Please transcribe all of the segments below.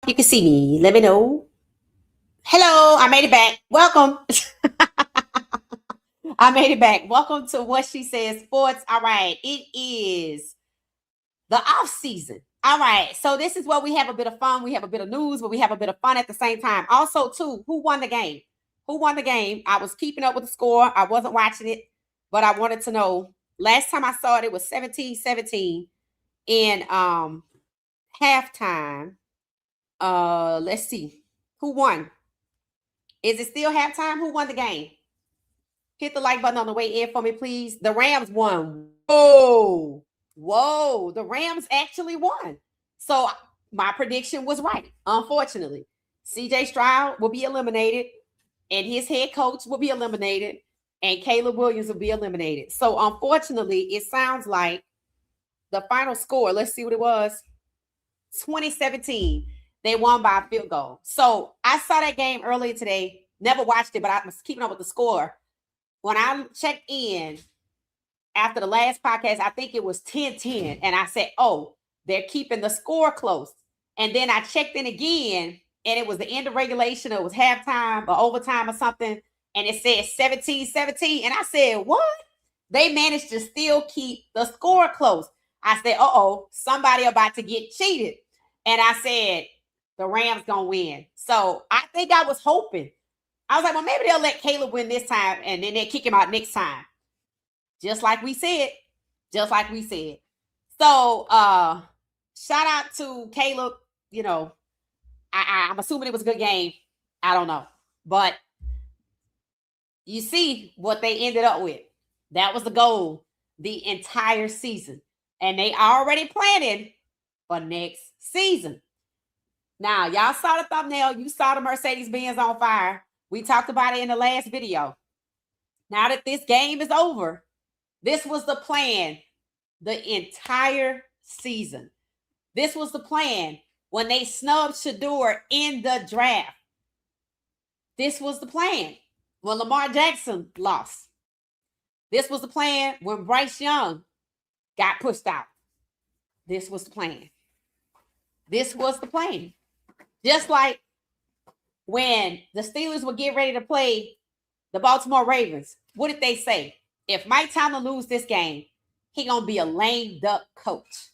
You can see me. Let me know. Hello, I made it back. Welcome. I made it back. Welcome to What She Says Sports. All right, it is the off season. All right, so this is where we have a bit of fun. We have a bit of news, but we have a bit of fun at the same time. Also, too, who won the game? Who won the game? I was keeping up with the score. I wasn't watching it, but I wanted to know. Last time I saw it, it was 17-17 in halftime. Let's see. Who won? Is it still halftime? Who won the game? Hit the like button on the way in for me, please. The Rams won. Whoa. The Rams actually won. So my prediction was right, unfortunately. CJ Stroud will be eliminated, and his head coach will be eliminated, and Caleb Williams will be eliminated. So unfortunately, it sounds like the final score, let's see what it was, 2017. They won by a field goal. So I saw that game earlier today. Never watched it, but I was keeping up with the score. When I checked in after the last podcast, I think it was 10-10. And I said, oh, they're keeping the score close. And then I checked in again, and it was the end of regulation. Or it was halftime or overtime or something. And it said 17-17. And I said, what? They managed to still keep the score close. I said, uh-oh, somebody about to get cheated. And I said, the Rams gonna win. So I think I was hoping. I was like, well, maybe they'll let Caleb win this time, and then they'll kick him out next time. Just like we said. So shout out to Caleb. You know, I'm assuming it was a good game. I don't know. But you see what they ended up with. That was the goal the entire season. And they already planning for next season. Now, y'all saw the thumbnail. You saw the Mercedes-Benz on fire. We talked about it in the last video. Now that this game is over, this was the plan the entire season. This was the plan when they snubbed Shedeur in the draft. This was the plan when Lamar Jackson lost. This was the plan when Bryce Young got pushed out. This was the plan. This was the plan. Just like when the Steelers would get ready to play the Baltimore Ravens, what did they say? If Mike Tomlin lose this game, he gonna be a lame duck coach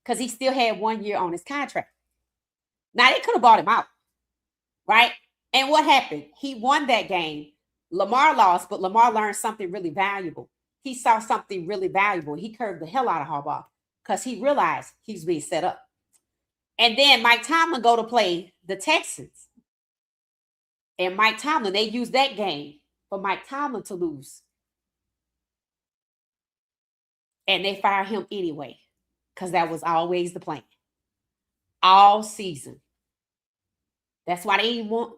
because he still had 1 year on his contract. Now they could have bought him out, right? And what happened? He won that game. Lamar lost, but Lamar learned something really valuable. He saw something really valuable. He curved the hell out of Harbaugh because he realized he was being set up. And then Mike Tomlin go to play the Texans. And Mike Tomlin, they used that game for Mike Tomlin to lose. And they fired him anyway, because that was always the plan. All season. That's why they didn't want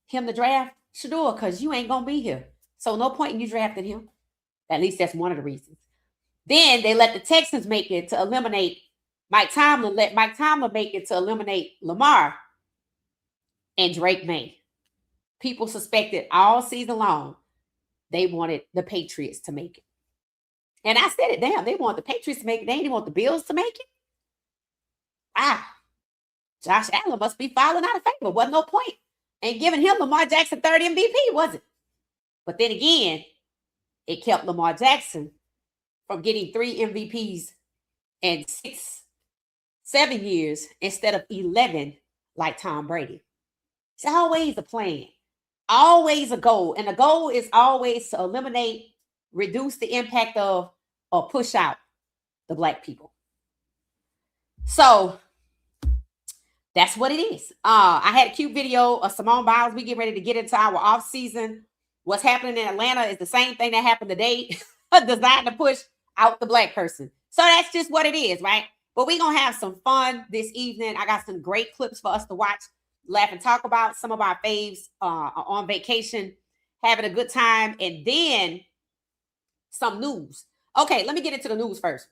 him to draft Shedeur, because you ain't going to be here. So no point in you drafting him. At least that's one of the reasons. Then they let the Texans make it to eliminate Mike Tomlin, let Mike Tomlin make it to eliminate Lamar and Drake May. People suspected all season long they wanted the Patriots to make it. And I said it, damn, they want the Patriots to make it. They didn't want the Bills to make it. Josh Allen must be falling out of favor. Wasn't no point in giving him Lamar Jackson third MVP, was it? But then again, it kept Lamar Jackson from getting 3 MVPs in 7 years instead of 11 like Tom Brady. It's always a plan, always a goal. And the goal is always to eliminate, reduce the impact of, or push out the black people. So that's what it is. I had a cute video of Simone Biles. We get ready to get into our off season. What's happening in Atlanta is the same thing that happened today, designed to push out the black person. So that's just what it is, right? But we're going to have some fun this evening. I got some great clips for us to watch, laugh, and talk about. Some of our faves are on vacation, having a good time, and then some news. Okay, let me get into the news first.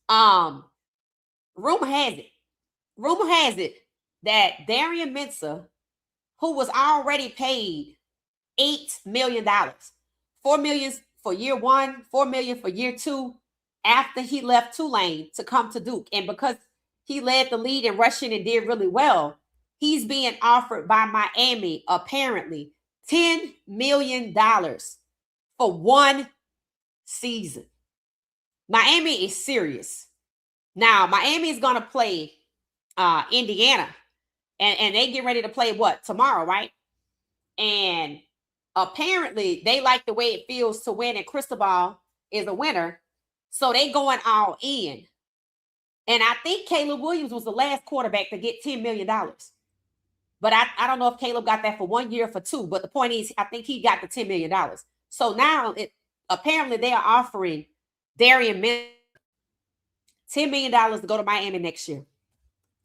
Rumor has it that Darian Mensah, who was already paid $8 million, $4 million for year one, $4 million for year two, after he left Tulane to come to Duke. And because he led the lead in rushing and did really well, he's being offered by Miami, apparently, $10 million for one season. Miami is serious. Now, Miami is going to play Indiana, and they get ready to play what? Tomorrow, right? And apparently, they like the way it feels to win, and Cristobal is a winner. So they going all in. And I think Caleb Williams was the last quarterback to get $10 million. But I don't know if Caleb got that for 1 year or for two. But the point is, I think he got the $10 million. So now, apparently, they are offering Darian $10 million to go to Miami next year.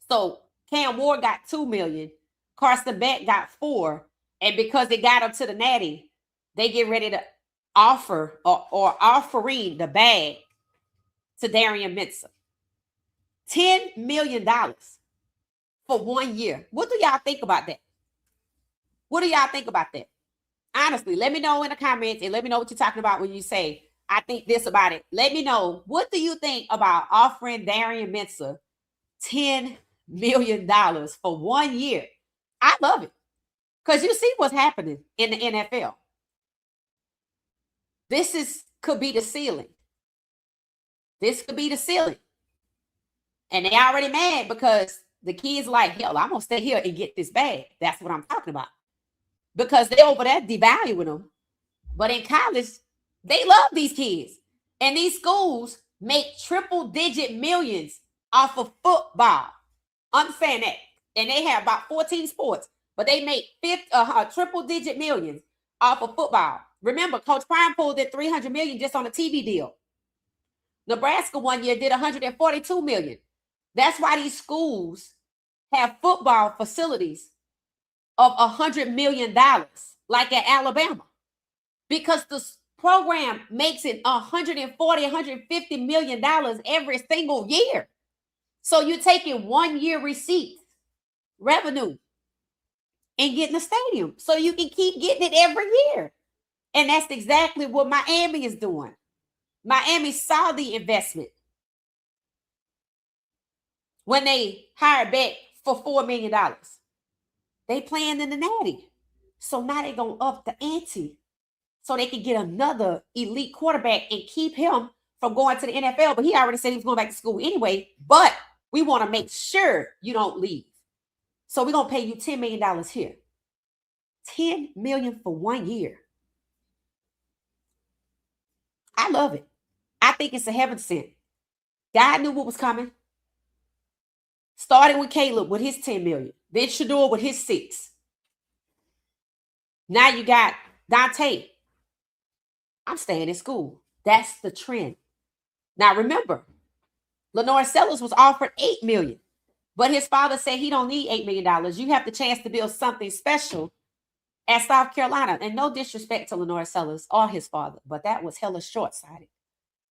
So Cam Ward got $2 million. Carson Beck got $4 million. And because they got up to the Natty, they get ready to offer or offering the bag to Darian Mensah. $10 million for 1 year. What do y'all think about that? What do y'all think about that? Honestly, let me know in the comments and let me know what you're talking about when you say, I think this about it. Let me know. What do you think about offering Darian Mensah $10 million for 1 year? I love it. Because you see what's happening in the NFL. This could be the ceiling. This could be the ceiling. And they already mad because the kids like, hell, I'm going to stay here and get this bag. That's what I'm talking about. Because they over there devaluing them. But in college, they love these kids. And these schools make triple-digit millions off of football. Understand that. And they have about 14 sports. But they make triple-digit millions off of football. Remember, Coach Prime pulled in $300 million just on a TV deal. Nebraska 1 year did $142 million. That's why these schools have football facilities of $100 million, like at Alabama, because the program makes it $140, $150 million every single year. So you're taking 1 year receipts, revenue, and getting a stadium so you can keep getting it every year. And that's exactly what Miami is doing. Miami saw the investment when they hired Beck for $4 million. They playing in the Natty. So now they're going to up the ante so they can get another elite quarterback and keep him from going to the NFL. But he already said he was going back to school anyway. But we want to make sure you don't leave. So we're going to pay you $10 million here. $10 million for 1 year. I love it. I think it's a heaven sent. God knew what was coming. Starting with Caleb with his $10 million. Then Shedeur with his $6 million. Now you got Dante. I'm staying in school. That's the trend. Now remember, Lenore Sellers was offered $8 million. But his father said he don't need $8 million. You have the chance to build something special at South Carolina. And no disrespect to Lenore Sellers or his father, but that was hella short-sighted.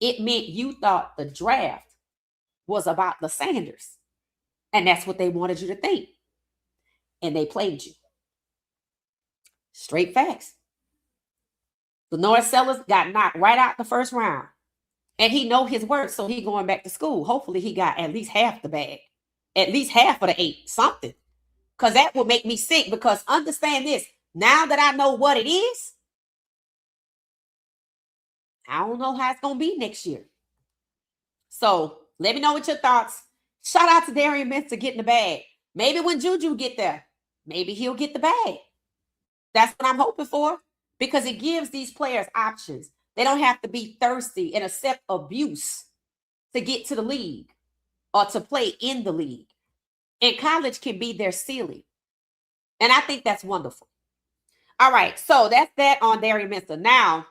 It meant you thought the draft was about the Sanders. And that's what they wanted you to think. And they played you. Straight facts. Lenore Sellers got knocked right out the first round. And he know his worth, so he going back to school. Hopefully he got at least half the bag. At least half of the 8, something. Because that would make me sick. Because understand this. Now that I know what it is, I don't know how it's going to be next year. So let me know what your thoughts. Shout out to Darian Mensah getting the bag. Maybe when Juju get there, maybe he'll get the bag. That's what I'm hoping for. Because it gives these players options. They don't have to be thirsty and accept abuse to get to the league or to play in the league. And college can be their ceiling. And I think that's wonderful. All right, so that's that on Darian Mensah. Now,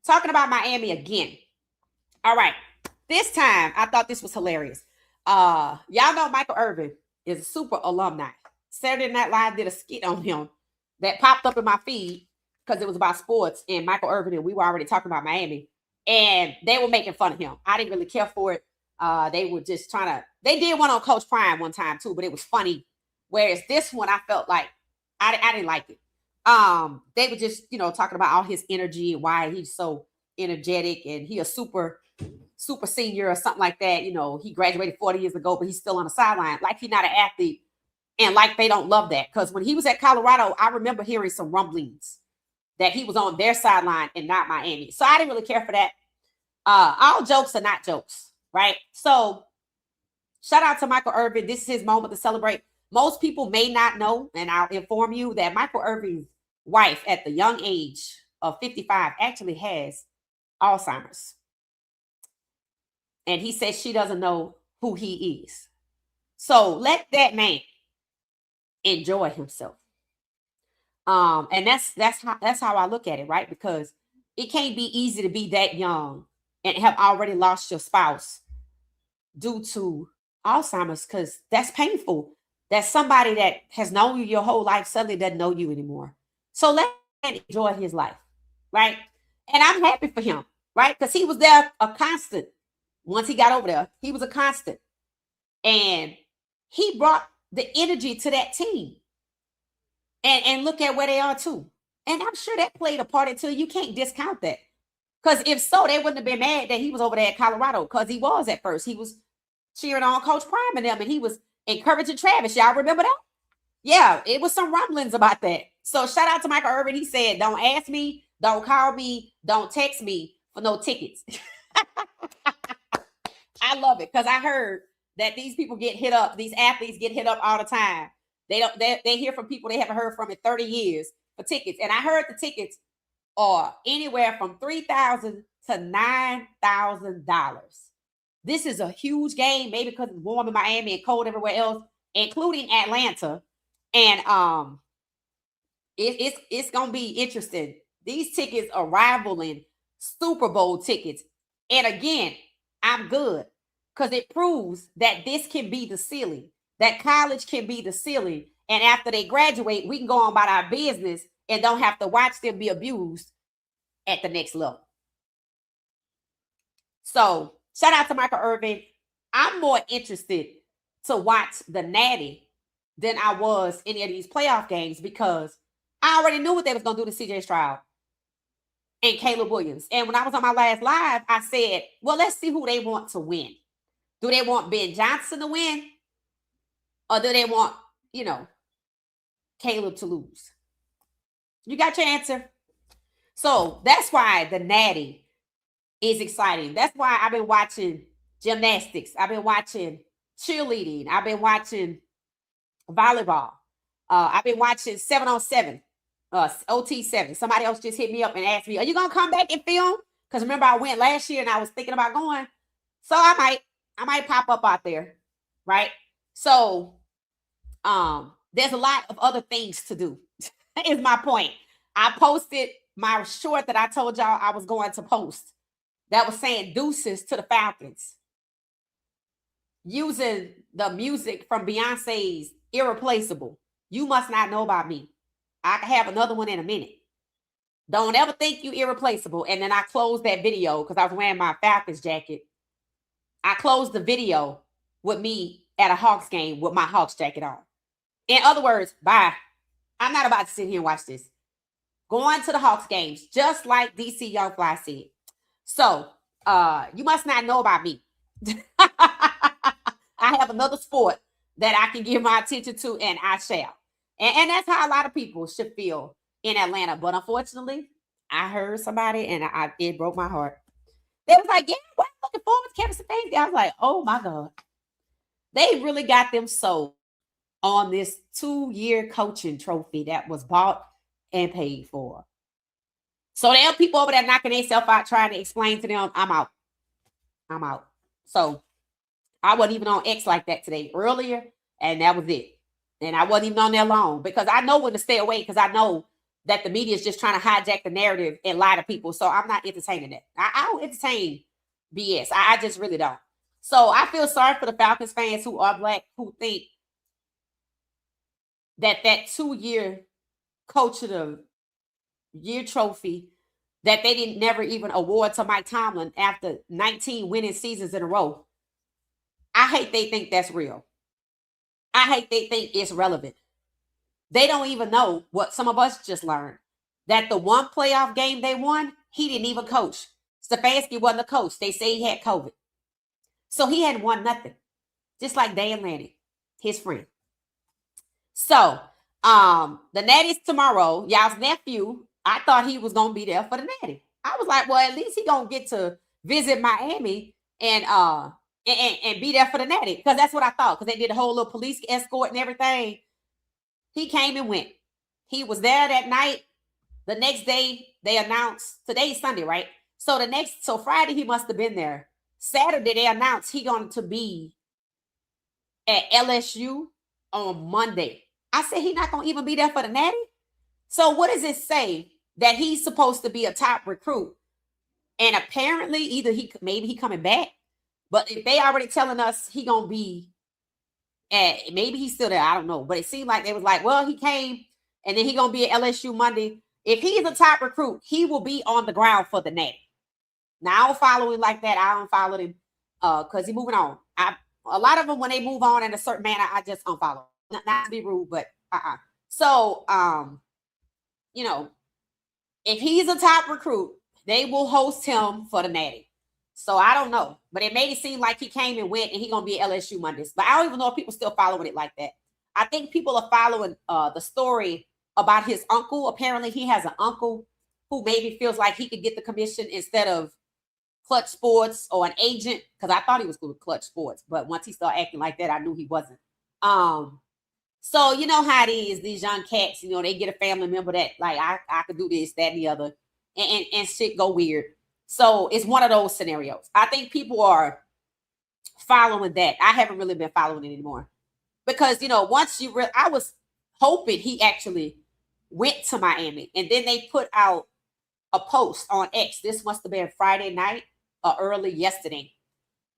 talking about Miami again. All right, this time I thought this was hilarious. Y'all know Michael Irvin is a super alumni. Saturday Night Live did a skit on him that popped up in my feed because it was about sports and Michael Irvin, and we were already talking about Miami. And they were making fun of him. I didn't really care for it. They were just trying to, they did one on Coach Prime one time too, but it was funny. Whereas this one, I felt like, I didn't like it. They were just, talking about all his energy and why he's so energetic and he a super senior or something like that. He graduated 40 years ago, but he's still on the sideline. Like he's not an athlete And like they don't love that. Because when he was at Colorado, I remember hearing some rumblings that he was on their sideline and not Miami. So I didn't really care for that. All jokes are not jokes, right? So shout out to Michael Irvin. This is his moment to celebrate. Most people may not know, and I'll inform you that Michael Irvin's wife at the young age of 55 actually has Alzheimer's. And he says she doesn't know who he is. So let that man enjoy himself. And that's how I look at it, right? Because it can't be easy to be that young and have already lost your spouse due to Alzheimer's, because that's painful. That somebody that has known you your whole life suddenly doesn't know you anymore. So let him enjoy his life, right? And I'm happy for him, right? Because he was there a constant. Once he got over there, he was a constant. And he brought the energy to that team. And look at where they are too. And I'm sure that played a part into it. You can't discount that. Because if so, they wouldn't have been mad that he was over there at Colorado, because he was at first. He was cheering on Coach Prime and them, and he was encouraging Travis. Y'all remember that? Yeah, it was some rumblings about that. So shout out to Michael Irvin. He said, don't ask me, don't call me, don't text me for no tickets. I love it, because I heard that these people get hit up. These athletes get hit up all the time. They hear from people they haven't heard from in 30 years for tickets. And I heard the tickets are anywhere from $3,000 to $9,000. This is a huge game, maybe because it's warm in Miami and cold everywhere else, including Atlanta. And it's gonna be interesting. These tickets are rivaling Super Bowl tickets. And again, I'm good, because it proves that this can be the ceiling, that college can be the ceiling. And after they graduate, we can go on about our business and don't have to watch them be abused at the next level. So shout out to Michael Irvin. I'm more interested to watch the Natty than I was any of these playoff games, because I already knew what they was going to do to CJ Stroud and Caleb Williams. And when I was on my last live, I said, well, let's see who they want to win. Do they want Ben Johnson to win? Or do they want, Caleb to lose? You got your answer. So that's why the Natty is exciting. That's why I've been watching gymnastics. I've been watching cheerleading. I've been watching volleyball. I've been watching 7-on-7, OT7. Somebody else just hit me up and asked me, are you going to come back and film? Because remember, I went last year and I was thinking about going. So I might pop up out there, right? So there's a lot of other things to do, is my point. I posted my short that I told y'all I was going to post that was saying deuces to the Falcons, using the music from Beyonce's Irreplaceable. You must not know about me. I have another one in a minute. Don't ever think you irreplaceable. And then I closed that video because I was wearing my Falcons jacket. I closed the video with me at a Hawks game with my Hawks jacket on. In other words, bye. I'm not about to sit here and watch this. Going to the Hawks games, just like DC Young Fly said. So, you must not know about me. I have another sport that I can give my attention to, and I shall. And that's how a lot of people should feel in Atlanta. But unfortunately, I heard somebody, and it broke my heart. They was like, yeah, well, I'm looking forward to Kevin Stefanski. I was like, oh my God. They really got them sold on this 2-year coaching trophy that was bought and paid for. So there are people over there knocking themselves out trying to explain to them, I'm out. So I wasn't even on X like that today, earlier, and that was it. And I wasn't even on there long, because I know when to stay away, because I know that the media is just trying to hijack the narrative and lie to people. So I'm not entertaining that. I don't entertain BS. I just really don't. So I feel sorry for the Falcons fans who are Black, who think that 2-year coach of the year trophy that they didn't never even award to Mike Tomlin after 19 winning seasons in a row. I hate they think that's real. I hate they think it's relevant. They don't even know what some of us just learned, that the one playoff game they won, he didn't even coach. Stefanski wasn't a coach. They say he had COVID. So he hadn't won nothing. Just like Dan Lanning, his friend. So, the Natty's tomorrow. Y'all's nephew, I thought he was gonna be there for the Natty. I was like, well, at least he gonna get to visit Miami and be there for the Natty, because that's what I thought. Because they did a whole little police escort and everything. He came and went. He was there that night. The next day they announced, today's Sunday, right? So Friday he must have been there. Saturday they announced he going to be at LSU on Monday. I said he not gonna even be there for the Natty. So what does it say that he's supposed to be a top recruit? And apparently either maybe he coming back, but if they already telling us he gonna be at, maybe he's still there, I don't know. But it seemed like they was like, well, he came and then he gonna be at LSU Monday. If he's a top recruit, he will be on the ground for the Natty. Now I don't follow him like that. I don't follow him because he's moving on. A lot of them, when they move on in a certain manner, I just unfollow. Not to be rude, but So, you know, if he's a top recruit, they will host him for the Natty. So I don't know, but it made it seem like he came and went, and he gonna be at LSU Mondays. But I don't even know if people still following it like that. I think people are following the story about his uncle. Apparently, he has an uncle who maybe feels like he could get the commission instead of Clutch Sports or an agent, because I thought he was good with Clutch Sports, but once he started acting like that, I knew he wasn't. So you know how it is, these young cats, they get a family member that like I could do this, that, and the other, and shit go weird. So it's one of those scenarios. I think people are following that. I haven't really been following it anymore because once I was hoping he actually went to Miami, and then they put out a post on X. This must have been Friday night or early yesterday.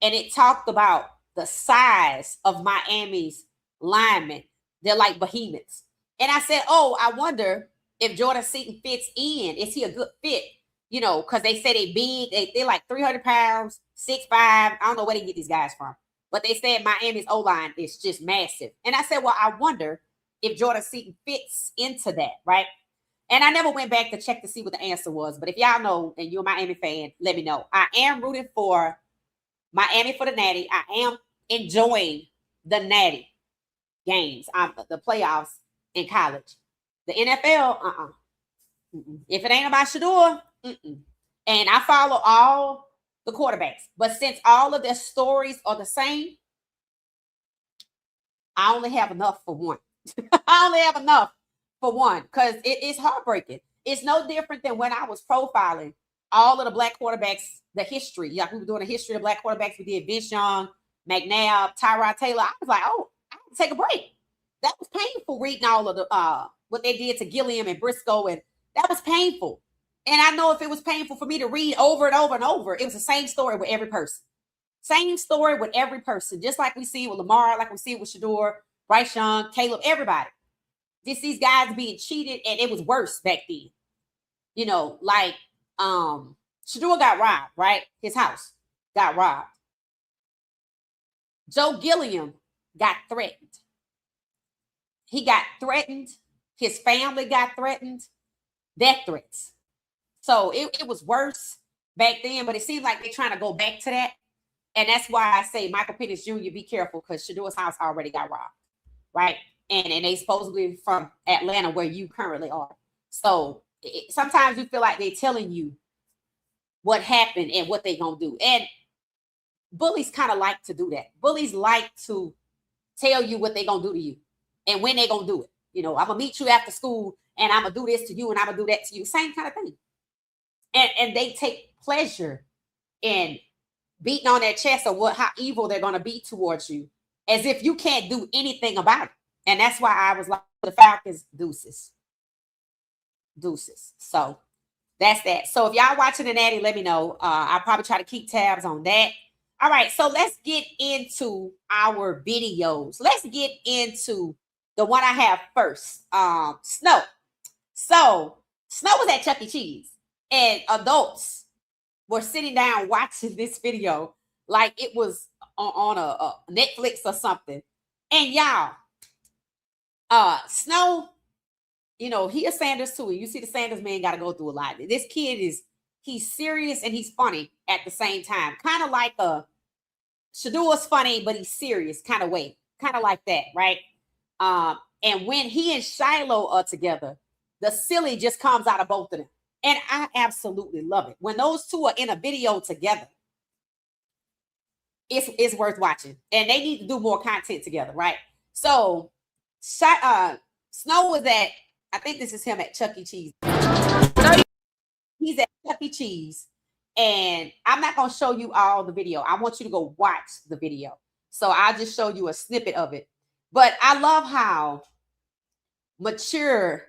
And it talked about the size of Miami's linemen. They're like behemoths. And I said, oh, I wonder if Jordan Seaton fits in. Is he a good fit? Because they say they big. They're like 300 pounds, 6'5". I don't know where they get these guys from. But they said Miami's O-line is just massive. And I said, well, I wonder if Jordan Seaton fits into that, right? And I never went back to check to see what the answer was. But if y'all know and you're a Miami fan, let me know. I am rooting for Miami for the Natty. I am enjoying the Natty games, the playoffs in college. The NFL, If it ain't about Shedeur, and I follow all the quarterbacks. But since all of their stories are the same, I only have enough for one. I only have enough for one, because it's heartbreaking. It's no different than when I was profiling all of the black quarterbacks, the history. Yeah, we were doing a history of black quarterbacks. We did Vince Young, McNabb, Tyrod Taylor. I was like, oh, I have to take a break. That was painful reading all of the what they did to Gilliam and Briscoe, and that was painful. And I know if it was painful for me to read over and over and over, it was the same story with every person. Same story with every person, just like we see with Lamar, like we see with Shedeur, Bryce Young, Caleb, everybody. Just these guys being cheated, and it was worse back then. Like Shedeur got robbed, right? His house got robbed. Joe Gilliam got threatened. He got threatened. His family got threatened. Death threats. So it was worse back then, but it seems like they're trying to go back to that. And that's why I say Michael Penix Jr., be careful, because Shedeur's house already got robbed, right? And they supposedly from Atlanta, where you currently are. So sometimes you feel like they're telling you what happened and what they're going to do. And bullies kind of like to do that. Bullies like to tell you what they're going to do to you and when they're going to do it. I'm going to meet you after school, and I'm going to do this to you, and I'm going to do that to you. Same kind of thing. And they take pleasure in beating on their chest of how evil they're going to be towards you, as if you can't do anything about it. And that's why I was like, the Falcons, deuces. So that's that. So if y'all watching the Natty, let me know. I'll probably try to keep tabs on that. All right, so let's get into our videos. Let's get into the one I have first. Snow. So Snow was at Chuck E. Cheese, and adults were sitting down watching this video like it was on a Netflix or something. And y'all, Snow, he a Sanders too. You see the Sanders man got to go through a lot. This kid he's serious and he's funny at the same time. Kind of like Shedeur's funny, but he's serious kind of way. Kind of like that, right? And when he and Shiloh are together, the silly just comes out of both of them. And I absolutely love it. When those two are in a video together, it's worth watching. And they need to do more content together, right? So Snow was at, I think this is him at Chuck E. Cheese. He's at Chuck E. Cheese. And I'm not going to show you all the video. I want you to go watch the video. So I'll just show you a snippet of it. But I love how mature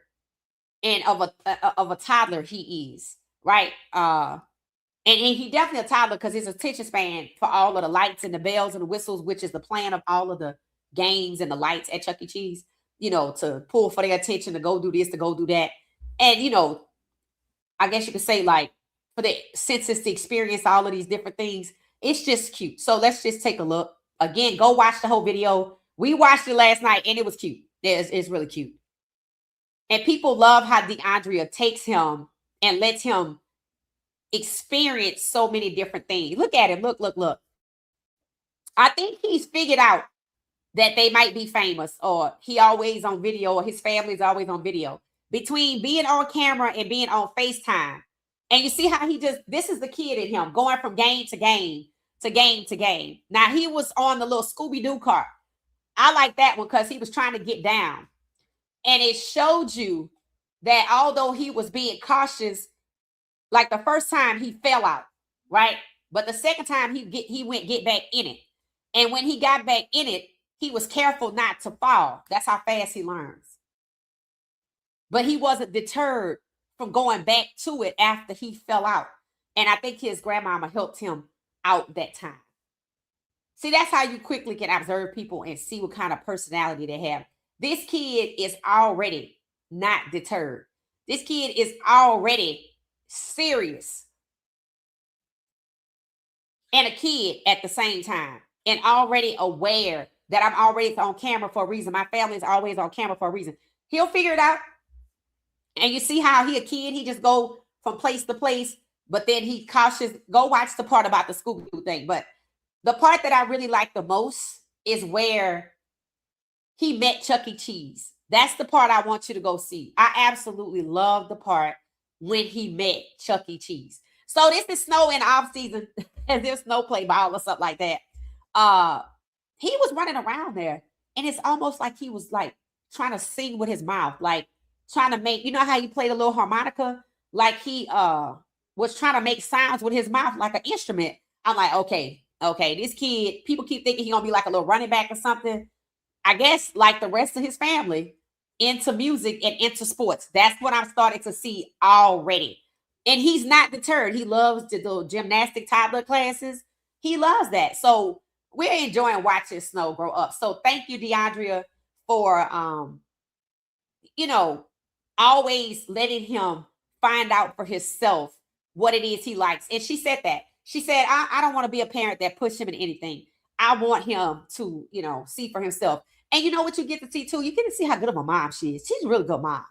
and of a toddler he is, right? And he definitely a toddler because his attention span for all of the lights and the bells and the whistles, which is the plan of all of the games and the lights at Chuck E. Cheese, you know, to pull for their attention, to go do this, to go do that. And, you know, I guess you could say, like, for the senses to experience all of these different things, it's just cute. So let's just take a look. Again, go watch the whole video. We watched it last night and it was cute. It's really cute. And people love how DeAndrea takes him and lets him experience so many different things. Look at him. Look. I think he's figured out that they might be famous, or he always on video, or his family's always on video. Between being on camera and being on FaceTime. And you see how this is the kid in him going from game to game to game to game. Now he was on the little Scooby-Doo cart. I like that one because he was trying to get down. And it showed you that although he was being cautious, like the first time he fell out, right? But the second time he went get back in it. And when he got back in it, he was careful not to fall. That's how fast he learns. But he wasn't deterred from going back to it after he fell out. And I think his grandmama helped him out that time. See, that's how you quickly can observe people and see what kind of personality they have. This kid is already not deterred. This kid is already serious and a kid at the same time, and already aware that I'm already on camera for a reason. My family is always on camera for a reason. He'll figure it out. And you see how he a kid, he just go from place to place, but then he cautious. Go watch the part about the Scooby-Doo thing. But the part that I really like the most is where he met Chuck E. Cheese. That's the part I want you to go see. I absolutely love the part when he met Chuck E. Cheese. So this is Snow in off season, and there's Snow play ball or something like that. He was running around there, and it's almost like he was like trying to sing with his mouth, like trying to make, you know how you play the little harmonica? Like he was trying to make sounds with his mouth like an instrument. I'm like, okay, this kid, people keep thinking he's gonna be like a little running back or something. I guess like the rest of his family, into music and into sports. That's what I'm starting to see already. And he's not deterred. He loves to do gymnastic toddler classes. He loves that. So we're enjoying watching Snow grow up. So thank you, DeAndrea, for you know, always letting him find out for himself what it is he likes. And she said that. She said, I don't want to be a parent that push him in anything. I want him to, you know, see for himself. And you know what you get to see too? You get to see how good of a mom she is. She's a really good mom.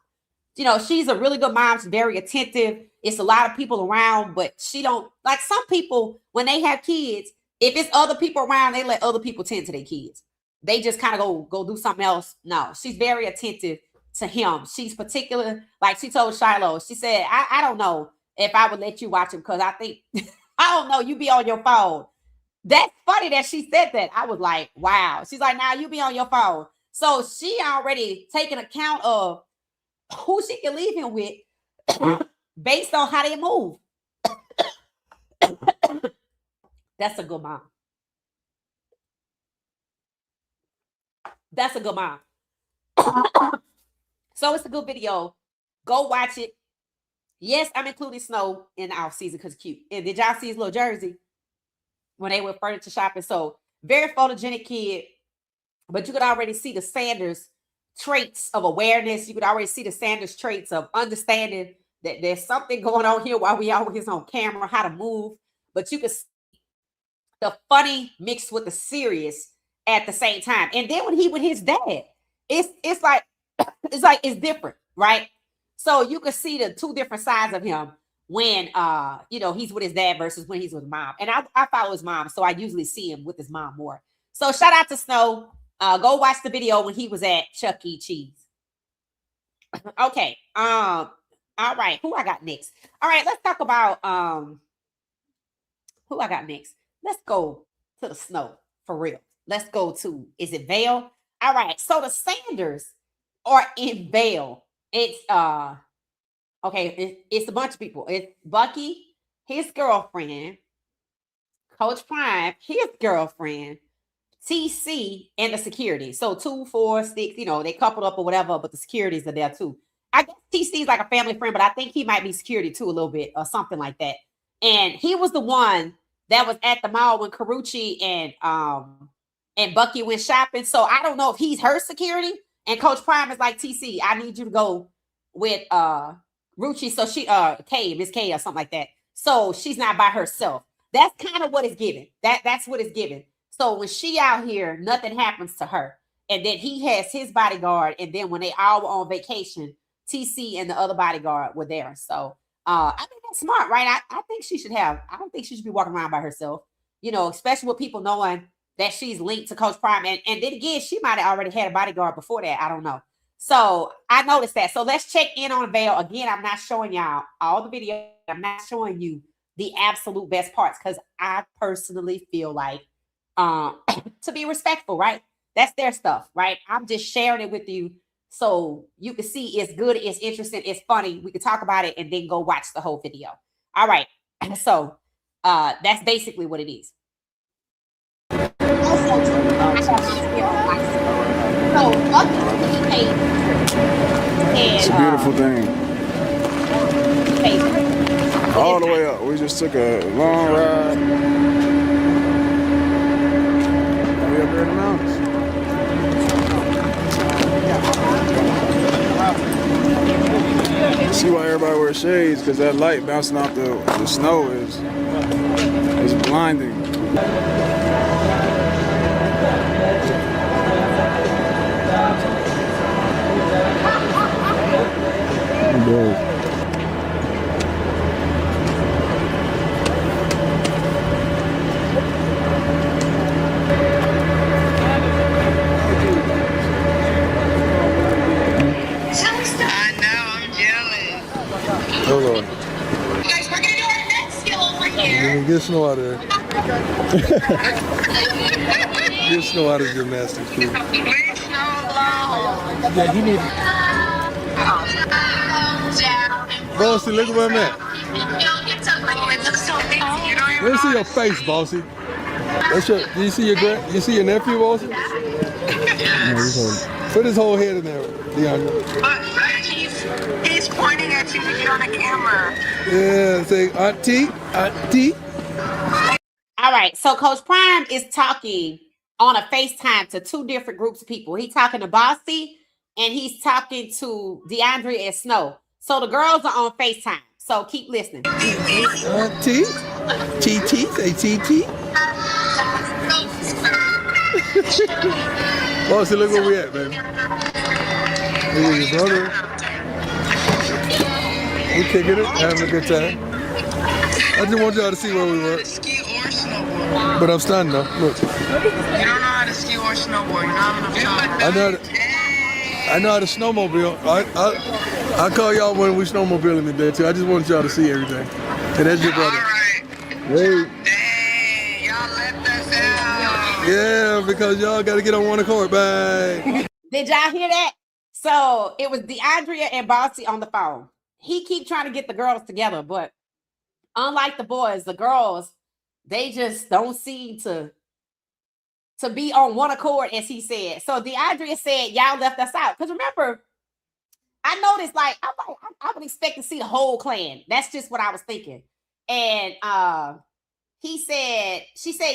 You know, she's a really good mom. She's very attentive. It's a lot of people around, but she don't, like some people, when they have kids, if it's other people around, they let other people tend to their kids. They just kind of go do something else. No, she's very attentive to him. She's particular, like she told Shiloh, she said, I don't know if I would let you watch him because I think, I don't know, you be on your phone. That's funny that she said that. I was like, wow. She's like, now you be on your phone. So she already taken account of who she can leave him with based on how they move. That's a good mom. That's a good mom. So it's a good video. Go watch it. Yes, I'm including Snow in the off season because it's cute. And did y'all see his little jersey when they went furniture shopping? So very photogenic kid, but you could already see the Sanders traits of awareness. You could already see the Sanders traits of understanding that there's something going on here while we always on camera, how to move. But you could see the funny mixed with the serious at the same time. And then when he with his dad, it's like it's different, right? So you could see the two different sides of him when you know, he's with his dad versus when he's with mom. And I follow his mom, so I usually see him with his mom more. So shout out to Snow. Go watch the video when he was at Chuck E. Cheese. Okay. All right. Who I got next? All right, let's talk about who I got next. Let's go to the snow for real. Let's go to, is it Vail? All right. So the Sanders are in Vail. It's okay, it's a bunch of people. It's Bucky, his girlfriend, Coach Prime, his girlfriend, TC, and the security. So 2, 4, 6, they coupled up or whatever, but the securities are there too. I guess TC is like a family friend, but I think he might be security too a little bit or something like that. And he was the one that was at the mall when Carucci and Bucky went shopping. So I don't know if he's her security. And Coach Prime is like, TC, I need you to go with Rucci. So she Miss K or something like that. So she's not by herself. That's kind of what it's given. That's what it's given. So when she out here, nothing happens to her. And then he has his bodyguard. And then when they all were on vacation, TC and the other bodyguard were there. So I think that's smart, right? I think she should have. I don't think she should be walking around by herself, especially with people knowing that she's linked to Coach Prime. And then again, she might have already had a bodyguard before that. I don't know. So I noticed that. So let's check in on Vail. Again, I'm not showing y'all all the video. I'm not showing you the absolute best parts because I personally feel like to be respectful, right? That's their stuff, right? I'm just sharing it with you so you can see it's good, it's interesting, it's funny. We can talk about it and then go watch the whole video. All right. So that's basically what it is. It's a beautiful thing. All the way up. We just took a long ride. We up here in the mountains. See why everybody wears shades, because that light bouncing off the snow is blinding. It does. Hold on. Guys, we're gonna do our next skill over here. Get snow out of there. Get snow out of gymnastics, please. Leave snow alone. Yeah, he needs. Bossy, look where I'm at. It looks so big. You don't even Let me see your face, Bossy. That's your. Do you see your nephew, Bossy? Yes. Put his whole head in there, DeAndre. But he's pointing at you to get on the camera. Yeah, say Auntie, Auntie. All right, so Coach Prime is talking on a FaceTime to two different groups of people. He's talking to Bossy and he's talking to DeAndre and Snow. So the girls are on FaceTime. So keep listening. Auntie, TT, say TT. Bossy, look where we at, baby. Look at your brother. We kicking it, having a good time. I just want y'all to see where we were. Ski or snowboard. But I'm stunned though. Look. You don't know how to ski or snowboard. You don't have enough time. I know how to snowmobile. I call y'all when we snowmobiling today too. I just wanted y'all to see everything. And that's your brother. All right. Hey. Dang, y'all left us out. Yeah, because y'all got to get on one accord. Bye. Did y'all hear that? So it was DeAndrea and Bossy on the phone. He keep trying to get the girls together, but unlike the boys, the girls, they just don't seem to be on one accord, as he said. So DeAndrea said, y'all left us out. Because remember, I noticed, like, I would expect to see the whole clan. That's just what I was thinking. And she said,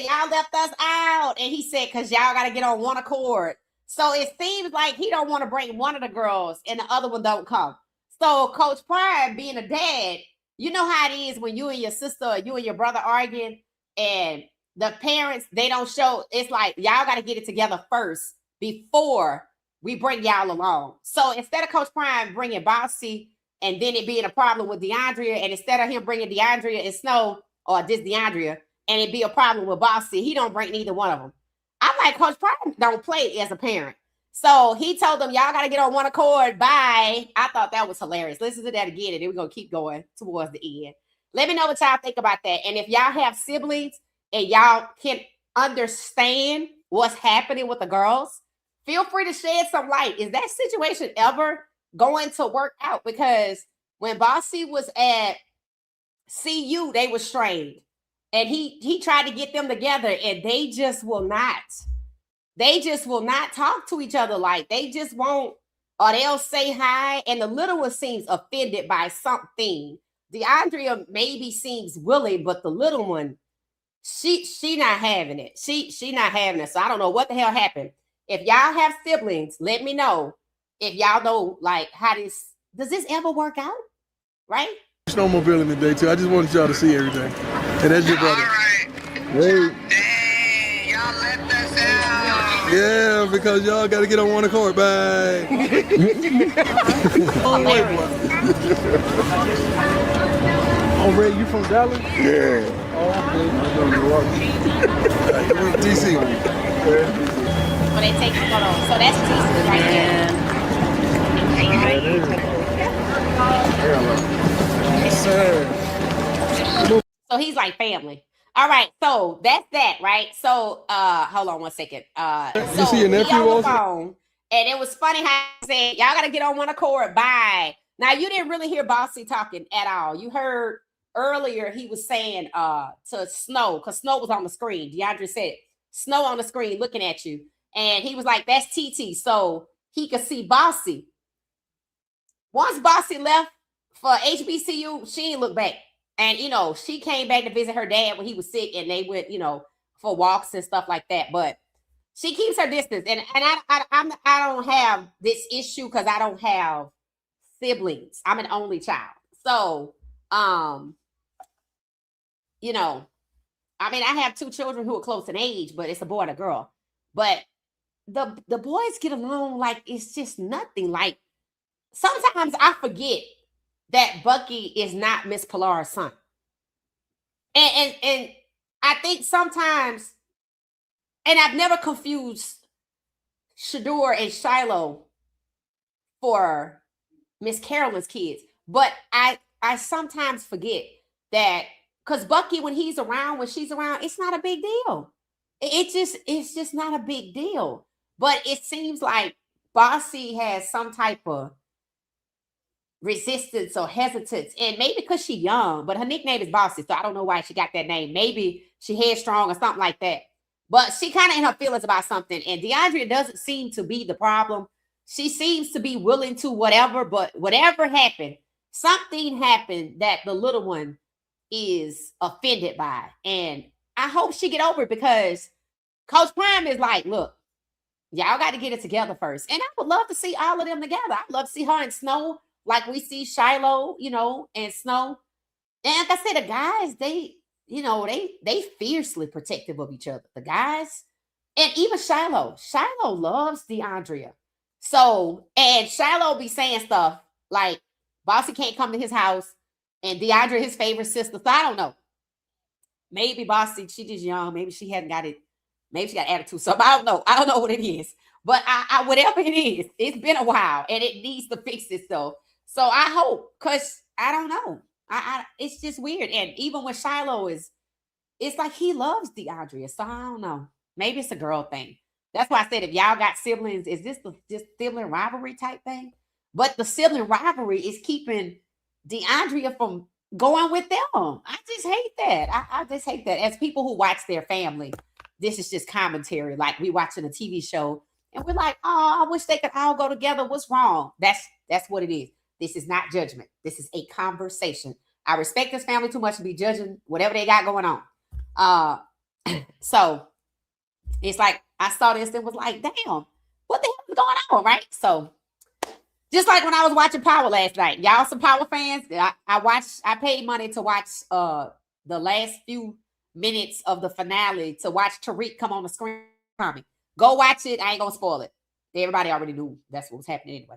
y'all left us out. And he said, because y'all got to get on one accord. So it seems like he don't want to bring one of the girls and the other one don't come. So Coach Prime, being a dad, you know how it is when you and your sister or you and your brother arguing and the parents, they don't show. It's like, y'all got to get it together first before we bring y'all along. So instead of Coach Prime bringing Bossy and then it being a problem with DeAndrea, and instead of him bringing DeAndrea and Snow or this DeAndrea and it be a problem with Bossy, he don't bring neither one of them. I'm like, Coach Prime don't play as a parent. So he told them, y'all got to get on one accord. Bye. I thought that was hilarious. Listen to that again, and then we're going to keep going towards the end. Let me know what y'all think about that. And if y'all have siblings and y'all can understand what's happening with the girls, feel free to shed some light. Is that situation ever going to work out? Because when Bossy was at CU, they were strained. And he tried to get them together, and they just will not. They just will not talk to each other. Like, they just won't, or they'll say hi, and the little one seems offended by something. DeAndrea maybe seems willing, but the little one, she not having it. She not having it. So I don't know what the hell happened. If y'all have siblings, let me know. If y'all know, like, how does this ever work out? Right? Snowmobiling today too. I just wanted y'all to see everything. And that's your brother. All right. Hey. Dang, y'all let us out. Yeah, because y'all got to get on one accord. Bye. Oh, wait, boy. Oh, Ray, you from Dallas? Yeah. Oh, okay. We're in DC. Well, they take photos. So that's Jesus right there. So he's like family. All right, so that's that, right? So hold on one second. So see your nephew on the also? phone, and it was funny how he said, y'all gotta get on one accord. Bye. Now you didn't really hear Bossy talking at all. You heard earlier he was saying to Snow, because Snow was on the screen. DeAndre said, Snow on the screen looking at you. And he was like, that's TT. So he could see Bossy. Once Bossy left for HBCU, she didn't look back. And, you know, she came back to visit her dad when he was sick, and they went, you know, for walks and stuff like that. But she keeps her distance. And I don't have this issue because I don't have siblings. I'm an only child. So, you know, I mean, I have two children who are close in age, but it's a boy and a girl. But the boys get along like it's just nothing. Like, sometimes I forget that Bucky is not Miss Pilar's son. And I think sometimes, and I've never confused Shedeur and Shiloh for Miss Carolyn's kids, but I sometimes forget that, because Bucky, when she's around, it's not a big deal. It's just not a big deal. But it seems like Bossy has some type of resistance or hesitance, and maybe because she's young, but her nickname is Bossy, so I don't know why she got that name. Maybe she headstrong or something like that. But she kind of in her feelings about something, and DeAndrea doesn't seem to be the problem. She seems to be willing to whatever, but whatever happened, something happened that the little one is offended by, and I hope she get over it, because Coach Prime is like, look, y'all got to get it together first. And I would love to see all of them together. I'd love to see her and Snow, like we see Shiloh, you know, and Snow. And like I said, the guys, they, you know, they fiercely protective of each other. The guys, and even Shiloh. Shiloh loves DeAndrea. So, and Shiloh be saying stuff like Bossy can't come to his house, and DeAndrea his favorite sister. So I don't know. Maybe Bossy, she just young. Maybe she hadn't got it. Maybe she got attitude. So I don't know. I don't know what it is. But I whatever it is, it's been a while, and it needs to fix itself. So I hope, because I don't know. It's just weird. And even with Shiloh it's like he loves DeAndrea. So I don't know. Maybe it's a girl thing. That's why I said, if y'all got siblings, is this just sibling rivalry type thing? But the sibling rivalry is keeping DeAndrea from going with them. I just hate that. I just hate that. As people who watch their family, this is just commentary. Like, we watching a TV show and we're like, oh, I wish they could all go together. What's wrong? That's what it is. This is not judgment. This is a conversation. I respect this family too much to be judging whatever they got going on. So it's like, I saw this and was like, damn, what the hell is going on, right? So just like when I was watching Power last night, y'all some Power fans, I paid money to watch the last few minutes of the finale, to watch Tariq come on the screen. Go watch it. I ain't gonna spoil it. Everybody already knew that's what was happening anyway.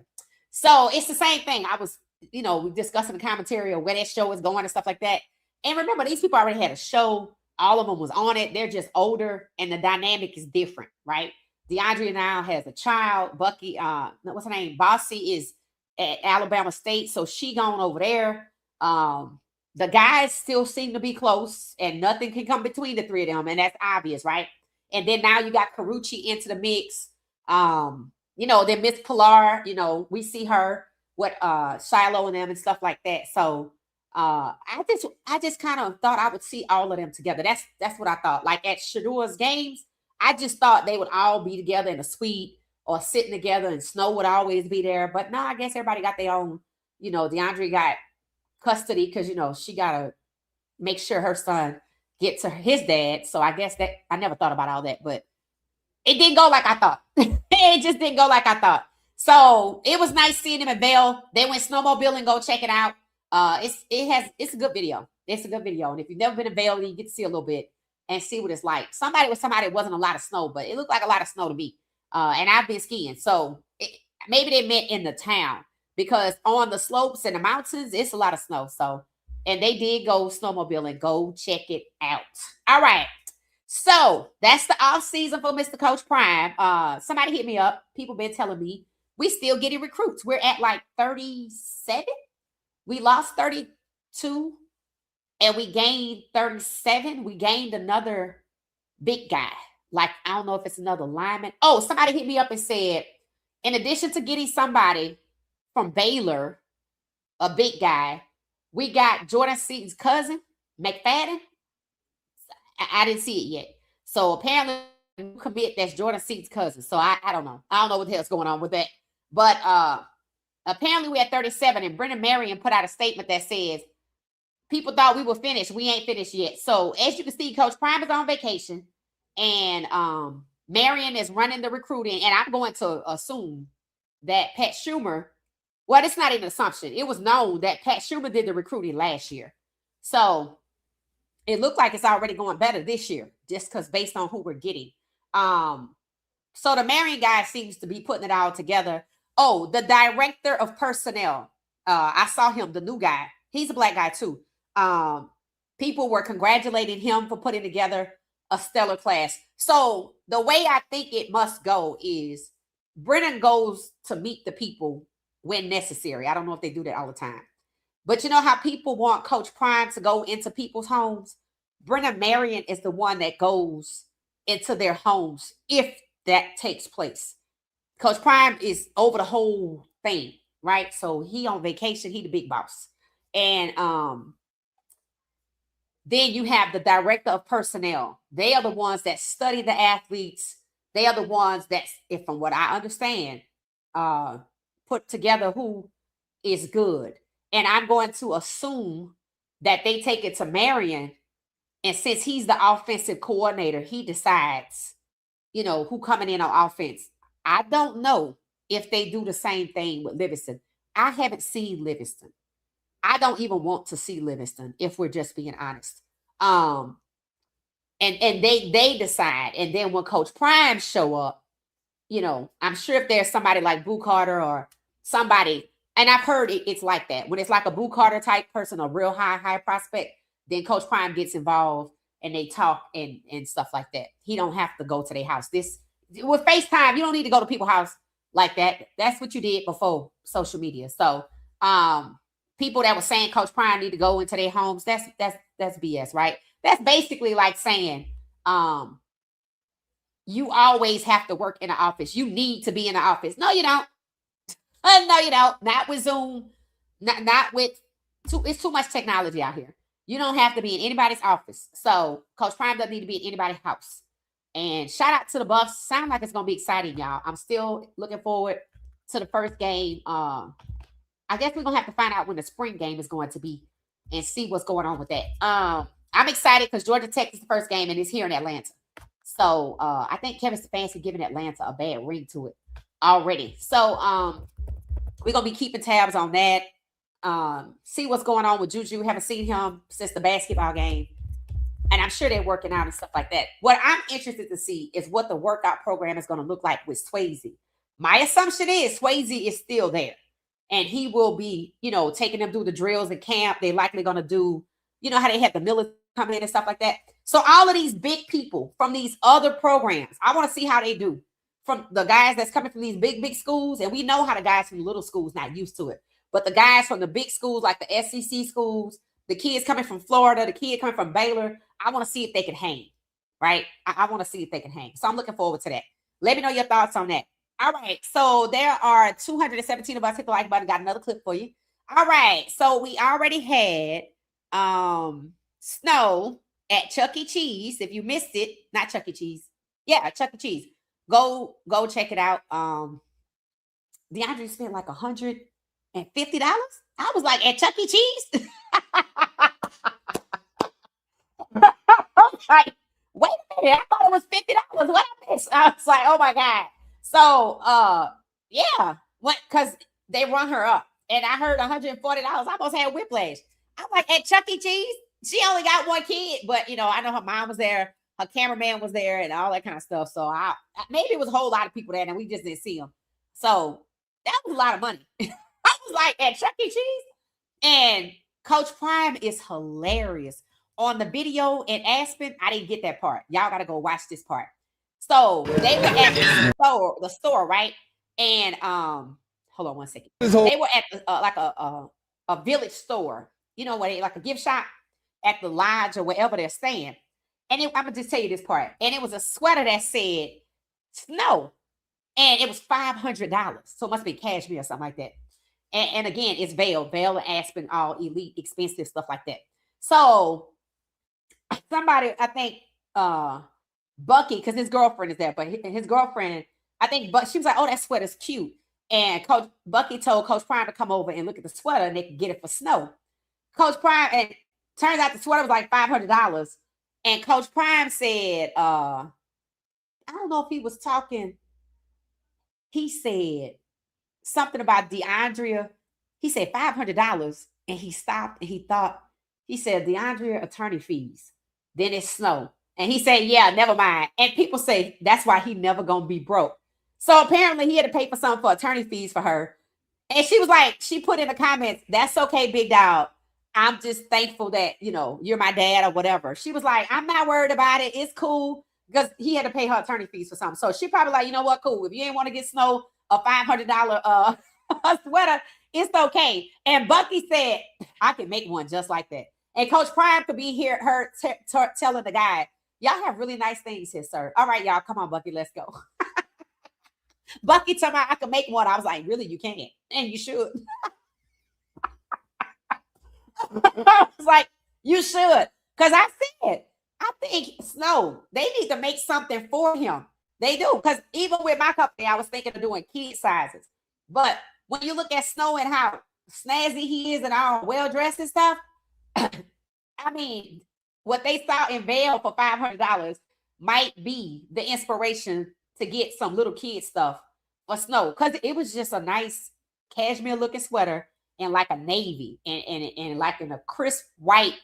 So it's the same thing. I was, we discussing the commentary of where that show is going and stuff like that. And remember, these people already had a show. All of them was on it. They're just older, and the dynamic is different, right? DeAndre now has a child. Bucky, what's her name? Bossy is at Alabama State, so she gone over there. The guys still seem to be close, and nothing can come between the three of them, and that's obvious, right? And then now you got Carucci into the mix. Then Miss Pilar, we see her with Shiloh and them and stuff like that. So I just kind of thought I would see all of them together. That's what I thought. Like at Shedeur's games, I just thought they would all be together in a suite or sitting together, and Snow would always be there. But no, I guess everybody got their own. DeAndre got custody because she gotta make sure her son gets to his dad. So I guess that I never thought about all that, but it didn't go like I thought. It just didn't go like I thought. So it was nice seeing them at Vail. They went snowmobiling. Go check it out. It's a good video. It's a good video. And if you've never been to Vail, you get to see a little bit and see what it's like. Somebody it wasn't a lot of snow, but it looked like a lot of snow to me. And I've been skiing. So maybe they meant in the town, because on the slopes and the mountains, it's a lot of snow. So, and they did go snowmobiling. Go check it out. All right. So that's the off season for Mr. Coach Prime. Somebody hit me up. People been telling me we still getting recruits. We're at like 37. We lost 32 and we gained 37. We gained another big guy. Like, I don't know if it's another lineman. Oh, somebody hit me up and said, in addition to getting somebody from Baylor, a big guy, we got Jordan Seaton's cousin, McFadden. I didn't see it yet. So apparently, commit that's Jordan Seaton's cousin. So I don't know. I don't know what the hell's going on with that. But apparently we had 37, and Brendan Marion put out a statement that says, people thought we were finished. We ain't finished yet. So as you can see, Coach Prime is on vacation, and Marion is running the recruiting. And I'm going to assume that Pat Schumer, well, it's not even an assumption. It was known that Pat Schumer did the recruiting last year. So it looked like it's already going better this year, just because based on who we're getting. So the Marion guy seems to be putting it all together. Oh, the director of personnel. I saw him, the new guy. He's a black guy too. People were congratulating him for putting together a stellar class. So the way I think it must go is Brennan goes to meet the people when necessary. I don't know if they do that all the time. But you know how people want Coach Prime to go into people's homes? Brennan Marion is the one that goes into their homes if that takes place. Coach Prime is over the whole thing, right? So he on vacation, he the big boss. And then you have the director of personnel. They are the ones that study the athletes. They are the ones that, if from what I understand, put together who is good. And I'm going to assume that they take it to Marion. And since he's the offensive coordinator, he decides, who coming in on offense. I don't know if they do the same thing with Livingston. I haven't seen Livingston. I don't even want to see Livingston, if we're just being honest. And they decide. And then when Coach Prime show up, I'm sure if there's somebody like Boo Carter or somebody, and I've heard it's like that. When it's like a Boo Carter type person, a real high prospect, then Coach Prime gets involved and they talk and stuff like that. He don't have to go to their house. With FaceTime, you don't need to go to people's house like that. That's what you did before social media. So people that were saying Coach Prime need to go into their homes, that's BS, right? That's basically like saying you always have to work in the office. You need to be in the office. No, you don't. No, you don't. Not with Zoom. Not with it's too much technology out here. You don't have to be in anybody's office. So Coach Prime doesn't need to be in anybody's house. And shout out to the Buffs. Sound like it's gonna be exciting, y'all. I'm still looking forward to the first game. I guess we're gonna have to find out when the spring game is going to be and see what's going on with that. I'm excited because Georgia Tech is the first game and it's here in Atlanta. So I think Kevin Stefanski giving Atlanta a bad ring to it already. So we're gonna be keeping tabs on that. See what's going on with Juju. Haven't seen him since the basketball game. And I'm sure they're working out and stuff like that. What I'm interested to see is what the workout program is going to look like with Swayze. My assumption is Swayze is still there. And he will be, taking them through the drills in camp. They're likely going to do, how they had the military come in and stuff like that. So all of these big people from these other programs, I want to see how they do. From the guys that's coming from these big schools, and we know how the guys from the little schools not used to it. But the guys from the big schools, like the SEC schools, the kids coming from Florida, the kid coming from Baylor, I want to see if they can hang, right? I want to see if they can hang. So I'm looking forward to that. Let me know your thoughts on that. All right. So there are 217 of us. Hit the like button. Got another clip for you. All right. So we already had snow at Chuck E. Cheese. If you missed it, not Chuck E. Cheese. Yeah, Chuck E. Cheese. Go check it out. DeAndre spent like $150. I was like, at Chuck E. Cheese? I was like, wait a minute, I thought it was $50. What I missed? I was like, oh my God. So yeah, because they run her up. And I heard $140. I almost had whiplash. I'm like, at Chuck E. Cheese, she only got one kid, but I know her mom was there, her cameraman was there, and all that kind of stuff. So I maybe it was a whole lot of people there, and we just didn't see them. So that was a lot of money. I was like, at Chuck E. Cheese, and Coach Prime is hilarious. On the video in Aspen, I didn't get that part. Y'all got to go watch this part. So they were at the store, right? And hold on one second. They were at like a village store, where they like a gift shop at the lodge or wherever they're staying. And I'm gonna just tell you this part. And it was a sweater that said snow, and it was $500. So it must be cashmere or something like that. And again, it's Vail and Aspen, all elite, expensive stuff like that. So somebody, I think, Bucky, because his girlfriend is there, but his girlfriend, I think, but she was like, "Oh, that sweater's cute." And Bucky told Coach Prime to come over and look at the sweater, and they could get it for snow. Coach Prime, and turns out the sweater was like $500. And Coach Prime said, I don't know if he was talking. He said something about DeAndrea. He said $500, and he stopped and he thought. He said, DeAndrea attorney fees. Then it's snow. And he said, yeah, never mind. And people say that's why he never gonna be broke. So apparently he had to pay for something for attorney fees for her. And she was like, she put in the comments, that's okay, big dog. I'm just thankful that, you're my dad or whatever. She was like, I'm not worried about it. It's cool. Because he had to pay her attorney fees for something. So she probably like, you know what, cool. If you ain't want to get snow a $500 sweater, it's okay. And Bucky said, I can make one just like that. And Coach Prime could be here, her telling the guy, y'all have really nice things here, sir. All right, y'all, come on, Bucky, let's go. Bucky told me I could make one. I was like, really, you can't. And you should. I was like, you should. Because I said, I think Snow, they need to make something for him. They do. Because even with my company, I was thinking of doing kid sizes. But when you look at Snow and how snazzy he is and all well-dressed and stuff, I mean, what they saw in Vail for $500 might be the inspiration to get some little kid stuff for Snow. Because it was just a nice cashmere looking sweater and like a navy and like in a crisp white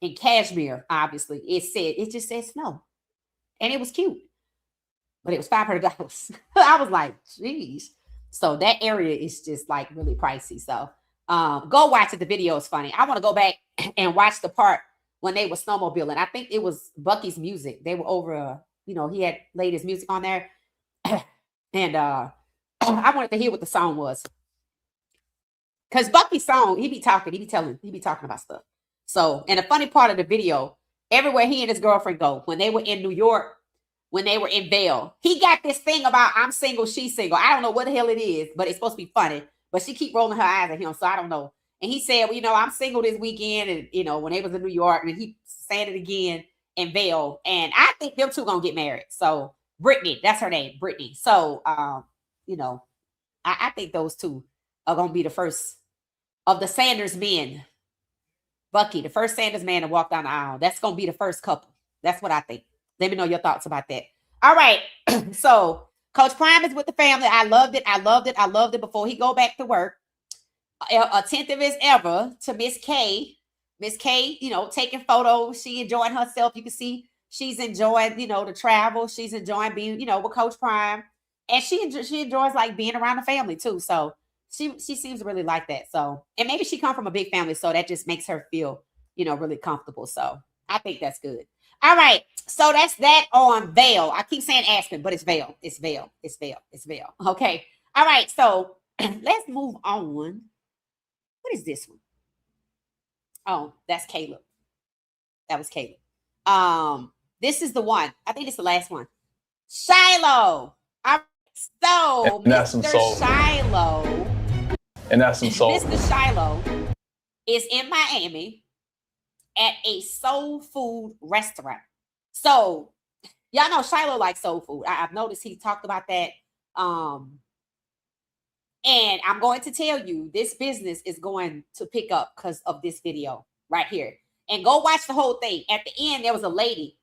and cashmere, obviously. It just said Snow. And it was cute. But it was $500. I was like, geez. So that area is just like really pricey. So go watch it. The video is funny. I want to go back and watch the part when they were snowmobiling. I think it was Bucky's music. They were over, he had laid his music on there. And I wanted to hear what the song was. Because Bucky's song, he be talking about stuff. So, and the funny part of the video, everywhere he and his girlfriend go, when they were in New York, when they were in Vail, he got this thing about I'm single, she's single. I don't know what the hell it is, but it's supposed to be funny. But she keep rolling her eyes at him, so I don't know. And he said, well, I'm single this weekend. And, when they was in New York, and he said it again in Vail. And I think them two going to get married. So Brittany, that's her name, Brittany. So, I think those two are going to be the first of the Sanders men. Bucky, the first Sanders man to walk down the aisle. That's going to be the first couple. That's what I think. Let me know your thoughts about that. All right. So Coach Prime is with the family. I loved it before he go back to work. Attentive as ever to Miss K. Miss K, taking photos. She enjoying herself. You can see she's enjoying, the travel. She's enjoying being, with Coach Prime. And she enjoys like being around the family too. So she seems to really like that. So, and maybe she come from a big family. So that just makes her feel, really comfortable. So I think that's good. All right. So that's that on Vail. I keep saying Aspen, but it's Vail. It's Vail. It's Vail. It's Vail. Okay. All right. So let's move on. What is this one? Oh, that's Caleb. That was Caleb. This is the one. I think it's the last one. Shiloh. All right. So And that's some Mr. soul. Shiloh. And that's some soul. Mr. Shiloh is in Miami at a soul food restaurant. So y'all know Shiloh likes soul food. I've noticed he talked about that. And I'm going to tell you, this business is going to pick up because of this video right here. And go watch the whole thing. At the end, there was a lady.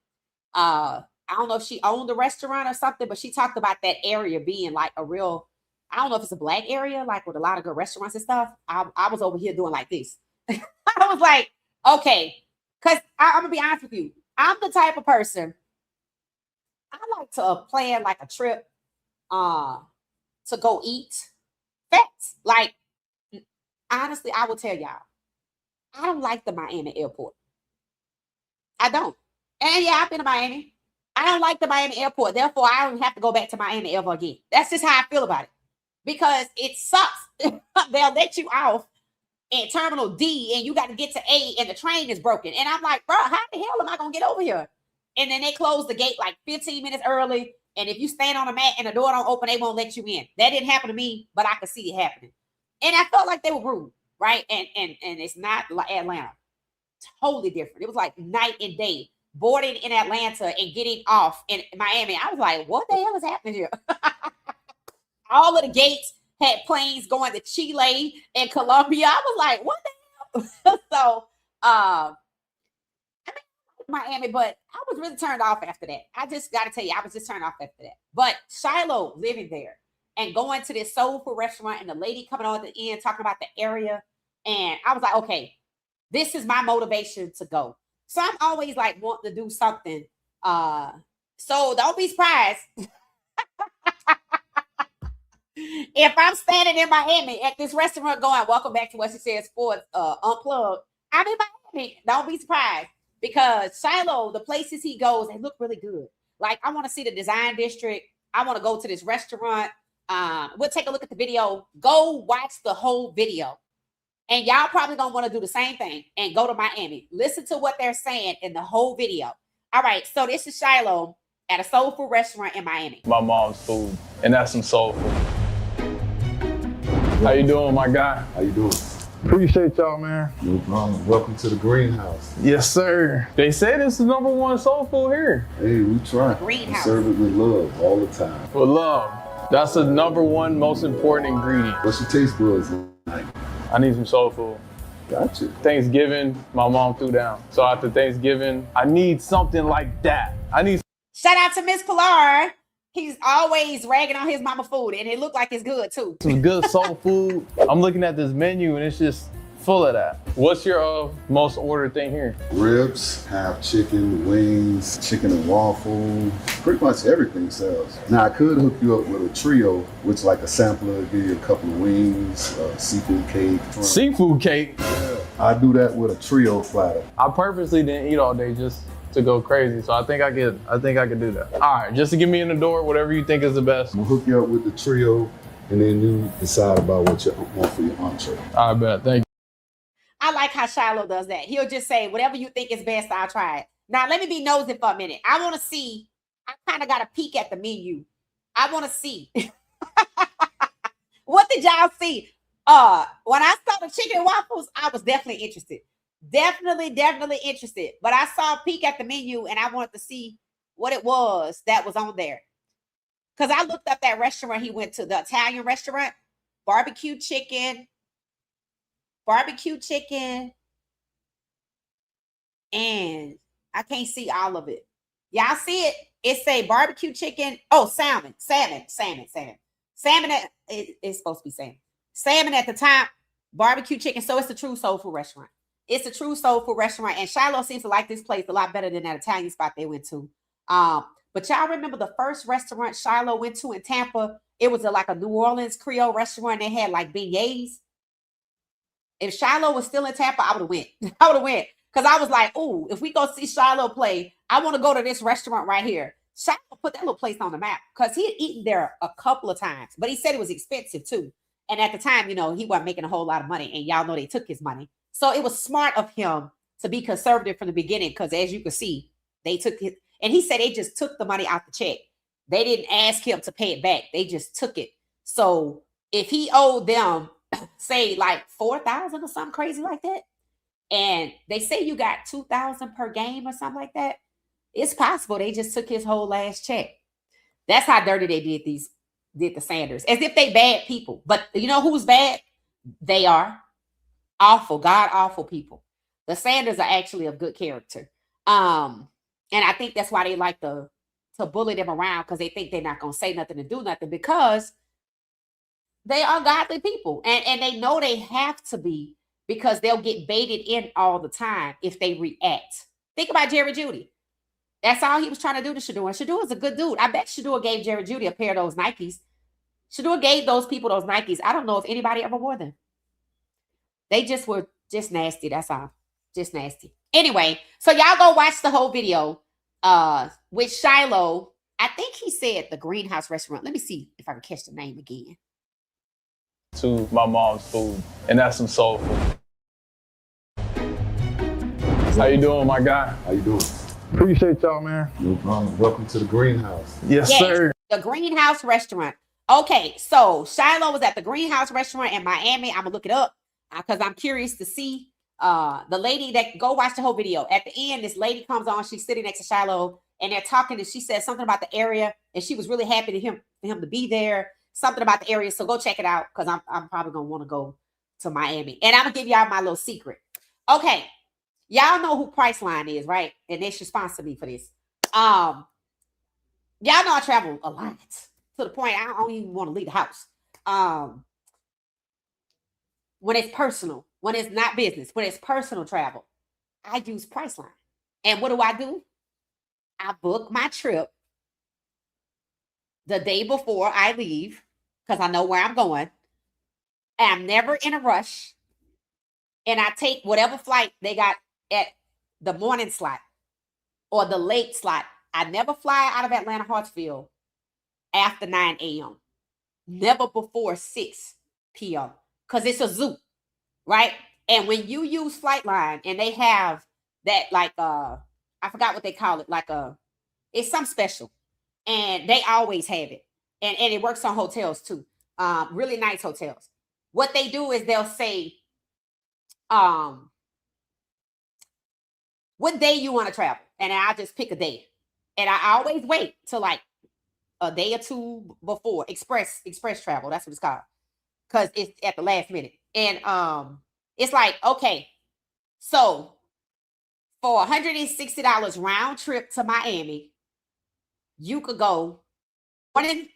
I don't know if she owned the restaurant or something, but she talked about that area being like a real, I don't know if it's a black area, like with a lot of good restaurants and stuff. I was over here doing like this. I was like, okay. Because I'm going to be honest with you. I'm the type of person, I like to plan like a trip to go eat. Facts. Like, honestly, I will tell y'all, I don't like the Miami airport. I don't. And yeah, I've been to Miami. I don't like the Miami airport. Therefore, I don't have to go back to Miami ever again. That's just how I feel about it. Because it sucks. They'll let you off in Terminal D and you got to get to A and the train is broken. And I'm like, bro, how the hell am I going to get over here? And then they close the gate like 15 minutes early. And if you stand on a mat and the door don't open, they won't let you in. That didn't happen to me, but I could see it happening. And I felt like they were rude, right? And it's not like Atlanta. Totally different. It was like night and day. Boarding in Atlanta and getting off in Miami. I was like, what the hell is happening here? All of the gates had planes going to Chile and Colombia. I was like, what the hell? So, I mean, Miami, but I was really turned off after that. I just got to tell you, I was just turned off after that. But Shiloh living there and going to this soul food restaurant and the lady coming on at the end talking about the area. And I was like, okay, this is my motivation to go. So I'm always like wanting to do something. So don't be surprised if I'm standing in Miami at this restaurant going, welcome back to What She Said Sports Unplugged. I'm in Miami. Don't be surprised because Shiloh, the places he goes, they look really good. Like I want to see the design district. I want to go to this restaurant. We'll take a look at the video. Go watch the whole video. And y'all probably gonna want to do the same thing and go to Miami. Listen to what they're saying in the whole video. All right, so this is Shiloh at a soul food restaurant in Miami. My mom's food, and that's some soul food. How you doing, my guy? How you doing? Appreciate y'all, man. No problem. Welcome to the greenhouse. Yes, sir. They say this is #1 soul food here. Hey, we try. Greenhouse. We serve it with love all the time. With love. That's the #1 most important ingredient. What's your taste buds like? I need some soul food. Gotcha. Thanksgiving, my mom threw down. So after Thanksgiving, I need something like that. Shout out to Miss Pilar. He's always ragging on his mama food, and it looked like it's good too. Some good soul food. I'm looking at this menu, and it's just full of that. What's your most ordered thing here? Ribs, have chicken, wings, chicken and waffles. Pretty much everything sells. Now I could hook you up with a trio, which like a sampler would give you a couple of wings, seafood cake. Seafood cake. Yeah, I do that with a trio platter. I purposely didn't eat all day just to go crazy, so I think I could do that. All right, just to get me in the door, whatever you think is the best. I'm gonna hook you up with the trio, and then you decide about what you want for your entree. I bet. Thank you. I like how Shiloh does that. He'll just say, whatever you think is best, I'll try it. Now, let me be nosy for a minute. I want to see. I kind of got a peek at the menu. I want to see. What did y'all see? When I saw the chicken and waffles, I was definitely interested. Definitely interested. But I saw a peek at the menu, and I wanted to see what it was that was on there. Because I looked up that restaurant he went to, the Italian restaurant, barbecue chicken, and I can't see all of it. Y'all see it? It say barbecue chicken. Oh, salmon. It's supposed to be salmon. Salmon at the top, barbecue chicken. So it's a true soul food restaurant. It's a true soul food restaurant. And Shiloh seems to like this place a lot better than that Italian spot they went to. But y'all remember the first restaurant Shiloh went to in Tampa? It was like a New Orleans Creole restaurant. They had like beignets. If Shiloh was still in Tampa, I would have went. Because I was like, oh, if we go see Shiloh play, I want to go to this restaurant right here. Shiloh put that little place on the map because he had eaten there a couple of times, but he said it was expensive too. And at the time, he wasn't making a whole lot of money, and y'all know they took his money. So it was smart of him to be conservative from the beginning because, as you can see, they took it. And he said they just took the money out the check. They didn't ask him to pay it back. They just took it. So if he owed them, say, like $4,000 or something crazy like that, and they say you got $2,000 per game or something like that, it's possible they just took his whole last check. That's how dirty they did the Sanders, as if they bad people. But you know who's bad? They are awful, god awful people. The Sanders are actually of good character. And I think that's why they like to bully them around, because they think they're not going to say nothing and do nothing, because they are godly people. And they know they have to be, because they'll get baited in all the time if they react. Think about Jerry Jeudy. That's all he was trying to do to Shedeur. And Shedeur is a good dude. I bet Shedeur gave Jerry Jeudy a pair of those Nikes. Shedeur gave those people those Nikes. I don't know if anybody ever wore them. They just were just nasty. That's all. Just nasty. Anyway, so y'all go watch the whole video with Shiloh. I think he said the Greenhouse Restaurant. Let me see if I can catch the name again. To my mom's food, and that's some soul food. How you doing, my guy? How you doing? Appreciate y'all, man. No problem. Welcome to the Greenhouse. Yes, sir. The Greenhouse Restaurant. Okay, so Shiloh was at the Greenhouse Restaurant in Miami. I'm gonna look it up because I'm curious to see the lady that go watch the whole video. At the end, this lady comes on. She's sitting next to Shiloh, and they're talking, and she said something about the area, and she was really happy for him to be there. Something about the area. So go check it out, because I'm probably gonna want to go to Miami. And I'm gonna give y'all my little secret. Okay. Y'all know who Priceline is, right? And they should sponsor me for this. Y'all know I travel a lot, to the point I don't even want to leave the house. When it's personal, when it's not business, when it's personal travel, I use Priceline. And what do? I book my trip the day before I leave, because I know where I'm going. I'm never in a rush. And I take whatever flight they got at the morning slot or the late slot. I never fly out of Atlanta Hartsfield after 9 a.m. Never before 6 p.m. because it's a zoo, right? And when you use Flightline and they have that, like, I forgot what they call it, like it's some special, and they always have it. And it works on hotels too. Really nice hotels. What they do is they'll say, what day you want to travel, and I'll just pick a day, and I always wait till like a day or two before. Express travel, that's what it's called, because it's at the last minute. And it's like, okay, so for $160 round trip to Miami, you could go morning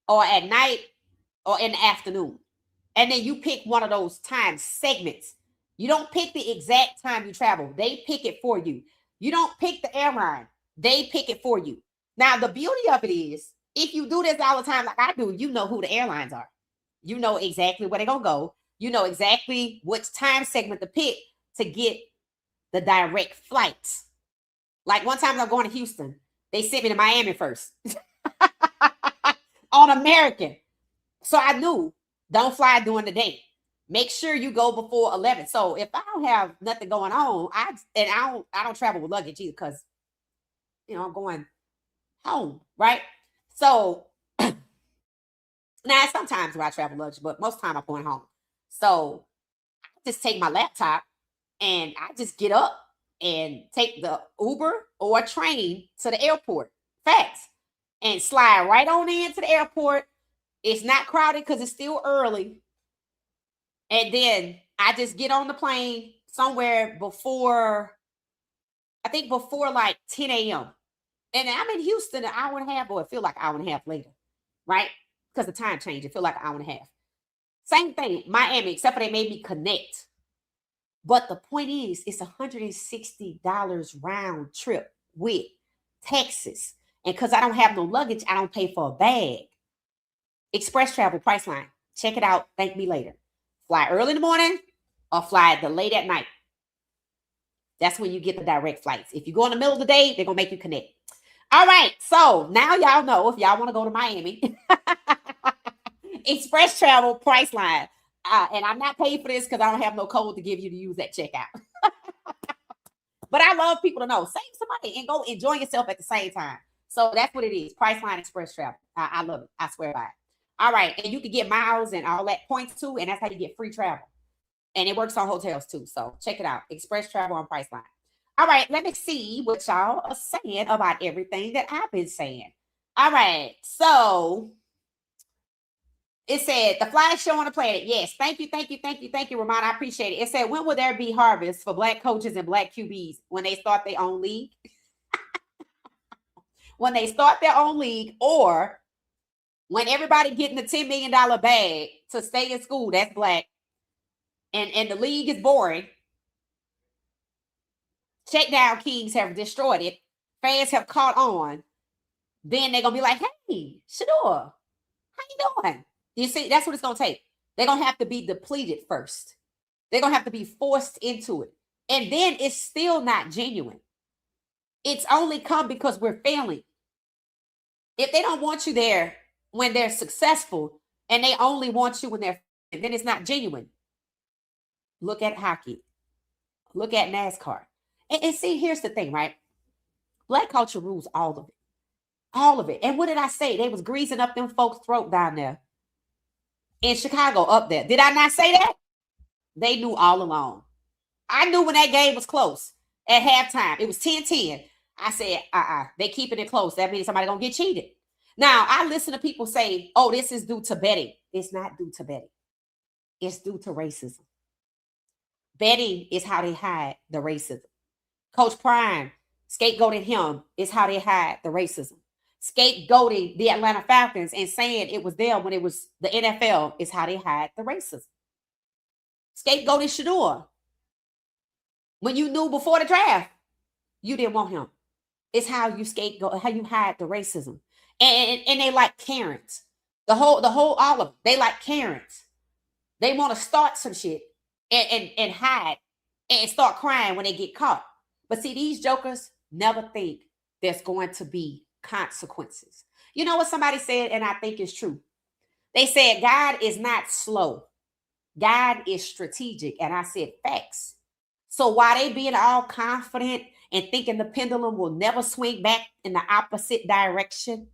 or at night or in the afternoon, and then you pick one of those time segments. You don't pick the exact time you travel. They pick it for you. You don't pick the airline. They pick it for you. Now, the beauty of it is, if you do this all the time like I do, you know who the airlines are. You know exactly where they're going to go. You know exactly which time segment to pick to get the direct flights. Like one time I'm going to Houston, they sent me to Miami first on American. So I knew, don't fly during the day. Make sure you go before 11. So if I don't have nothing going on, I don't travel with luggage either, because I'm going home, right? So now sometimes I travel luggage, but most of the time I'm going home. So I just take my laptop and I just get up and take the Uber or train to the airport fast and slide right on into the airport. It's not crowded because it's still early. And then I just get on the plane somewhere before like 10 a.m. And I'm in Houston an hour and a half, or it feel like an hour and a half later, right? Because the time changed. It feel like an hour and a half. Same thing, Miami, except for they made me connect. But the point is, it's $160 round trip with taxes. And because I don't have no luggage, I don't pay for a bag. Express Travel Priceline. Check it out. Thank me later. Fly early in the morning or fly the late at night. That's when you get the direct flights. If you go in the middle of the day, they're going to make you connect. All right. So now y'all know if y'all want to go to Miami, Express Travel Priceline. And I'm not paid for this because I don't have no code to give you to use at checkout. But I love people to know. Save some money and go enjoy yourself at the same time. So that's what it is. Priceline Express Travel. I love it. I swear by it. All right. And you can get miles and all that points too. And that's how you get free travel. And it works on hotels too. So check it out. Express Travel on Priceline. All right. Let me see what y'all are saying about everything that I've been saying. All right. So it said the flyest show on the planet. Yes. Thank you, Ramon. I appreciate it. It said, when will there be harvest for black coaches and black QBs? When they start their own league? When they start their own league, or when everybody getting the $10 million bag to stay in school, that's black, and the league is boring. Check down kings have destroyed it. Fans have caught on. Then they're going to be like, hey, Shedeur, how you doing? You see, that's what it's going to take. They're going to have to be depleted first. They're going to have to be forced into it. And then it's still not genuine. It's only come because we're failing. If they don't want you there when they're successful and they only want you when they're failing, then it's not genuine. Look at hockey. Look at NASCAR. And see, here's the thing, right? Black culture rules all of it. All of it. And what did I say? They was greasing up them folks' throat down there in Chicago up there. Did I not say that? They knew all along. I knew when that game was close at halftime. It was 10-10. I said, they keeping it close. That means somebody going to get cheated. Now, I listen to people say, oh, this is due to betting. It's not due to betting. It's due to racism. Betting is how they hide the racism. Coach Prime scapegoating him is how they hide the racism. Scapegoating the Atlanta Falcons and saying it was them when it was the NFL is how they hide the racism. Scapegoating Shedeur. When you knew before the draft, you didn't want him. It's how you scapegoat, how you hide the racism. And they like Karens. The whole all of them. They like Karens. They want to start some shit and hide and start crying when they get caught. But see, these jokers never think there's going to be consequences. You know what somebody said, and I think it's true. They said, God is not slow. God is strategic. And I said, facts. So while they being all confident and thinking the pendulum will never swing back in the opposite direction,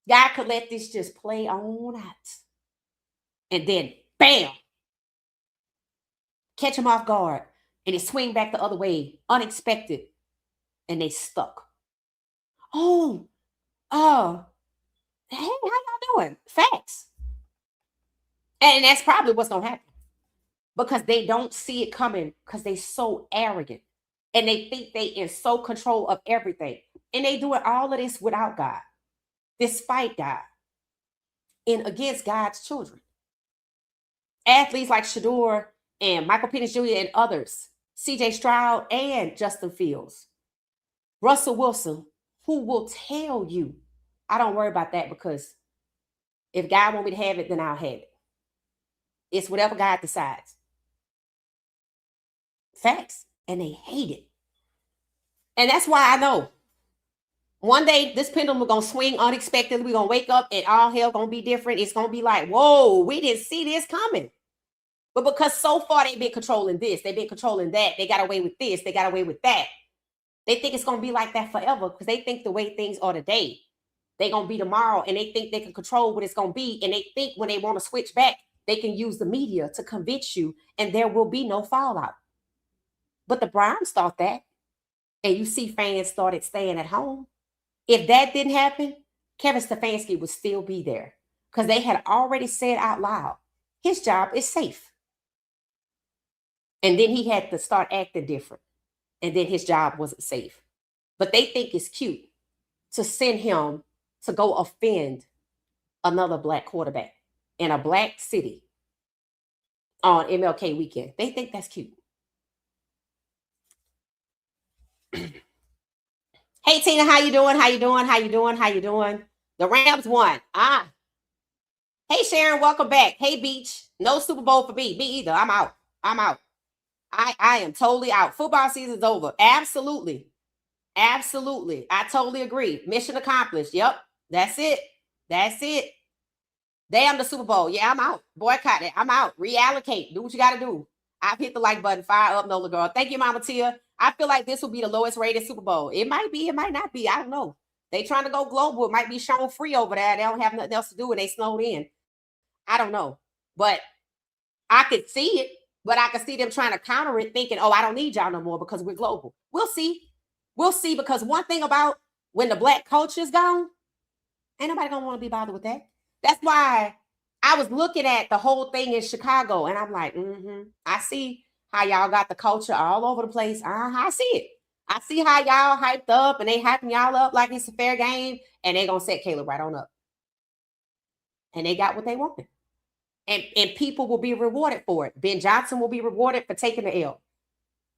God could let this just play on out. And then, bam, catch them off guard. And it swing back the other way, unexpected. And they stuck. Hey, how y'all doing? Facts. And that's probably what's going to happen. Because they don't see it coming because they so arrogant. And they think they in so control of everything. And they doing all of this without God. Despite God. And against God's children. Athletes like Shedeur and Michael Penix Jr. and others. C.J. Stroud and Justin Fields. Russell Wilson, who will tell you, I don't worry about that because if God want me to have it, then I'll have it. It's whatever God decides. Facts. And they hate it. And that's why I know one day this pendulum is going to swing unexpectedly. We're going to wake up and all hell going to be different. It's going to be like, whoa, we didn't see this coming. But because so far they've been controlling this, they've been controlling that, they got away with this, they got away with that. They think it's going to be like that forever because they think the way things are today, they're going to be tomorrow, and they think they can control what it's going to be. And they think when they want to switch back, they can use the media to convince you and there will be no fallout. But the Browns thought that. And you see fans started staying at home. If that didn't happen, Kevin Stefanski would still be there because they had already said out loud, his job is safe. And then he had to start acting different. And then his job wasn't safe. But they think it's cute to send him to go offend another black quarterback in a black city on MLK weekend. They think that's cute. Hey, Tina, how you doing? How you doing? How you doing? How you doing? The Rams won. Hey, Sharon, welcome back. Hey, Beach. No Super Bowl for me. Me either. I'm out. I am totally out. Football season's over. Absolutely. Absolutely. I totally agree. Mission accomplished. Yep. That's it. That's it. Damn the Super Bowl. Yeah, I'm out. Boycott it. I'm out. Reallocate. Do what you got to do. I've hit the like button. Fire up, Nola girl. Thank you, Mama Tia. I feel like this will be the lowest rated Super Bowl. It might be. It might not be. I don't know. They trying to go global. It might be shown free over there. They don't have nothing else to do and they snowed in. I don't know. But I could see it. But I could see them trying to counter it, thinking, oh, I don't need y'all no more because we're global. We'll see. We'll see, because one thing about when the Black culture is gone, ain't nobody gonna want to be bothered with that. That's why I was looking at the whole thing in Chicago, and I'm like, I see how y'all got the culture all over the place. I see it. I see how y'all hyped up, and they hyping y'all up like it's a fair game, and they gonna set Caleb right on up. And they got what they wanted. And people will be rewarded for it. Ben Johnson will be rewarded for taking the L.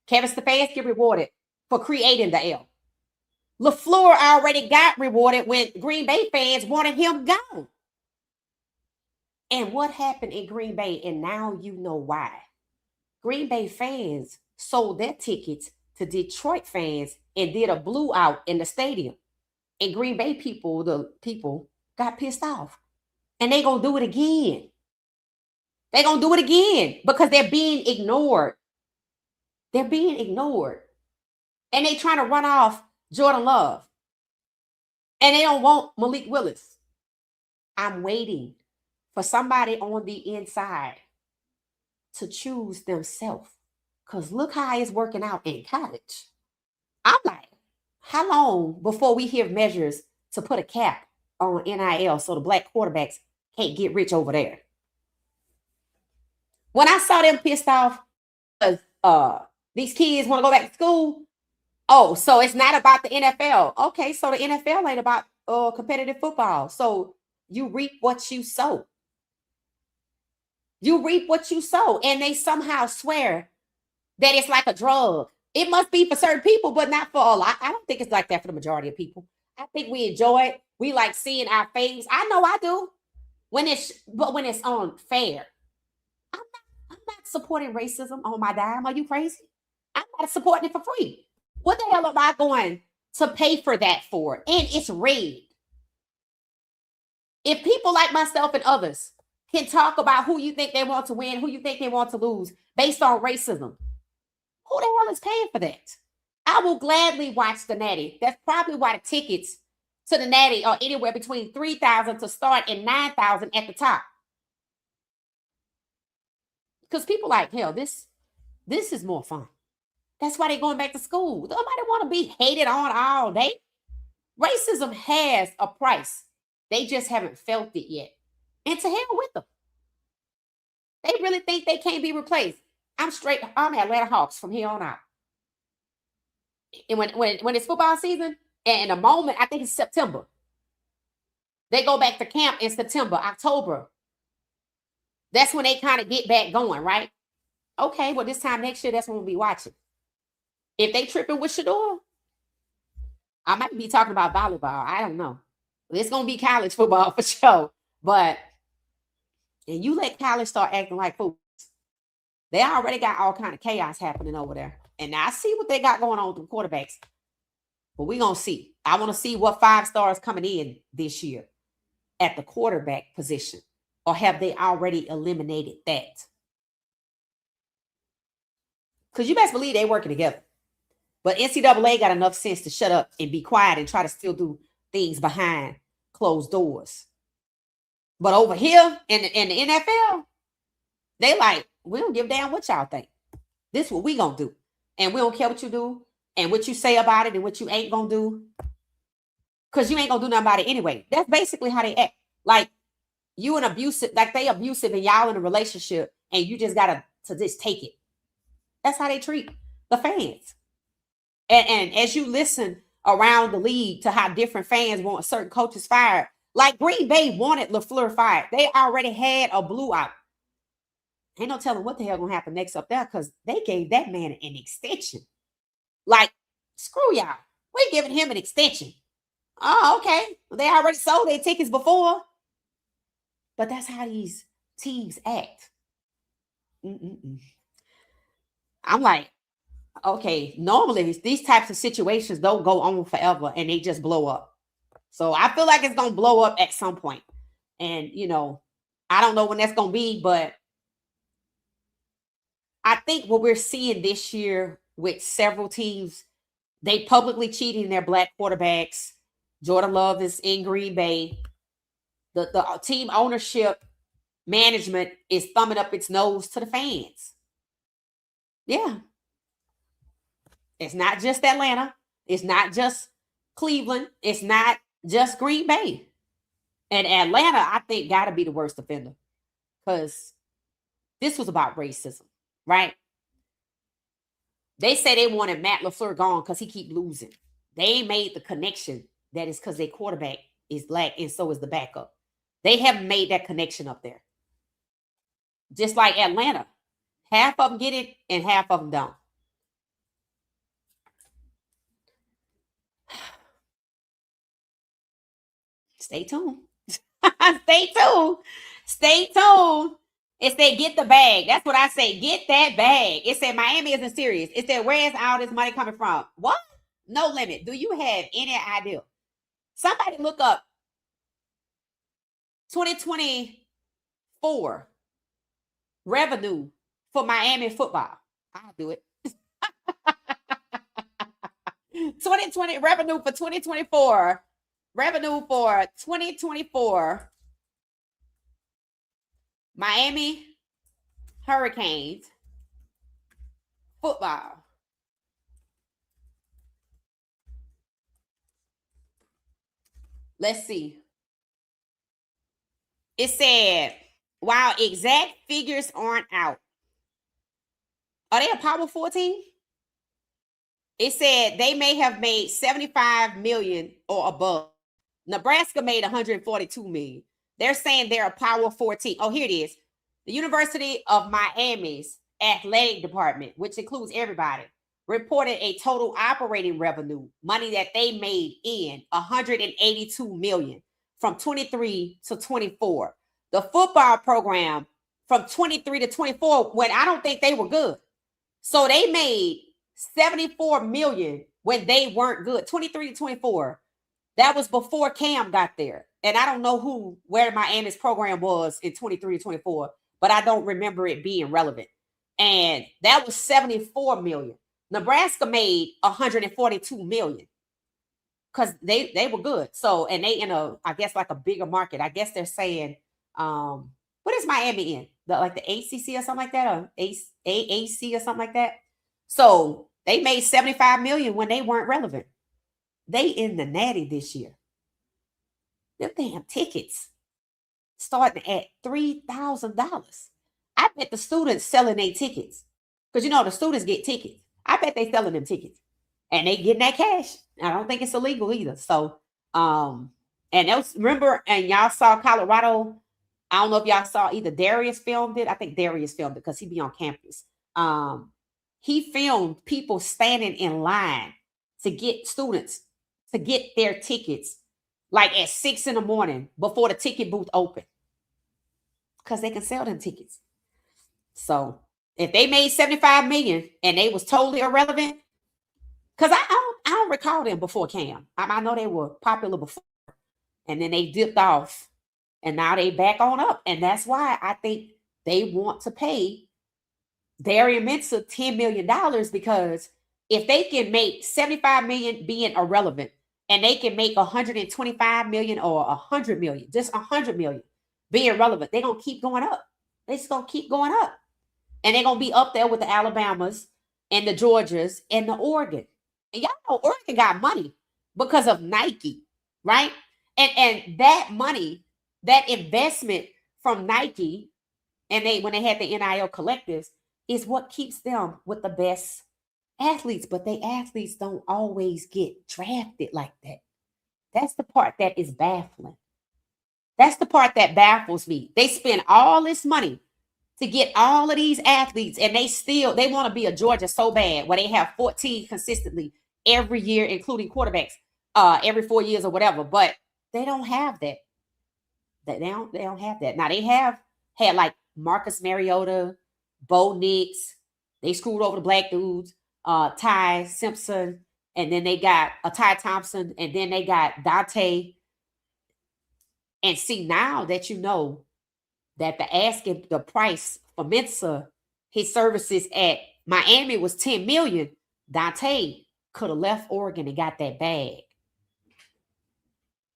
Kevin Stefanski rewarded for creating the L. LaFleur already got rewarded when Green Bay fans wanted him gone. And what happened in Green Bay? And now you know why. Green Bay fans sold their tickets to Detroit fans and did a blue out in the stadium. And Green Bay people, the people, got pissed off. And they gonna do it again. They're going to do it again because they're being ignored. They're being ignored. And they trying to run off Jordan Love. And they don't want Malik Willis. I'm waiting for somebody on the inside to choose themselves. Because look how it's working out in college. I'm like, how long before we hear measures to put a cap on NIL so the Black quarterbacks can't get rich over there? When I saw them pissed off because these kids want to go back to school, oh, so it's not about the NFL. Okay, so the NFL ain't about competitive football. So you reap what you sow. You reap what you sow. And they somehow swear that it's like a drug. It must be for certain people, but not for a lot. I don't think it's like that for the majority of people. I think we enjoy it. We like seeing our faves. I know I do. When it's unfair. I'm not supporting racism on my dime. Are you crazy? I'm not supporting it for free. What the hell am I going to pay for that for? And it's rigged. If people like myself and others can talk about who you think they want to win, who you think they want to lose based on racism, who the hell is paying for that? I will gladly watch the Natty. That's probably why the tickets to the Natty are anywhere between $3,000 to start and $9,000 at the top. Because people like, hell, this is more fun. That's why they're going back to school. Nobody want to be hated on all day. Racism has a price. They just haven't felt it yet. And to hell with them. They really think they can't be replaced. I'm Atlanta Hawks from here on out. And when it's football season, and in a moment, I think it's September. They go back to camp in September, October. That's when they kind of get back going, right? Okay, well, this time next year, that's when we'll be watching. If they tripping with Shedeur, I might be talking about volleyball. I don't know. It's going to be college football for sure. But, and you let college start acting like fools. They already got all kind of chaos happening over there. And now I see what they got going on with the quarterbacks. But we're going to see. I want to see what 5 stars coming in this year at the quarterback position. Or have they already eliminated that? Because you best believe they're working together. But NCAA got enough sense to shut up and be quiet and try to still do things behind closed doors. But over here in the NFL, they like, we don't give a damn what y'all think. This is what we gonna do. And we don't care what you do and what you say about it and what you ain't gonna do. Because you ain't gonna do nothing about it anyway. That's basically how they act. Like, you an abusive, like they abusive and y'all in a relationship and you just gotta to just take it. That's how they treat the fans. And as you listen around the league to how different fans want certain coaches fired, like Green Bay wanted LaFleur fired. They already had a blue out. Ain't no telling what the hell gonna happen next up there because they gave that man an extension. Like, screw y'all. We're giving him an extension. Oh, okay. They already sold their tickets before. But that's how these teams act. I'm like, okay, normally these types of situations don't go on forever and they just blow up. So I feel like it's gonna blow up at some point. And I don't know when that's gonna be, but I think what we're seeing this year with several teams, they publicly cheating their black quarterbacks. Jordan Love is in Green Bay. The team ownership management is thumbing up its nose to the fans. Yeah. It's not just Atlanta. It's not just Cleveland. It's not just Green Bay. And Atlanta, I think, got to be the worst offender because this was about racism, right? They say they wanted Matt LaFleur gone because he keep losing. They made the connection that is because their quarterback is black and so is the backup. They haven't made that connection up there. Just like Atlanta. Half of them get it and half of them don't. Stay tuned. Stay tuned. Stay tuned. It said, get the bag. That's what I say. Get that bag. It said, Miami isn't serious. It said, where is all this money coming from? What? No limit. Do you have any idea? Somebody look up 2024 revenue for Miami football. I'll do it. 2020 revenue for 2024. Revenue for 2024 Miami Hurricanes football. Let's see. It said, while exact figures aren't out, are they a Power 14? It said they may have made 75 million or above. Nebraska made 142 million. They're saying they're a Power 14. Oh, here it is. The University of Miami's athletic department, which includes everybody, reported a total operating revenue, money that they made in 182 million from 23 to 24. The football program from 23 to 24, when I don't think they were good. So they made 74 million when they weren't good. 23 to 24. That was before Cam got there. And I don't know where Miami's program was in 23 to 24, but I don't remember it being relevant. And that was 74 million. Nebraska made 142 million because they were good. So, and they in I guess like a bigger market. I guess they're saying, what is Miami in? Like the ACC or something like that, or AAC or something like that. So they made 75 million when they weren't relevant. They in the natty this year. Them damn tickets starting at $3,000. I bet the students selling their tickets because the students get tickets. I bet they selling them tickets and they getting that cash. I don't think it's illegal either. So, and else remember, and y'all saw Colorado. I don't know if y'all saw either Darius filmed it. I think Darius filmed it because he be on campus. He filmed people standing in line to get students to get their tickets like at 6 a.m. before the ticket booth open because they can sell them tickets. So if they made 75 million and they was totally irrelevant, because I don't recall them before Cam. I know they were popular before and then they dipped off and now they back on up. And that's why I think they want to pay Darian Mensah $10 million because if they can make 75 million being irrelevant and they can make 125 million or 100 million, just 100 million being relevant, they're going to keep going up. They're just going to keep going up. And they're going to be up there with the Alabamas and the Georgias and the Oregon. And y'all know Oregon got money because of Nike, right? And that money, that investment from Nike, and when they had the NIL collectives, is what keeps them with the best athletes, but they athletes don't always get drafted like that. That's the part that is baffling. That's the part that baffles me. They spend all this money to get all of these athletes, and they want to be a Georgia so bad where they have 14 consistently every year, including quarterbacks, every 4 years or whatever. But they don't have that. They don't have that. Now they have had like Marcus Mariota, Bo Nix, They screwed over the black dudes, Ty Simpson, and then they got Ty Thompson, and then they got Dante. And see, now that you know that the price for Mensa, his services at Miami was $10 million, Dante could have left Oregon and got that bag.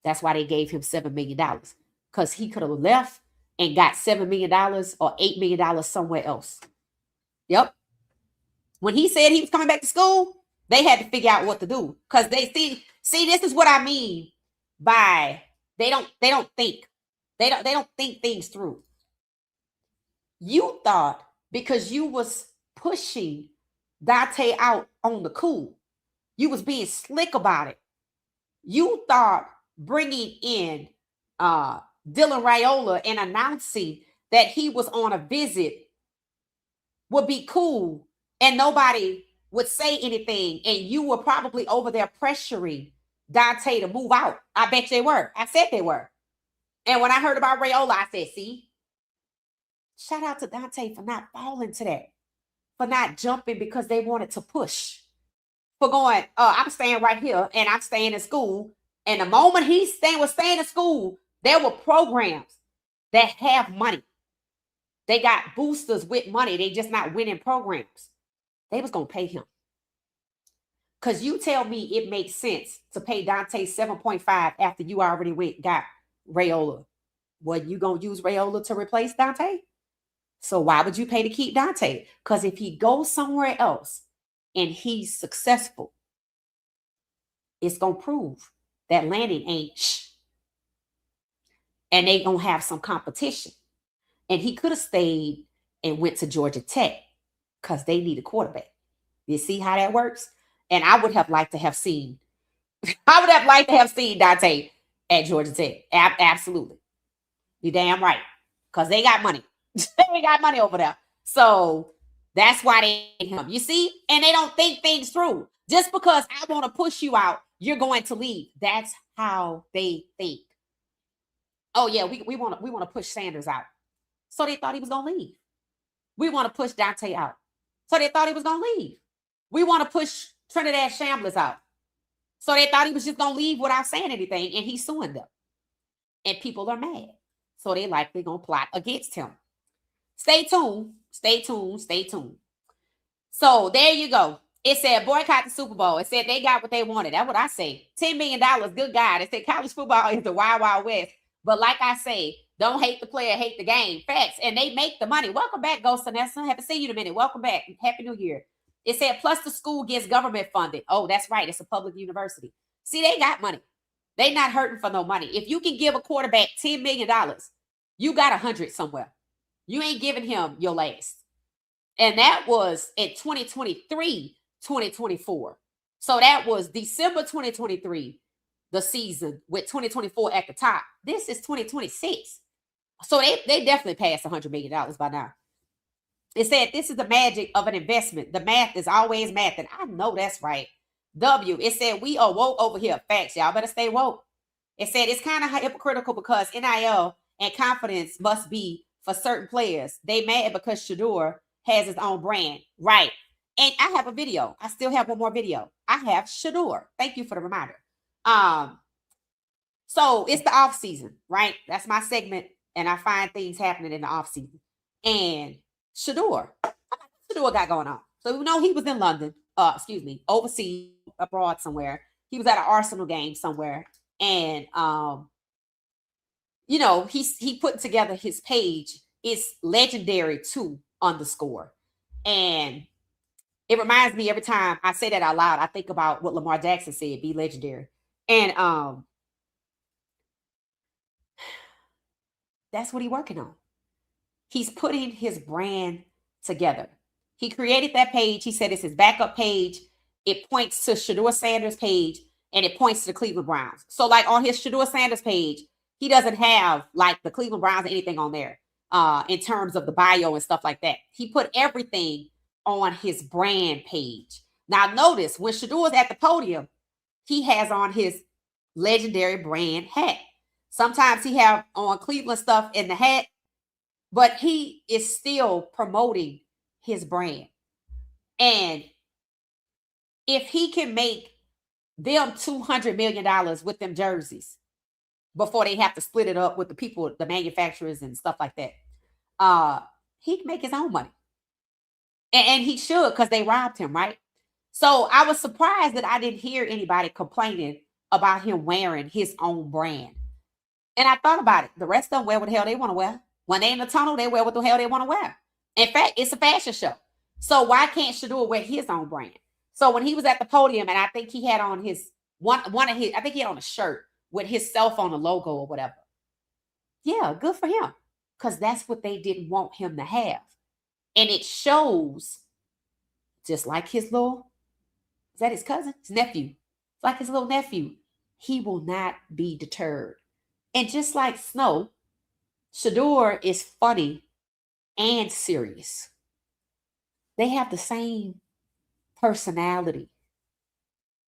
That's why they gave him $7 million, because he could have left and got $7 million or $8 million somewhere else. Yep. When he said he was coming back to school, they had to figure out what to do, because they see, this is what I mean by they don't think. They don't think things through. You thought because you was pushing Dante out on the cool, you was being slick about it. You thought bringing in Dylan Raiola and announcing that he was on a visit would be cool and nobody would say anything, and you were probably over there pressuring Dante to move out. I bet they were. I said they were. And when I heard about Raiola, I said, see, shout out to Dante for not falling to that, for not jumping because they wanted to push, for going, I'm staying right here and I'm staying in school. And the moment he was staying in school, there were programs that have money. They got boosters with money. They just not winning programs. They was going to pay him. Because you tell me it makes sense to pay Dante 7.5 after you already got Raiola. Well, you going to use Raiola to replace Dante? So why would you pay to keep Dante? Because if he goes somewhere else and he's successful, it's going to prove that Lanning ain't shh. And they going to have some competition. And he could have stayed and went to Georgia Tech because they need a quarterback. You see how that works? And I would have liked to have seen Dante at Georgia Tech. Absolutely. You're damn right. Because they got money. They got money over there. So that's why they need him. You see? And they don't think things through. Just because I want to push you out, you're going to leave. That's how they think. Oh, yeah, we want to push Sanders out. So they thought he was going to leave. We want to push Dante out. So they thought he was going to leave. We want to push Trinidad Shamblers out. So they thought he was just going to leave without saying anything, and he's suing them. And people are mad. So they likely going to plot against him. Stay tuned. Stay tuned. Stay tuned. So there you go. It said boycott the Super Bowl. It said they got what they wanted. That's what I say. $10 million. Good God. It said college football is the wild, wild west. But like I say, don't hate the player, hate the game. Facts. And they make the money. Welcome back, Ghost Vanessa. Haven't seen you in a minute. Welcome back. Happy New Year. It said, plus the school gets government funded. Oh, that's right. It's a public university. See, they got money. They not hurting for no money. If you can give a quarterback $10 million, you got 100 somewhere. You ain't giving him your last. And that was in 2023, 2024. So that was December 2023, the season with 2024 at the top. This is 2026. So they definitely passed $100 million by now. It said, this is the magic of an investment. The math is always math. And I know that's right. W, it said, we are woke over here. Facts, y'all better stay woke. It said, it's kind of hypocritical because NIL and confidence must be for certain players. They mad because Shedeur has his own brand. Right. And I have a video. I still have one more video. I have Shedeur. Thank you for the reminder. So it's the off season, right? That's my segment. And I find things happening in the off season. And Shedeur got going on. So we know he was in London, overseas, abroad somewhere. He was at an Arsenal game somewhere. And, he put together his page. It's legendary 2_. And it reminds me every time I say that out loud, I think about what Lamar Jackson said, be legendary. And that's what he's working on. He's putting his brand together. He created that page. He said it's his backup page. It points to Shedeur Sanders' page, and it points to the Cleveland Browns. So like on his Shedeur Sanders page, he doesn't have like the Cleveland Browns or anything on there in terms of the bio and stuff like that. He put everything on his brand page. Now notice when Shedeur is at the podium, he has on his legendary brand hat. Sometimes he have on Cleveland stuff in the hat, but he is still promoting his brand. And if he can make them $200 million with them jerseys before they have to split it up with the people, the manufacturers and stuff like that, he can make his own money. And he should, because they robbed him, right? So I was surprised that I didn't hear anybody complaining about him wearing his own brand. And I thought about it. The rest of them wear what the hell they want to wear. When they in the tunnel, they wear what the hell they want to wear. In fact, it's a fashion show. So why can't Shedeur wear his own brand? So when he was at the podium, and I think he had on his one of his, I think he had on a shirt with his cell phone, a logo or whatever. Yeah, good for him. Because that's what they didn't want him to have. And it shows, just like his little, is that his cousin? His nephew. It's like his little nephew. He will not be deterred. And just like Snow, Shedeur is funny and serious. They have the same personality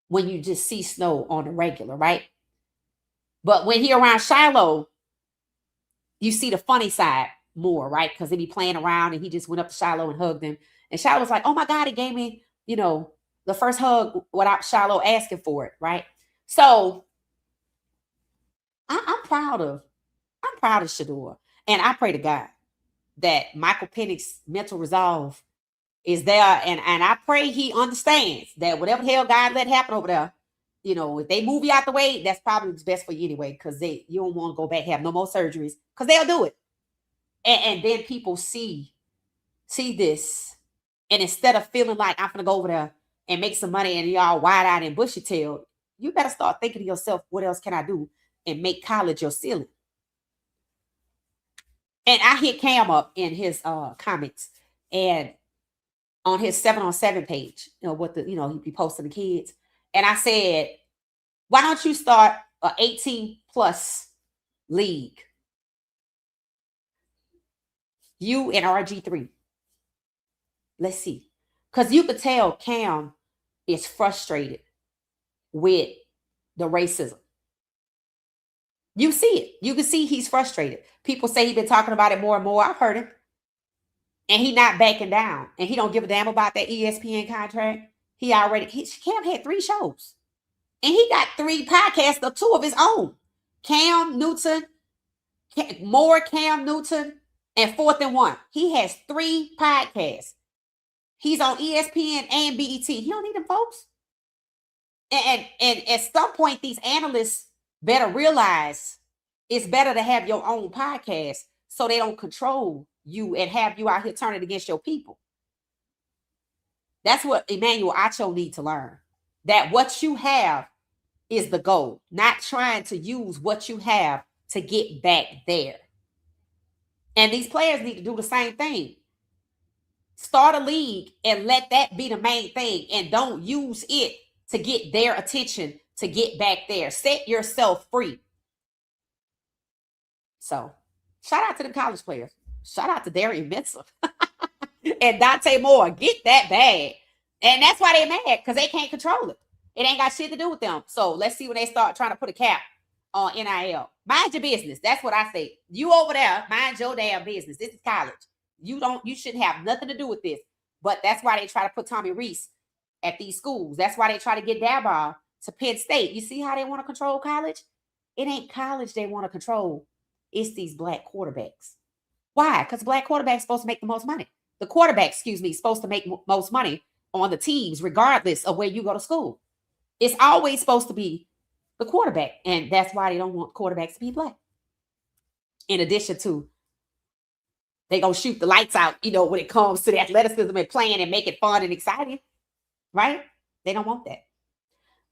when you just see Snow on the regular, right? But when he around Shiloh, you see the funny side more, right? Because they be playing around and he just went up to Shiloh and hugged him. And Shiloh was like, oh my God, he gave me, the first hug without Shiloh asking for it, right? So I'm proud of Shedeur. And I pray to God that Michael Penix's mental resolve is there. And I pray he understands that whatever the hell God let happen over there, if they move you out the way, that's probably what's best for you anyway, because you don't want to go back, have no more surgeries, because they'll do it. And then people see this. And instead of feeling like I'm going to go over there and make some money and y'all wide-eyed and bushy-tailed, you better start thinking to yourself, what else can I do and make college your ceiling? And I hit Cam up in his comments and on his 7-on-7 page, he'd be posting the kids. And I said, why don't you start an 18+ league? You and RG3. Let's see. Because you could tell Cam is frustrated with the racism. You see it. You can see he's frustrated. People say he's been talking about it more and more. I've heard him. And he not backing down. And he don't give a damn about that ESPN contract. Cam had 3 shows. And he got 3 podcasts of 2 of his own. Cam Newton, Cam Newton, and 4th and 1. He has 3 podcasts. He's on ESPN and BET. He don't need them folks. And at some point, these analysts better realize it's better to have your own podcast so they don't control you and have you out here turning against your people. That's what Emmanuel Acho needs to learn. That what you have is the goal, not trying to use what you have to get back there. And these players need to do the same thing. Start a league and let that be the main thing, and don't use it to get their attention to get back there. Set yourself free. So shout out to the college players. Shout out to Darian Mensah and Dante Moore. Get that bag. And that's why they're mad, because they can't control it. It ain't got shit to do with them. So let's see when they start trying to put a cap on NIL. Mind your business. That's what I say. You over there, mind your damn business. This is college. You shouldn't have nothing to do with this. But that's why they try to put Tommy Reese at these schools. That's why they try to get Daboll to Penn State. You see how they want to control college? It ain't college they want to control. It's these black quarterbacks. Why? Because black quarterbacks supposed to make the most money. The quarterback, is supposed to make most money on the teams, regardless of where you go to school. It's always supposed to be the quarterback. And that's why they don't want quarterbacks to be black. In addition to, they going to shoot the lights out, when it comes to the athleticism and playing and make it fun and exciting. Right? They don't want that.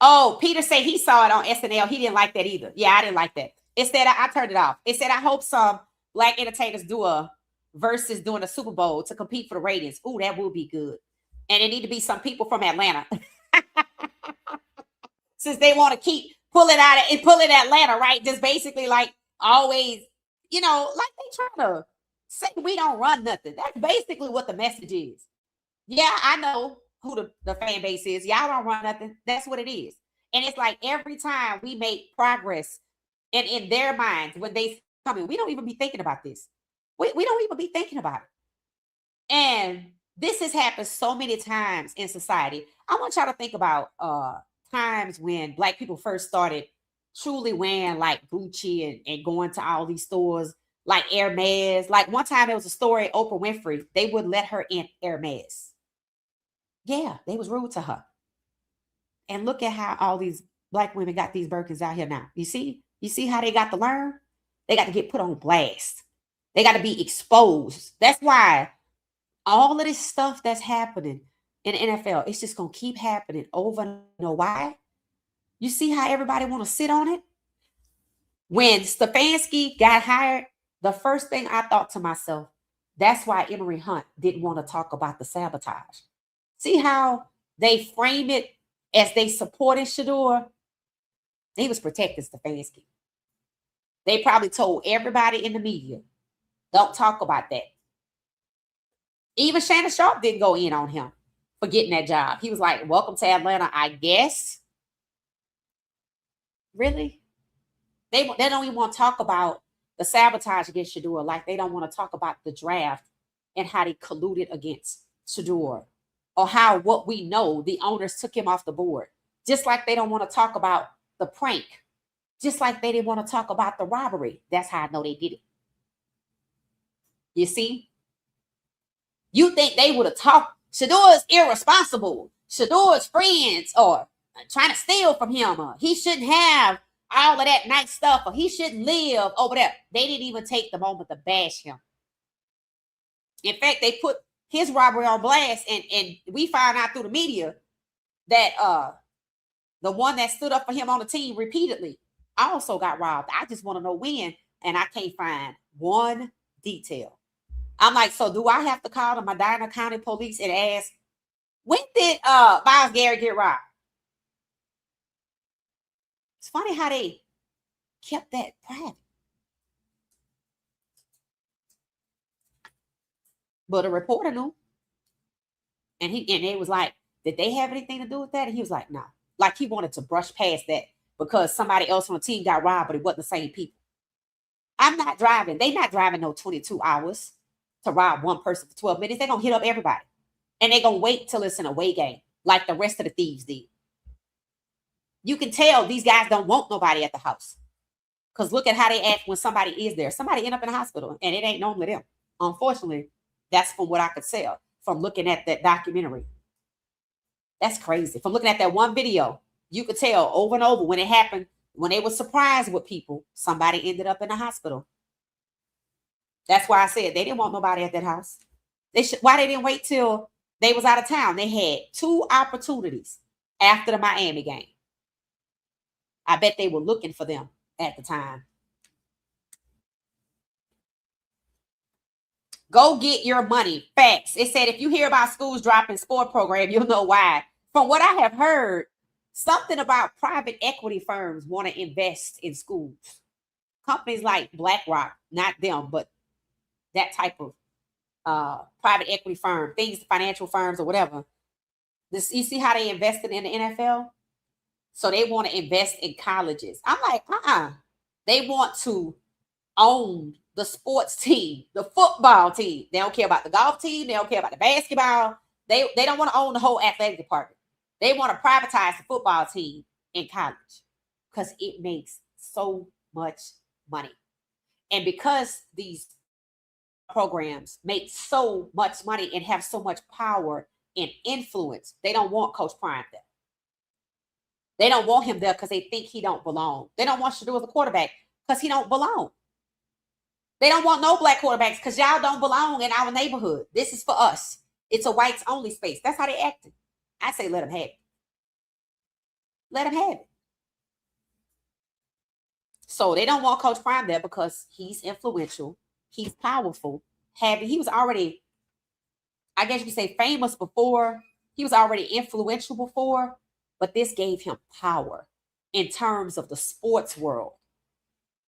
Oh, Peter said he saw it on SNL. He didn't like that either. Yeah, I didn't like that. It said, I turned it off. It said, I hope some black entertainers do a versus doing a Super Bowl to compete for the ratings. Ooh, that would be good. And it need to be some people from Atlanta. Since they want to keep pulling Atlanta, right? Just basically like always, like they trying to say we don't run nothing. That's basically what the message is. Yeah, I know who the fan base is. Y'all don't run nothing. That's what it is. And it's like every time we make progress in their minds, when they come in, we don't even be thinking about this. We don't even be thinking about it. And This has happened so many times in society. I want y'all to think about times when Black people first started truly wearing like Gucci and going to all these stores like Hermes. Like one time there was a story, Oprah Winfrey, they wouldn't let her in Hermes. Yeah, they was rude to her. And look at how all these Black women got these Birkins out here now. You see how they got to learn? They got to get put on blast. They got to be exposed. That's why all of this stuff that's happening in the NFL, it's just going to keep happening over and over. Why? You see how everybody want to sit on it? When Stefanski got hired, the first thing I thought to myself, that's why Emory Hunt didn't want to talk about the sabotage. See how they frame it as they supported Shedeur? They was protecting Stefanski. They probably told everybody in the media, don't talk about that. Even Shannon Sharp didn't go in on him for getting that job. He was like, welcome to Atlanta, I guess. Really? They don't even want to talk about the sabotage against Shedeur, like they don't want to talk about the draft and how they colluded against Shedeur, or how what we know, the owners took him off the board. Just like they don't want to talk about the prank. Just like they didn't want to talk about the robbery. That's how I know they did it. You see? You think they would have talked, Shedeur is irresponsible. Shedeur's friends are trying to steal from him. Or he shouldn't have all of that nice stuff. Or he shouldn't live over there. They didn't even take the moment to bash him. In fact, they put his robbery on blast. And we found out through the media that the one that stood up for him on the team repeatedly also got robbed. I just want to know when. And I can't find one detail. I'm like, so do I have to call the Medina County Police and ask, when did Miles Garrett get robbed? It's funny how they kept that private. But a reporter knew. And it was like, did they have anything to do with that? And he was like, no. Like he wanted to brush past that because somebody else on the team got robbed, but it wasn't the same people. I'm not driving. They not driving no 22 hours to rob one person for 12 minutes. They're going to hit up everybody. And they're going to wait till it's an away game, like the rest of the thieves did. You can tell these guys don't want nobody at the house. Because look at how they act when somebody is there. Somebody end up in the hospital, and it ain't normally them. Unfortunately, that's from what I could tell from looking at that documentary. That's crazy. From looking at that one video, you could tell over and over when it happened, when they were surprised with people, somebody ended up in the hospital. That's why I said they didn't want nobody at that house. Why they didn't wait till they was out of town? They had 2 opportunities after the Miami game. I bet they were looking for them at the time. Go get your money. Facts. It said if you hear about schools dropping sport program, you'll know why. From what I have heard, something about private equity firms want to invest in schools. Companies like BlackRock, not them, but that type of private equity firm, things, financial firms or whatever. You see how they invested in the NFL? So they want to invest in colleges. I'm like, They want to own the sports team, the football team. They don't care about the golf team. They don't care about the basketball. They don't want to own the whole athletic department. They want to privatize the football team in college because it makes so much money. And because these programs make so much money and have so much power and influence, they don't want Coach Prime there. They don't want him there because they think he don't belong. They don't want Shedeur as a quarterback because he don't belong. They don't want no black quarterbacks because y'all don't belong in our neighborhood. This is for us. It's a whites only space. That's how they acting. I say let them have it. Let them have it. So they don't want Coach Prime there because he's influential. He's powerful. He was already, I guess you could say, famous before. He was already influential before, but this gave him power in terms of the sports world,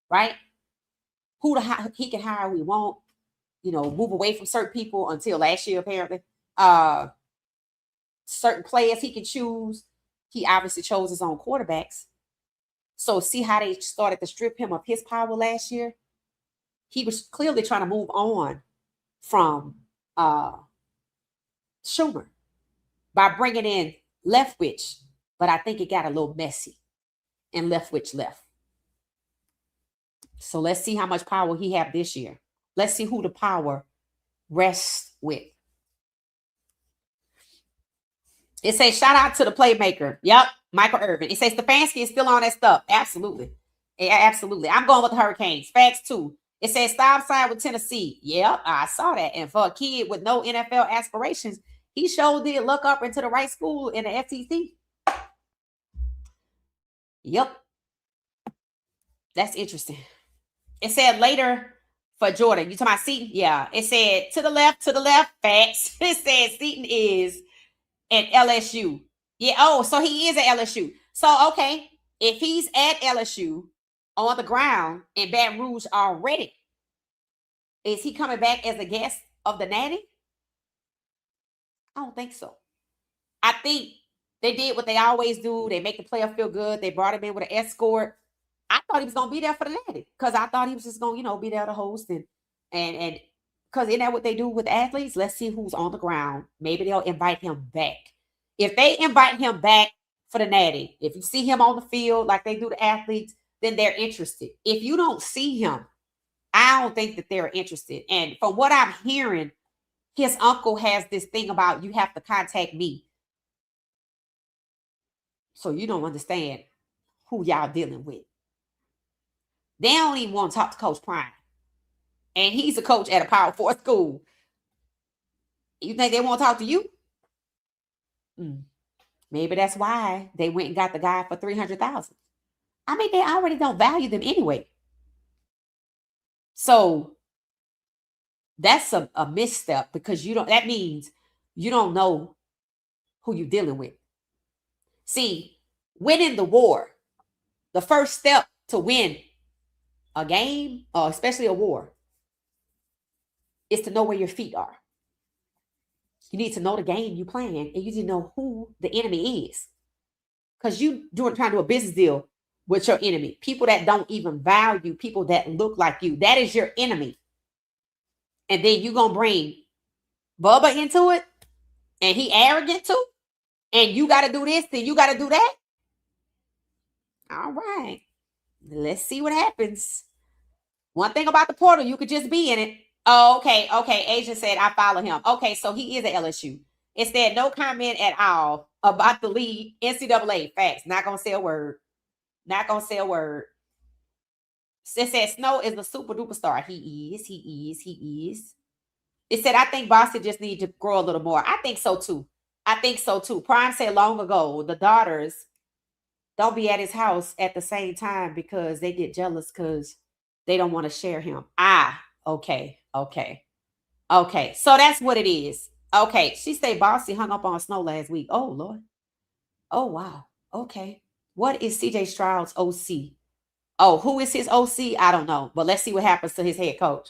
right? He can hire who he want, move away from certain people until last year, apparently. Certain players he can choose. He obviously chose his own quarterbacks. So see how they started to strip him of his power last year? He was clearly trying to move on from Schumer by bringing in Leftwich, but I think it got a little messy and Leftwich left. So let's see how much power he have this year. Let's see who the power rests with. It says, shout out to the playmaker. Yep, Michael Irvin. It says Stefanski is still on that stuff. Absolutely. Yeah, absolutely. I'm going with the Hurricanes. Facts too. It says stop side with Tennessee. Yep, I saw that. And for a kid with no NFL aspirations, he sure did look up into the right school in the SEC. Yep. That's interesting. It said later for Jordan. You talking about Seton? Yeah. It said to the left. Facts. It said Seton is at LSU. Yeah. Oh, so he is at LSU. So, okay. If he's at LSU on the ground in Baton Rouge already, is he coming back as a guest of the Natty? I don't think so. I think they did what they always do. They make the player feel good. They brought him in with an escort. I thought he was going to be there for the Natty because I thought he was just going to, be there to host and because isn't that what they do with athletes? Let's see who's on the ground. Maybe they'll invite him back. If they invite him back for the Natty, if you see him on the field like they do the athletes, then they're interested. If you don't see him, I don't think that they're interested. And from what I'm hearing, his uncle has this thing about you have to contact me. So you don't understand who y'all dealing with. They don't even want to talk to Coach Prime. And he's a coach at a Power 4 school. You think they won't talk to you? Maybe that's why they went and got the guy for $300,000. I mean, they already don't value them anyway. So that's a misstep because that means you don't know who you're dealing with. See, winning the war, the first step to win a game, or especially a war, is to know where your feet are. You need to know the game you're playing, and you need to know who the enemy is. Because you trying to do a business deal with your enemy. People that don't even value people that look like you. That is your enemy. And then you're going to bring Bubba into it, and he arrogant too, and you got to do this, and you got to do that. All right. Let's see what happens. One thing about the portal, you could just be in it. Oh, okay. Asia said, I follow him. Okay, so he is at LSU. It said no comment at all about the league. NCAA. Facts. Not going to say a word. Not going to say a word. It said Snow is the super duper star. He is. It said, I think Boston just needs to grow a little more. I think so too. Prime said long ago, the daughters don't be at his house at the same time because they get jealous because they don't want to share him. Okay. So that's what it is. Okay. She said Bossy hung up on Snow last week. Oh, Lord. Oh, wow. Okay. What is CJ Stroud's OC? Oh, who is his OC? I don't know. But let's see what happens to his head coach.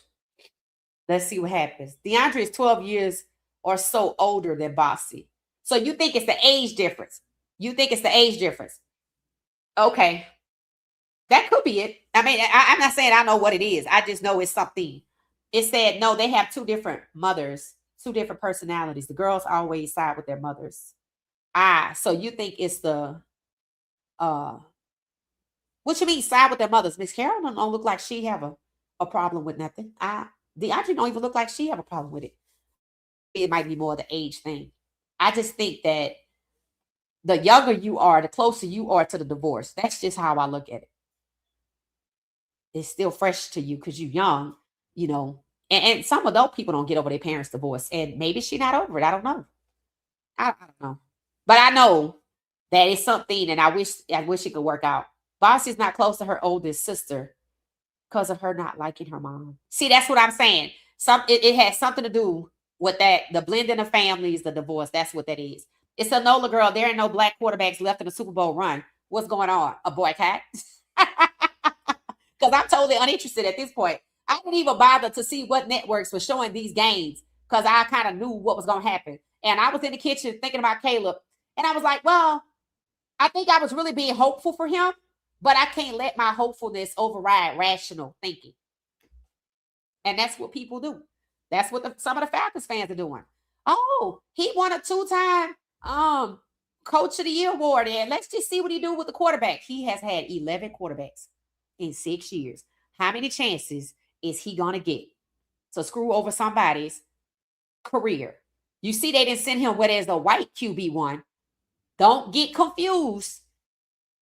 Let's see what happens. DeAndre is 12 years or so older than Bossy. So you think it's the age difference. Okay. That could be it. I mean, I'm not saying I know what it is. I just know it's something. It said, no, they have two different mothers, two different personalities. The girls always side with their mothers. So you think it's the, what you mean side with their mothers? Miss Carol don't look like she have a problem with nothing. DeAndre don't even look like she have a problem with it. It might be more the age thing. I just think that the younger you are, the closer you are to the divorce. That's just how I look at it. It's still fresh to you because you're young, and some adult people don't get over their parents' divorce. And maybe she's not over it. I don't know. I don't know. But I know that it's something, and I wish it could work out. Bossy's not close to her oldest sister because of her not liking her mom. See, that's what I'm saying. It has something to do with that, the blending of families, the divorce. That's what that is. It's a NOLA girl. There ain't no black quarterbacks left in the Super Bowl run. What's going on? A boycott? Because I'm totally uninterested at this point. I didn't even bother to see what networks were showing these games because I kind of knew what was going to happen. And I was in the kitchen thinking about Caleb. And I was like, well, I think I was really being hopeful for him, but I can't let my hopefulness override rational thinking. And that's what people do. That's what some of the Falcons fans are doing. Oh, he won a 2-time Coach of the Year award. And let's just see what he do with the quarterback. He has had 11 quarterbacks in 6 years. How many chances is he gonna get to screw over somebody's career? You see, they didn't send him where there's a white QB1. Don't get confused.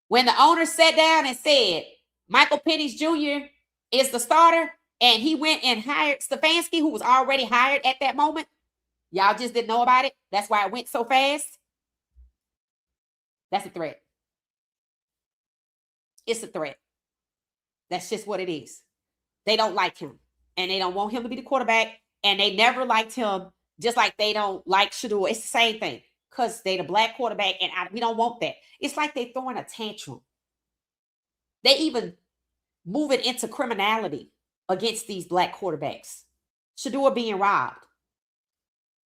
When the owner sat down and said Michael Penix Jr. is the starter, and he went and hired Stefanski, who was already hired at that moment, y'all just didn't know about it. That's why it went so fast. That's a threat. It's a threat. That's just what it is. They don't like him, and they don't want him to be the quarterback, and they never liked him, just like they don't like Shedeur. It's the same thing, because they the black quarterback, and we don't want that. It's like they throwing a tantrum. They even moving into criminality against these black quarterbacks. Shedeur being robbed.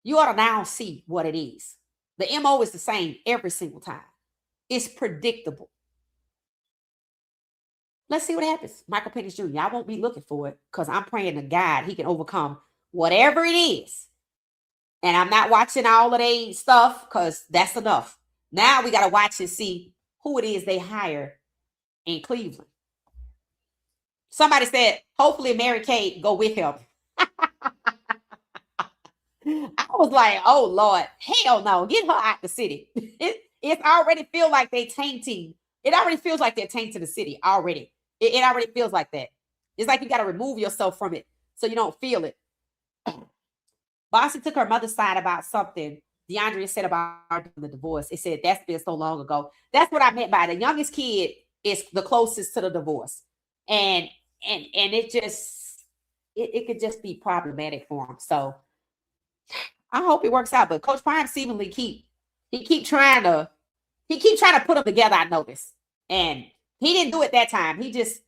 You ought to now see what it is. The MO is the same every single time. It's predictable. Let's see what happens. Michael Penix Jr. I won't be looking for it, because I'm praying to God he can overcome whatever it is. And I'm not watching all of their stuff, because that's enough. Now we got to watch and see who it is they hire in Cleveland. Somebody said, hopefully Mary Kate go with him. I was like, oh, Lord, hell no. Get her out the city. It already feels like they tainting. It already feels like they're tainting the city already. It already feels like that. It's like you got to remove yourself from it so you don't feel it. Bossy took her mother's side about something DeAndre said about the divorce. It said that's been so long ago. That's what I meant by the youngest kid is the closest to the divorce. And it just, it could just be problematic for him. So I hope it works out. But Coach Prime seemingly keep trying to put them together, I noticed. And he didn't do it that time. He just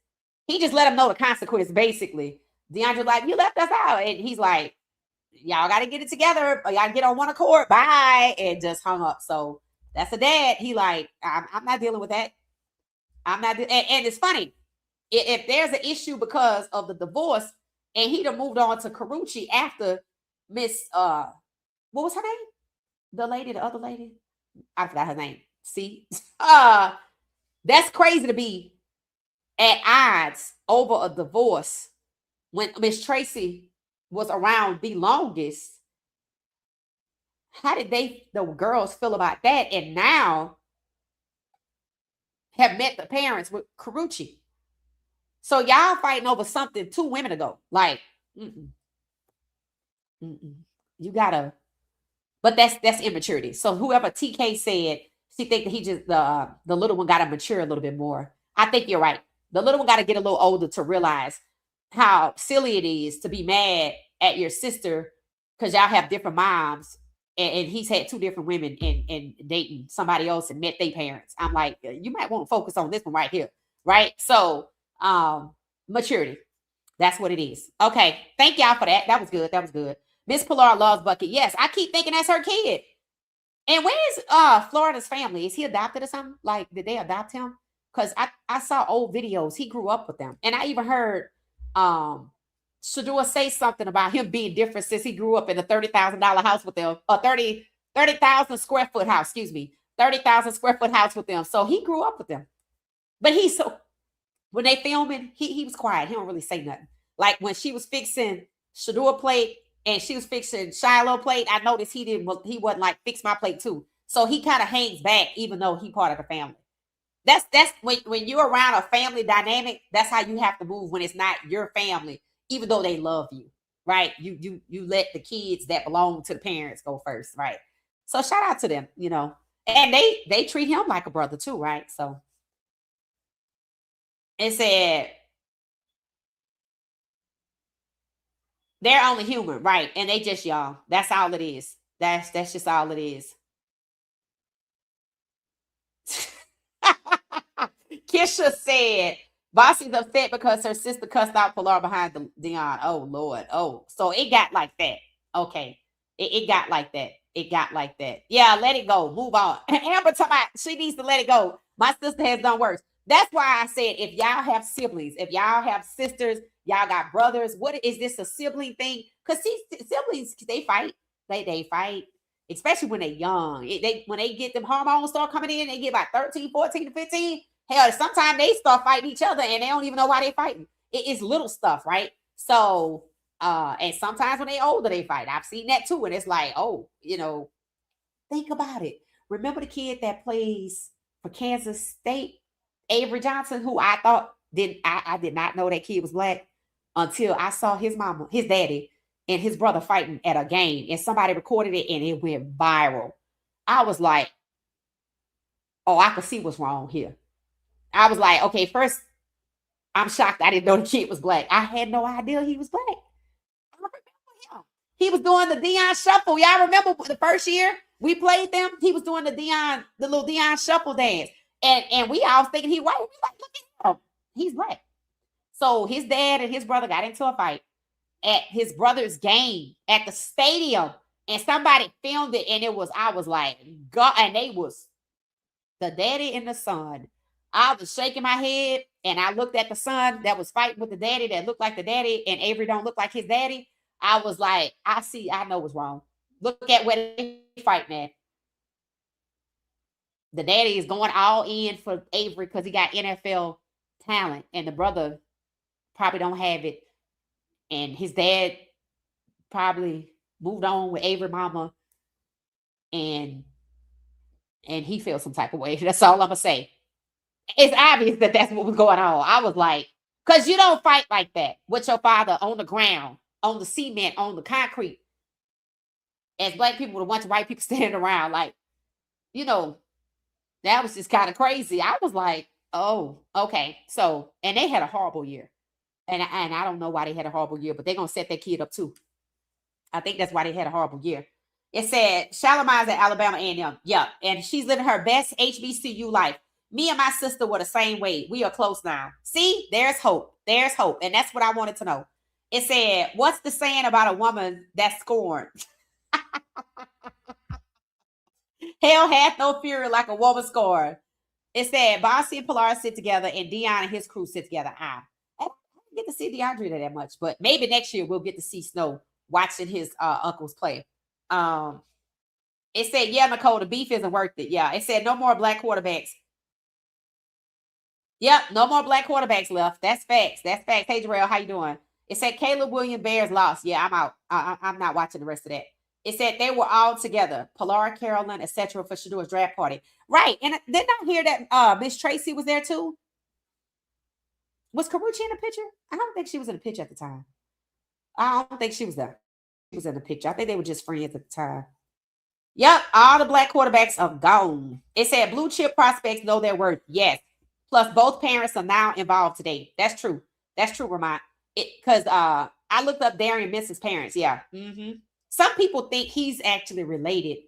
let him know the consequence, basically. DeAndre like, you left us out. And he's like, y'all got to get it together. Or y'all get on one accord. Bye. And just hung up. So that's a dad. He like, I'm not dealing with that. I'm not. And it's funny. If there's an issue because of the divorce and he'd have moved on to Carucci after Miss, what was her name? The other lady? I forgot her name. See? That's crazy to be at odds over a divorce when Miss Tracy was around the longest. How did the girls feel about that? And now have met the parents with Carucci. So y'all fighting over something 2 women ago. Like, you gotta, but that's immaturity. So whoever TK said, she think that he just, the little one gotta mature a little bit more. I think you're right. The little one gotta get a little older to realize how silly it is to be mad at your sister because y'all have different moms and he's had 2 different women and dating somebody else and met their parents. I'm like, you might want to focus on this one right here. Right. So maturity. That's what it is. Okay. Thank y'all for that. That was good. That was good. Miss Pilar loves Bucket. Yes, I keep thinking that's her kid. And where's Florida's family? Is he adopted or something? Like, did they adopt him? Because I saw old videos. He grew up with them. And I even heard Shedeur say something about him being different since he grew up in a $30,000 house with them. A 30,000 square foot house, 30,000 square foot house with them. So he grew up with them. But when they filming, he was quiet. He don't really say nothing. Like when she was fixing Shedeur plate and she was fixing Shiloh plate, I noticed he wasn't like fix my plate too. So he kind of hangs back, even though he part of the family. That's when you're around a family dynamic, that's how you have to move when it's not your family, even though they love you, right? You let the kids that belong to the parents go first, right? So shout out to them, and they treat him like a brother too, right? So it said they're only human, right? And they just young. That's all it is. That's just all it is. Kisha said, Bossy's upset because her sister cussed out Pilar behind Dion. Oh, Lord. Oh, so it got like that. Okay. It got like that. It got like that. Yeah, let it go. Move on. Amber talking about she needs to let it go. My sister has done worse. That's why I said if y'all have siblings, if y'all have sisters, y'all got brothers, what is this a sibling thing? Because see, siblings, they fight. they fight, especially when they're young. When they get them hormones start coming in, they get about 13, 14 to 15. Hell, sometimes they start fighting each other and they don't even know why they're fighting. It's little stuff, right? So, and sometimes when they older, they fight. I've seen that too. And it's like, oh, think about it. Remember the kid that plays for Kansas State, Avery Johnson, who I thought I did not know that kid was black until I saw his mama, his daddy, and his brother fighting at a game, and somebody recorded it and it went viral. I was like, oh, I could see what's wrong here. I was like, okay, first, I'm shocked I didn't know the kid was black. I had no idea he was black. I remember him. He was doing the Deion Shuffle. Y'all remember the first year we played them? He was doing the little Deion Shuffle dance. And we all thinking he white. We like, look at him. He's black. So his dad and his brother got into a fight at his brother's game at the stadium. And somebody filmed it. And I was like, God, and they was the daddy and the son. I was shaking my head and I looked at the son that was fighting with the daddy that looked like the daddy, and Avery don't look like his daddy. I was like, I know what's wrong. Look at where they fighting at. The daddy is going all in for Avery because he got NFL talent, and the brother probably don't have it. And his dad probably moved on with Avery mama, and he feels some type of way. That's all I'm gonna say. It's obvious that that's what was going on. I was like, because you don't fight like that with your father on the ground, on the cement, on the concrete. As black people, with a bunch of white people standing around, like, that was just kind of crazy. I was like, oh, okay. So, and they had a horrible year. And I don't know why they had a horrible year, but they're going to set that kid up too. I think that's why they had a horrible year. It said, Shalomai's at Alabama A&M. Yeah. And she's living her best HBCU life. Me and my sister were the same way. We are close now. See, there's hope. There's hope. And that's what I wanted to know. It said, what's the saying about a woman that's scorned? Hell hath no fury like a woman scorned. It said, Bossy and Pilar sit together and Dion and his crew sit together. I don't get to see DeAndre that much, but maybe next year we'll get to see Snow watching his uncles play. It said, yeah, Nicole, the beef isn't worth it. Yeah. It said, no more black quarterbacks. Yep, no more black quarterbacks left. That's facts. That's facts. Hey, Jarrell, how you doing? It said Caleb Williams Bears lost. Yeah, I'm out. I'm not watching the rest of that. It said they were all together, Pilar, Carolyn, etc., for Shedeur's draft party. Right. And didn't I hear that Miss Tracy was there too? Was Karuchi in the picture? I don't think she was in the picture at the time. I don't think she was there. She was in the picture. I think they were just friends at the time. Yep, all the black quarterbacks are gone. It said blue chip prospects know their worth. Yes. Plus, both parents are now involved today. That's true. That's true, Ramon. Because I looked up Darian Minson's parents. Yeah. Mm-hmm. Some people think he's actually related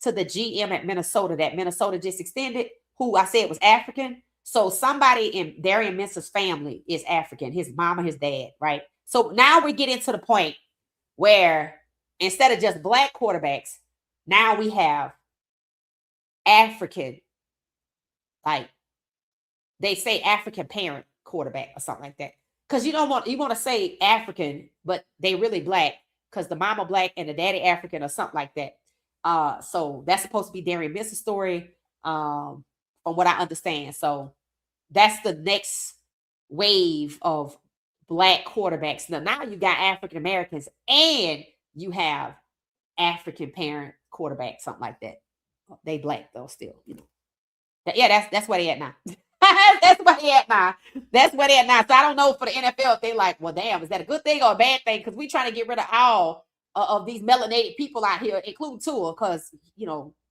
to the GM at Minnesota that Minnesota just extended, who I said was African. So somebody in Darian Minson's family is African. His mama, his dad, right? So now we're getting to the point where instead of just black quarterbacks, now we have African, like, they say African parent quarterback or something like that. Because you want to say African, but they really black because the mama black and the daddy African or something like that. So that's supposed to be Darian Minson's story, from what I understand. So that's the next wave of black quarterbacks. Now you got African Americans and you have African parent quarterback, something like that. They black though still, Yeah, that's where they at now. That's where they at now. That's where they at now. So I don't know for the NFL if they like, well, damn, is that a good thing or a bad thing? Because we trying to get rid of all of these melanated people out here, including Tua, because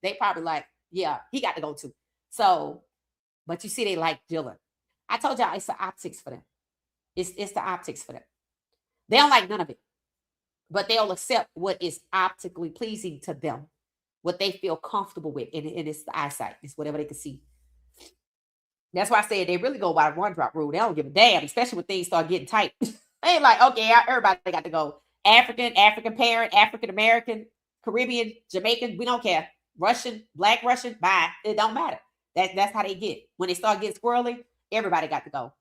they probably like, yeah, he got to go too. So, but you see, they like Dylan. I told y'all it's the optics for them. It's the optics for them. They don't like none of it, but they'll accept what is optically pleasing to them, what they feel comfortable with, and it's the eyesight. It's whatever they can see. That's why I said they really go by the one drop rule. They don't give a damn, especially when things start getting tight. They ain't like, okay, everybody got to go. African parent, African American, Caribbean, Jamaican, we don't care. Russian, black Russian, bye. It don't matter. That's how they get. When they start getting squirrely, everybody got to go.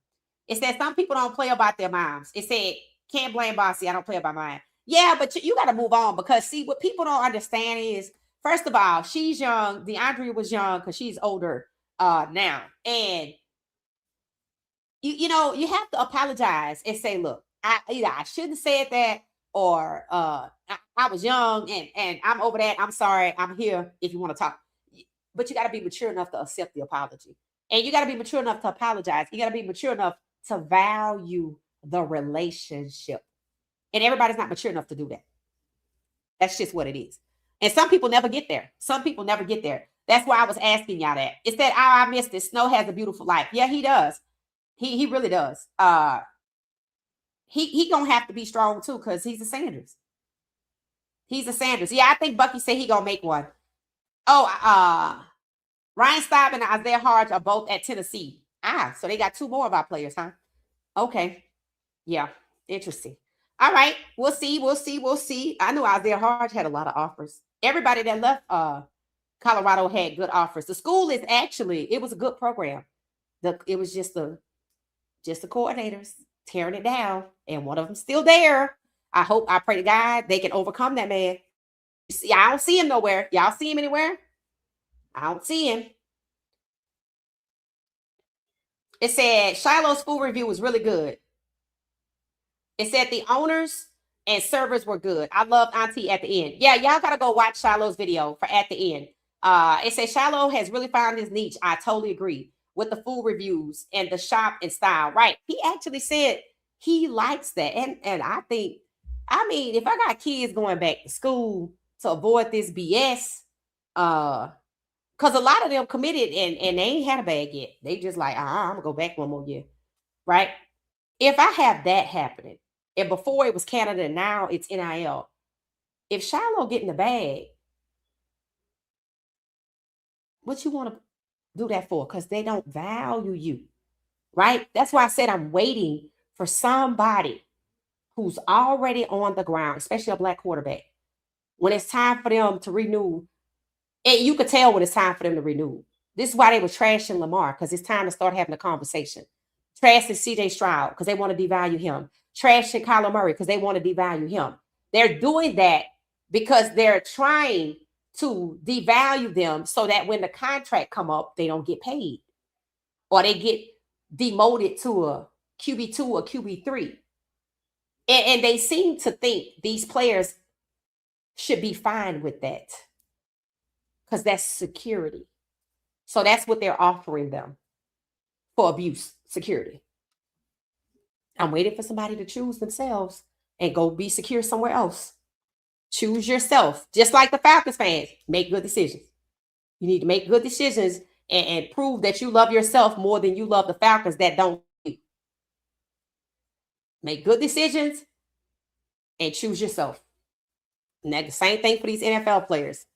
It said some people don't play about their moms. It said, can't blame Bossy. I don't play about mine. Yeah, but you got to move on because see what people don't understand is first of all, she's young. DeAndre was young because she's older now. And you know, you have to apologize and say, look, I shouldn't have said that, or I was young and I'm over that. I'm sorry. I'm here if you want to talk. But you got to be mature enough to accept the apology. And you got to be mature enough to apologize. You got to be mature enough to value the relationship. And everybody's not mature enough to do that. That's just what it is. And some people never get there. Some people never get there. That's why I was asking y'all that. It said, oh, I missed it. Snow has a beautiful life. Yeah, he does. He really does. He gonna have to be strong too, because he's a Sanders. He's a Sanders. Yeah, I think Bucky said he gonna make one. Oh, Ryan Staub and Isaiah Hodge are both at Tennessee. So they got two more of our players, huh? Okay. Yeah, interesting. All right, we'll see. I know Isaiah Hodge had a lot of offers. Everybody that left Colorado had good offers. The school is actually, it was a good program. It was just the coordinators tearing it down, and one of them still there. I pray to God they can overcome that man. You see, I don't see him nowhere. Y'all see him anywhere? I don't see him. It said Shiloh's food review was really good. It said the owners and servers were good. I loved Auntie at the end. Yeah, y'all gotta go watch Shiloh's video for at the end. It says Shiloh has really found his niche. I totally agree with the food reviews and the shop and style. Right. He actually said he likes that. And I think, I mean, if I got kids going back to school to avoid this BS, because a lot of them committed and they ain't had a bag yet. They just like, I'm gonna go back one more year. Right. If I have that happening, and before it was Canada and now it's NIL, if Shiloh get in the bag, what you want to do that for? Because they don't value you, right? That's why I said I'm waiting for somebody who's already on the ground, especially a black quarterback. When it's time for them to renew, and you could tell when it's time for them to renew. This is why they were trashing Lamar, because it's time to start having a conversation. Trashing CJ Stroud because they want to devalue him. Trashing Kyler Murray because they want to devalue him. They're doing that because they're trying to devalue them so that when the contract come up, they don't get paid. Or they get demoted to a QB2 or QB3. And they seem to think these players should be fine with that. Because that's security. So that's what they're offering them for abuse, security. I'm waiting for somebody to choose themselves and go be secure somewhere else. Choose yourself. Just like the Falcons fans, make good decisions. You need to make good decisions and prove that you love yourself more than you love the Falcons that don't. Make good decisions and choose yourself. And that's the same thing for these NFL players.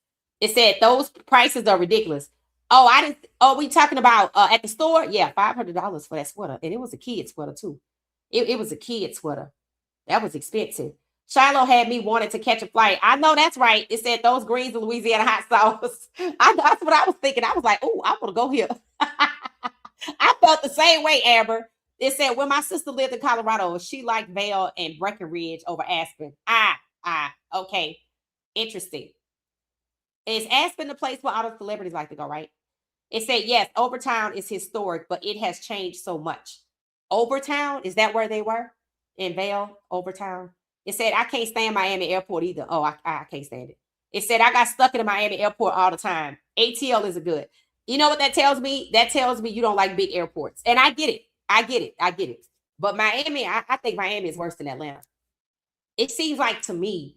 It said those prices are ridiculous. We talking about at the store? Yeah, $500 for that sweater. And it was a kid sweater too. It was a kid sweater. That was expensive. Shiloh had me wanting to catch a flight. I know that's right. It said those greens in Louisiana hot sauce. That's what I was thinking. I was like, oh, I want to go here. I felt the same way, Amber. It said when my sister lived in Colorado, she liked Vail and Breckenridge over Aspen. Okay. Interesting. Is Aspen the place where all the celebrities like to go, right? It said, yes, Overtown is historic, but it has changed so much. Overtown, is that where they were? In Vail, Overtown? It said, I can't stand Miami Airport either. Oh, I can't stand it. It said, I got stuck in the Miami Airport all the time. ATL isn't good. You know what that tells me? That tells me you don't like big airports. And I get it. But Miami, I think Miami is worse than Atlanta. It seems like to me,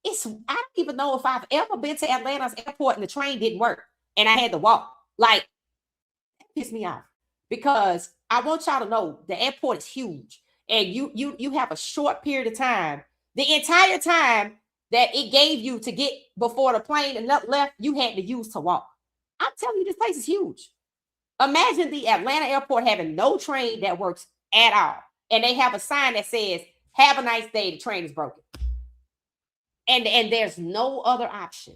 I don't even know if I've ever been to Atlanta's airport and the train didn't work and I had to walk. Like, that pissed me off because I want y'all to know the airport is huge and you have a short period of time. The entire time that it gave you to get before the plane left, you had to use to walk. I'm telling you, this place is huge. Imagine the Atlanta airport having no train that works at all. And they have a sign that says, have a nice day, the train is broken. And there's no other option.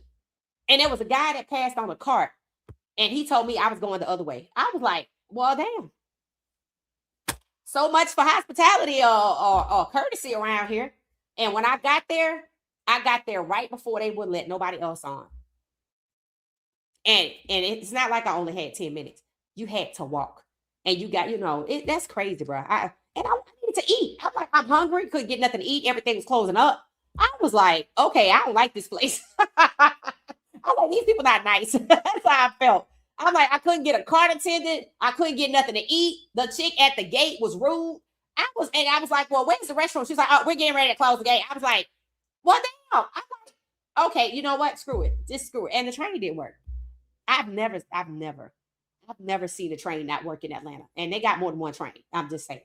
And there was a guy that passed on a cart and he told me I was going the other way. I was like, well, damn. So much for hospitality or courtesy around here. And when I got there right before they wouldn't let nobody else on. And it's not like I only had 10 minutes. You had to walk. And you got, that's crazy, bro. I needed to eat. I'm like, I'm hungry, couldn't get nothing to eat. Everything was closing up. I was like, okay, I don't like this place. I was like, these people not nice. That's how I felt. I'm like, I couldn't get a cart attendant. I couldn't get nothing to eat. The chick at the gate was rude. I was like, well, where's the restaurant? She's like, oh, we're getting ready to close the gate. I was like, what the hell? I'm like, okay, you know what? Screw it. Just screw it. And the train didn't work. I've never seen a train not work in Atlanta. And they got more than one train. I'm just saying.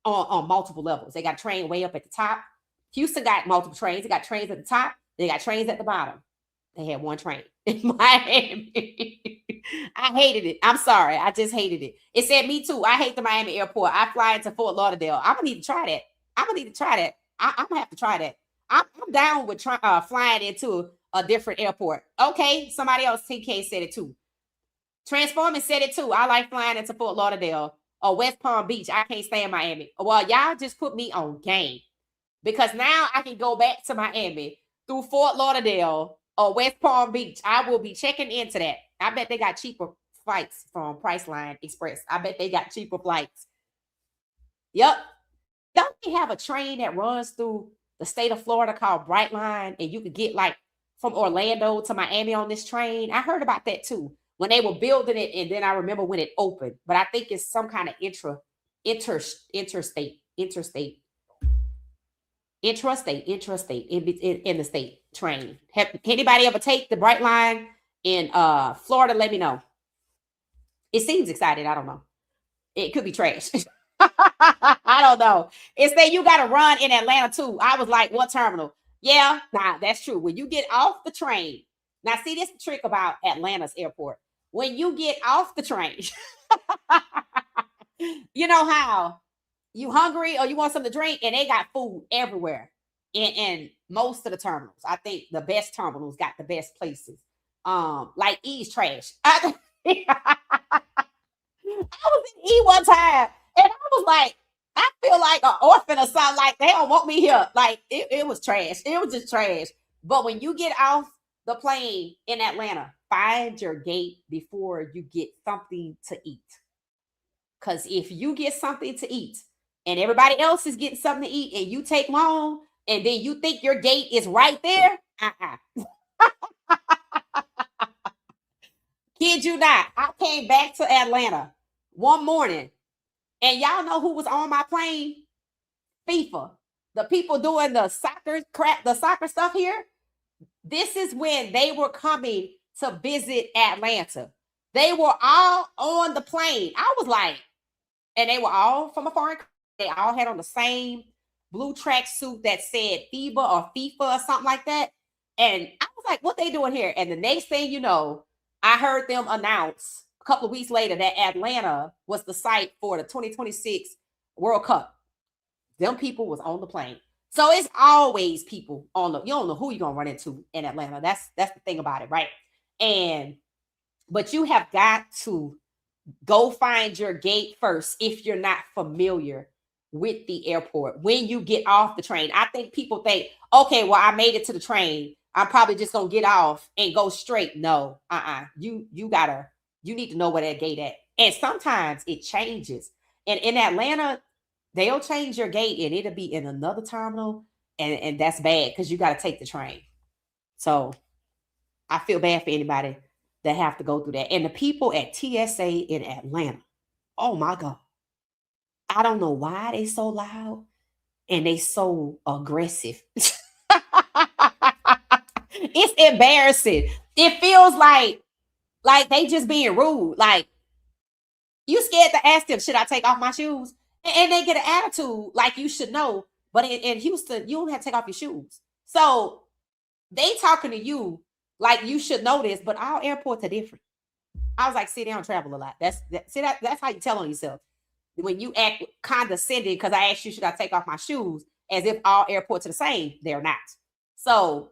On multiple levels. They got a train way up at the top. Houston got multiple trains. They got trains at the top. They got trains at the bottom. They had one train in Miami. I hated it. I'm sorry. I just hated it. It said me too. I hate the Miami airport. I fly into Fort Lauderdale. I'm gonna need to try that. I'm gonna have to try that. I'm down with flying into a different airport. Okay, somebody else, TK, said it too. Transforming said it too. I like flying into Fort Lauderdale or West Palm Beach. I can't stay in Miami. Well, y'all just put me on game because now I can go back to Miami through Fort Lauderdale or West Palm Beach. I will be checking into that. I bet they got cheaper flights from Priceline Express. I bet they got cheaper flights. Yep. Don't they have a train that runs through the state of Florida called Brightline, and you could get like from Orlando to Miami on this train? I heard about that too when they were building it, and then I remember when it opened. But I think it's some kind of intrastate in the state train. Have anybody ever take the Brightline in Florida? Let me know. It seems exciting. I don't know. It could be trash. I don't know. It's that you got to run in Atlanta too. I was like, what terminal? Yeah, nah, that's true. When you get off the train, now see, this the trick about Atlanta's airport. When you get off the train, you know how you hungry or you want something to drink, and they got food everywhere in most of the terminals. I think the best terminals got the best places. Like E's trash. I was in E one time, and I was like, I feel like an orphan or something. Like they don't want me here. Like it was trash. It was just trash. But when you get off the plane in Atlanta, find your gate before you get something to eat. Because if you get something to eat and everybody else is getting something to eat and you take long and then you think your gate is right there, kid you not. I came back to Atlanta one morning, and y'all know who was on my plane? FIFA. The people doing the soccer stuff here. This is when they were coming to visit Atlanta. They were all on the plane. I was like, and they were all from a foreign country. They all had on the same blue track suit that said FIBA or FIFA or something like that. And I was like, what they doing here? And the next thing you know, I heard them announce a couple of weeks later that Atlanta was the site for the 2026 World Cup. Them people was on the plane. So it's always people on the, you don't know who you're going to run into in Atlanta. That's the thing about it, right? But you have got to go find your gate first if you're not familiar with the airport. When you get off the train, I think people think, okay, well, I made it to the train. I'm probably just going to get off and go straight. No, you need to know where that gate at. And sometimes it changes. And in Atlanta, they'll change your gate and it'll be in another terminal. And that's bad because you got to take the train. So I feel bad for anybody that have to go through that. And the people at TSA in Atlanta, oh my God. I don't know why they so loud and they so aggressive. It's embarrassing. It feels like they just being rude. Like you scared to ask them, should I take off my shoes? And they get an attitude like you should know. But in Houston, you don't have to take off your shoes. So they talking to you like you should know this, but all airports are different. I was like, see, they don't travel a lot. That's how you tell on yourself. When you act condescending because I asked you, should I take off my shoes? As if all airports are the same. They're not. So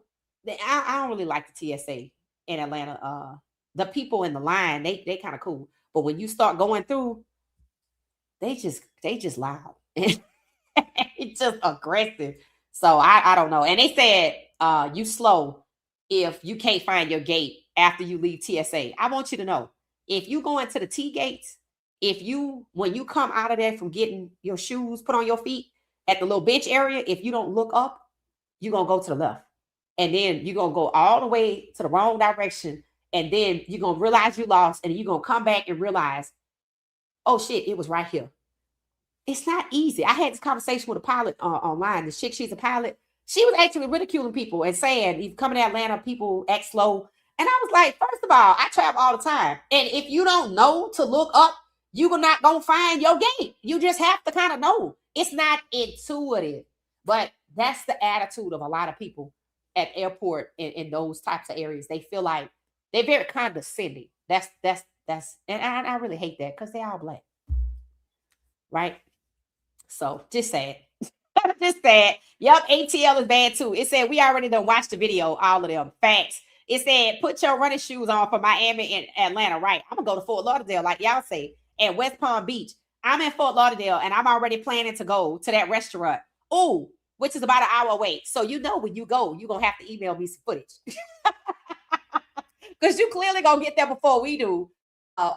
I don't really like the TSA in Atlanta. The people in the line, they kind of cool. But when you start going through, they just loud. It's just aggressive. So I don't know. And they said you slow if you can't find your gate after you leave TSA. I want you to know, if you go into the T gates, when you come out of there from getting your shoes put on your feet at the little bench area, if you don't look up, you're gonna go to the left. And then you're gonna go all the way to the wrong direction. And then you're gonna realize you lost, and you're gonna come back and realize, oh shit, it was right here. It's not easy. I had this conversation with a pilot online. The chick, she's a pilot. She was actually ridiculing people and saying, "You coming to Atlanta, people act slow." And I was like, first of all, I travel all the time. And if you don't know to look up, you're not going to find your gate. You just have to kind of know. It's not intuitive. But that's the attitude of a lot of people at airport in those types of areas. They feel like they're very condescending. That's and I really hate that because they're all black. Right? So just sad. Just sad. Yep, ATL is bad too. It said we already done watched the video, all of them. Facts. It said put your running shoes on for Miami and Atlanta. Right. I'm gonna go to Fort Lauderdale, like y'all say, and West Palm Beach. I'm in Fort Lauderdale and I'm already planning to go to that restaurant. Oh, which is about an hour away. So you know when you go, you're gonna have to email me some footage. Because you clearly gonna get there before we do.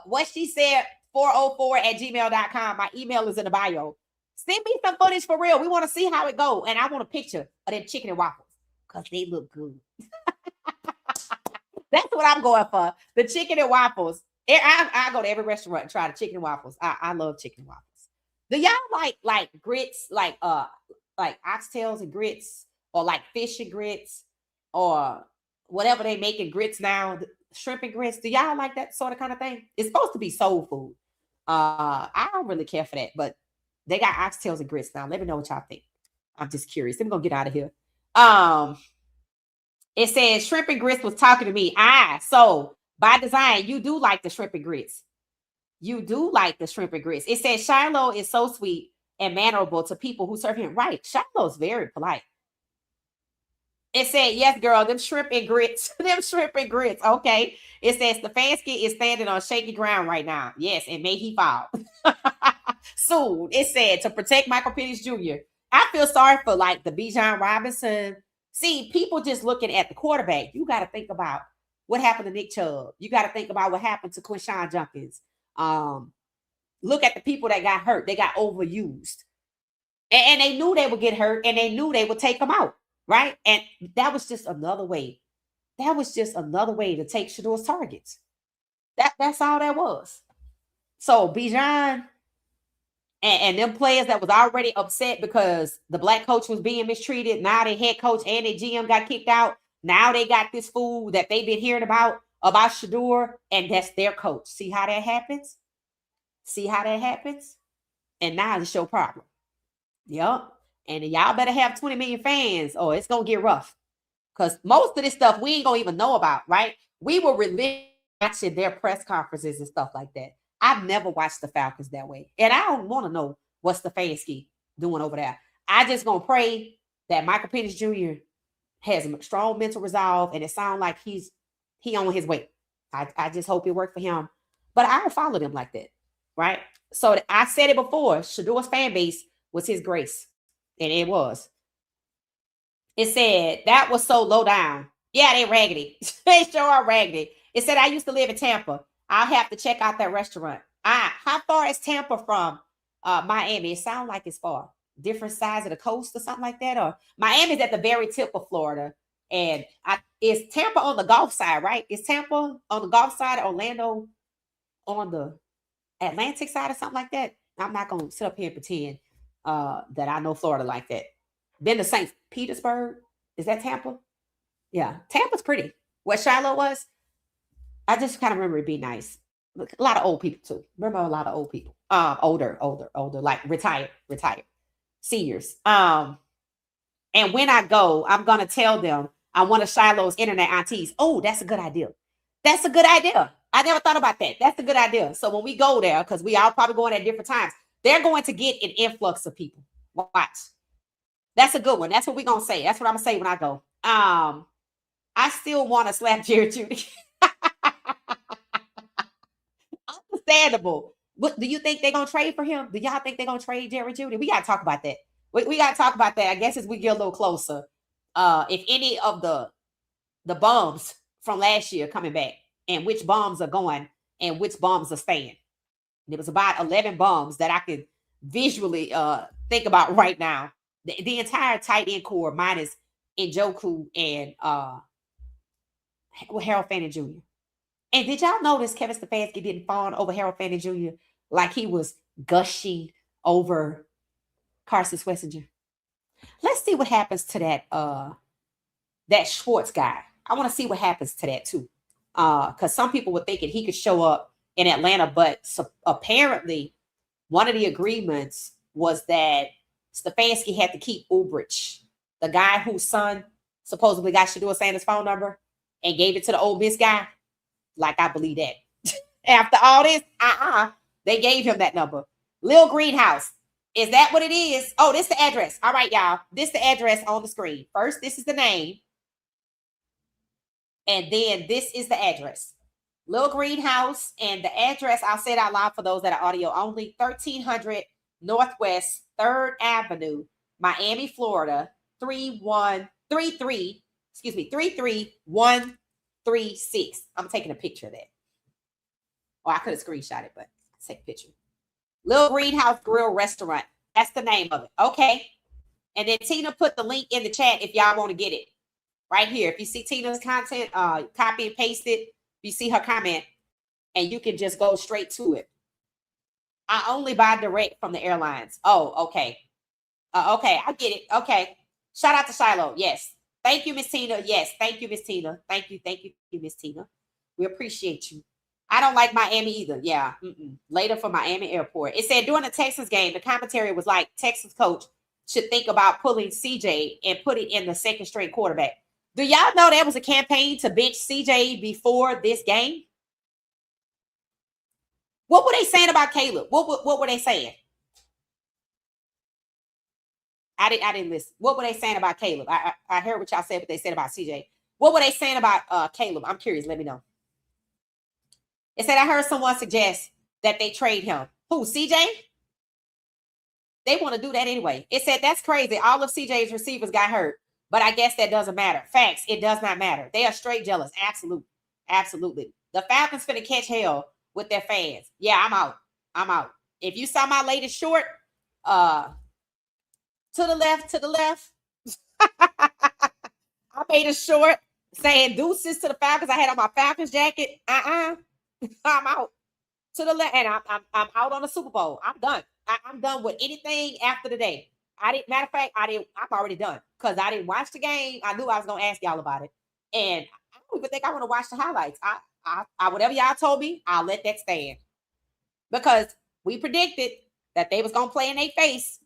What she said, 404@gmail.com. My email is in the bio. Send me some footage for real. We want to see how it go. And I want a picture of them chicken and waffles because they look good. That's what I'm going for. The chicken and waffles. I go to every restaurant and try the chicken and waffles. I love chicken and waffles. Do y'all like grits, like oxtails and grits, or like fish and grits, or whatever they make in grits now, shrimp and grits? Do y'all like that sort of kind of thing? It's supposed to be soul food. I don't really care for that, but they got oxtails and grits now. Let me know what y'all think. I'm just curious. I'm gonna get out of here. It says shrimp and grits was talking to me. So by design, you do like the shrimp and grits. You do like the shrimp and grits. It says Shiloh is so sweet and mannerable to people who serve him. Right. Shiloh's very polite. It said, yes, girl, them shrimp and grits. Them shrimp and grits. Okay. It says Stefanski is standing on shaky ground right now. Yes, and may he fall. Soon. It said to protect Michael Penix Jr. I feel sorry for like the Bijan Robinson. See, people just looking at the quarterback. You got to think about what happened to Nick Chubb. You got to think about what happened to Quinshon Judkins. Look at the people that got hurt. They got overused. And they knew they would get hurt, and they knew they would take them out. Right? And that was just another way. That was just another way to take Shedeur's targets. That's all that was. So Bijan and them players that was already upset because the black coach was being mistreated. Now their head coach and their GM got kicked out. Now they got this fool that they've been hearing about Shedeur, and that's their coach. See how that happens? See how that happens? And now it's your problem. Yep. And y'all better have 20 million fans or it's going to get rough. Because most of this stuff we ain't going to even know about, right? We were really watching their press conferences and stuff like that. I've never watched the Falcons that way. And I don't want to know what Stefanski doing over there. I just going to pray that Michael Penix Jr. has a strong mental resolve, and it sounds like he on his way. I just hope it worked for him. But I don't follow them like that, right? So I said it before, Shedeur's fan base was his grace. And it was. It said, that was so low down. Yeah, they raggedy. They sure are raggedy. It said, I used to live in Tampa. I'll have to check out that restaurant. How far is Tampa from Miami? It sounds like it's far. Different sides of the coast or something like that. Or Miami's at the very tip of Florida. And is Tampa on the Gulf side, right? Is Tampa on the Gulf side, Orlando on the Atlantic side or something like that? I'm not going to sit up here and pretend that I know Florida like that. Then the St. Petersburg. Is that Tampa? Yeah. Tampa's pretty. What Shiloh was, I just kind of remember it being nice. Look, a lot of old people too. Remember a lot of old people. Older, like retired seniors. And when I go, I'm going to tell them I'm one of Shiloh's internet aunties. Oh, that's a good idea. That's a good idea. I never thought about that. That's a good idea. So when we go there, because we all probably going at different times, they're going to get an influx of people. Watch. That's a good one. That's what we're going to say. That's what I'm going to say when I go. I still want to slap Jerry Judy. Understandable. But do you think they're going to trade for him? Do y'all think they're going to trade Jerry Judy? We got to talk about that. We got to talk about that. I guess as we get a little closer, if any of the bums from last year coming back, and which bums are going, and which bums are staying. And it was about 11 bums that I could visually think about right now. The entire tight end core minus Njoku and Harold Fanning Jr. And did y'all notice Kevin Stefanski didn't fawn over Harold Fanning Jr. like he was gushing over Carson Schlesinger? Let's see what happens to that Schwartz guy. I want to see what happens to that too. Because some people were thinking he could show up in Atlanta, but apparently one of the agreements was that Stefanski had to keep Ulbrich, the guy whose son supposedly got Shedeur Sanders' phone number and gave it to the Ole Miss guy. Like, I believe that. After all this, they gave him that number. Lil Greenhouse. Is that what it is? Oh, this is the address. All right, y'all. This is the address on the screen. First, this is the name. And then this is the address. Lil Greenhouse, and the address, I'll say it out loud for those that are audio only, 1300 Northwest 3rd Avenue, Miami, Florida, 33136. I'm taking a picture of that. Or I could have screenshot it, but I'll take a picture. Lil Greenhouse Grill Restaurant. That's the name of it. Okay. And then Tina put the link in the chat if y'all want to get it. Right here. If you see Tina's content, copy and paste it. You see her comment, and you can just go straight to it. I only buy direct from the airlines. Oh, okay. Okay, I get it. Okay. Shout out to Shiloh. Yes. Thank you, Miss Tina. Yes. Thank you, Miss Tina. Thank you, Miss Tina. We appreciate you. I don't like Miami either. Yeah. Later for Miami Airport. It said during the Texas game, the commentary was like Texas coach should think about pulling CJ and put it in the second string quarterback. Do y'all know that was a campaign to bench CJ before this game? What were they saying about Caleb? What were they saying? I didn't listen. What were they saying about Caleb? I heard what y'all said, but they said about CJ. What were they saying about Caleb? I'm curious. Let me know. It said I heard someone suggest that they trade him. Who, CJ? They want to do that anyway. It said that's crazy. All of CJ's receivers got hurt. But I guess that doesn't matter. Facts, it does not matter. They are straight jealous. Absolutely. The Falcons finna catch hell with their fans. Yeah, I'm out. If you saw my latest short, to the left. I made a short saying deuces to the Falcons. I had on my Falcons jacket. I'm out. To the left, and I'm out on the Super Bowl. I'm done. I'm done with anything after the day. I'm already done because I didn't watch the game. I knew I was gonna ask y'all about it, and I don't even think I want to watch the highlights. I whatever y'all told me, I'll let that stand because we predicted that they was gonna play in their face,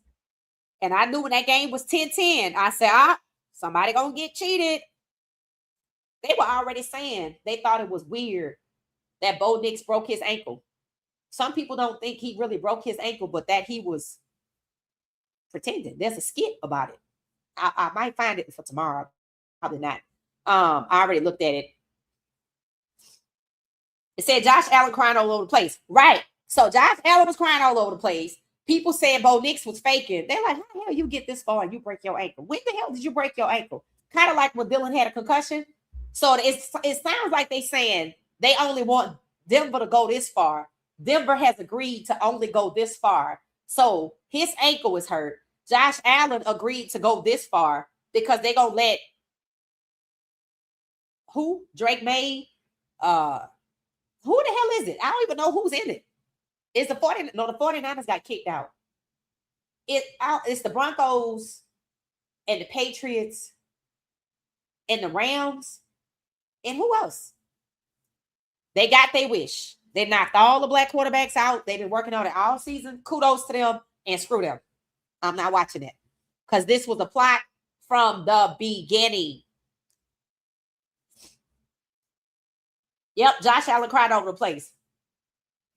and I knew when that game was 10-10. I said, somebody gonna get cheated. They were already saying they thought it was weird that Bo Nix broke his ankle. Some people don't think he really broke his ankle, but that he was pretending. There's a skit about it. I might find it for tomorrow. Probably not. I already looked at it. It said Josh Allen crying all over the place. Right. So Josh Allen was crying all over the place. People said Bo Nix was faking. They're like, how the hell you get this far and you break your ankle? When the hell did you break your ankle? Kind of like when Dylan had a concussion. So it sounds like they saying they only want Denver to go this far. Denver has agreed to only go this far. So his ankle is hurt. Josh Allen agreed to go this far because they're going to let Drake May, who the hell is it? I don't even know who's in it. It's the 49ers got kicked out. It's the Broncos and the Patriots and the Rams. And who else? They got their wish. They knocked all the black quarterbacks out. They've been working on it all season. Kudos to them and screw them. I'm not watching it because this was a plot from the beginning. Yep, Josh Allen cried over the place.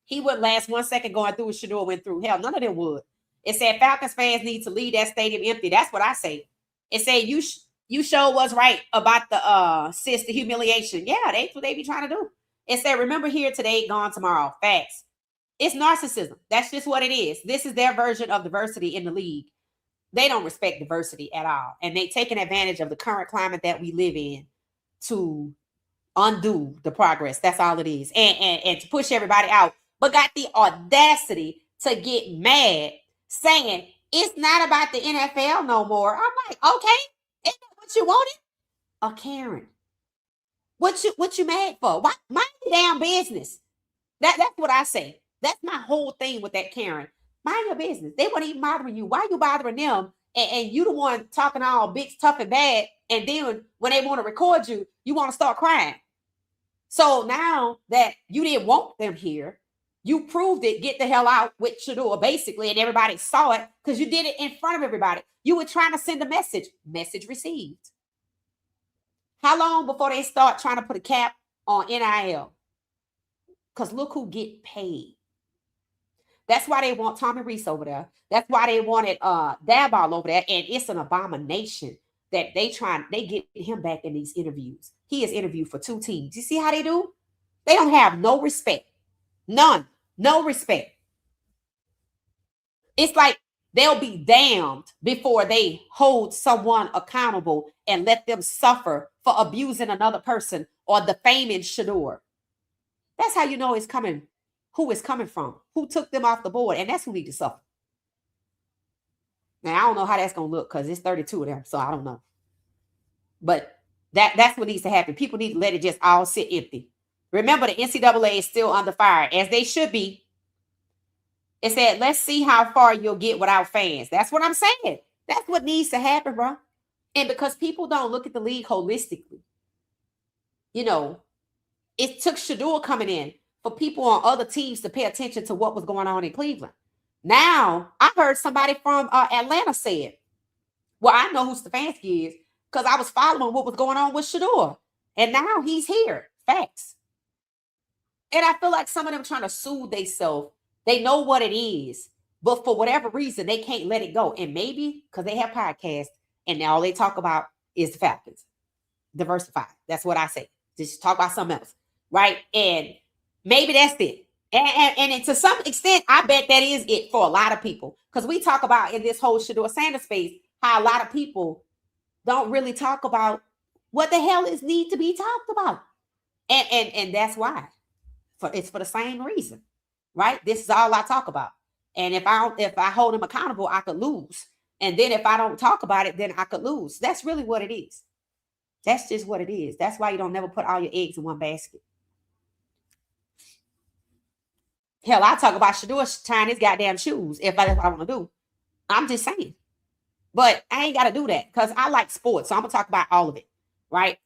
He wouldn't last 1 second going through what Shedeur went through. Hell, none of them would. It said Falcons fans need to leave that stadium empty. That's what I say. It said you sure was right about the humiliation. Yeah, that's what they be trying to do. It said, remember here today, gone tomorrow. Facts. It's narcissism. That's just what it is. This is their version of diversity in the league. They don't respect diversity at all. And they taking advantage of the current climate that we live in to undo the progress. That's all it is. And to push everybody out. But got the audacity to get mad saying it's not about the NFL no more. I'm like, okay, isn't that what you wanted? A Karen. What you mad for? Why mind your damn business? That's what I say. That's my whole thing with that Karen. Mind your business. They weren't even bothering you. Why you bothering them? And you the one talking all big, tough, and bad. And then when they want to record you, you want to start crying. So now that you didn't want them here, you proved it. Get the hell out with Shedeur, basically, and everybody saw it because you did it in front of everybody. You were trying to send a message. Message received. How long before they start trying to put a cap on NIL? Because look who get paid. That's why they want Tommy Reese over there. That's why they wanted Daboll over there. And it's an abomination that they get him back in these interviews. He is interviewed for 2 teams. You see how they do? They don't have no respect. None. No respect. It's like they'll be damned before they hold someone accountable and let them suffer for abusing another person or defaming Shedeur. That's how you know it's coming. Who it's coming from? Who took them off the board? And that's who need to suffer. Now, I don't know how that's going to look because it's 32 of them, so I don't know. But that's what needs to happen. People need to let it just all sit empty. Remember, the NCAA is still under fire, as they should be. It said, let's see how far you'll get without fans. That's what I'm saying. That's what needs to happen, bro. And because people don't look at the league holistically, you know, it took Shedeur coming in for people on other teams to pay attention to what was going on in Cleveland. Now, I heard somebody from Atlanta say it. Well, I know who Stefanski is because I was following what was going on with Shedeur. And now he's here. Facts. And I feel like some of them trying to soothe themselves. They know what it is. But for whatever reason, they can't let it go. And maybe because they have podcasts and all they talk about is the Falcons. Diversify. That's what I say. Just talk about something else. Right? And maybe that's it. And to some extent, I bet that is it for a lot of people. Because we talk about in this whole Shedeur Sanders space, how a lot of people don't really talk about what the hell is need to be talked about. And that's why. It's for the same reason. Right? This is all I talk about. And if I hold them accountable, I could lose. And then if I don't talk about it, then I could lose. That's really what it is. That's just what it is. That's why you don't never put all your eggs in one basket. Hell, I talk about Shedeur tying his goddamn shoes if that's what I want to do. I'm just saying. But I ain't got to do that because I like sports. So I'm going to talk about all of it. Right?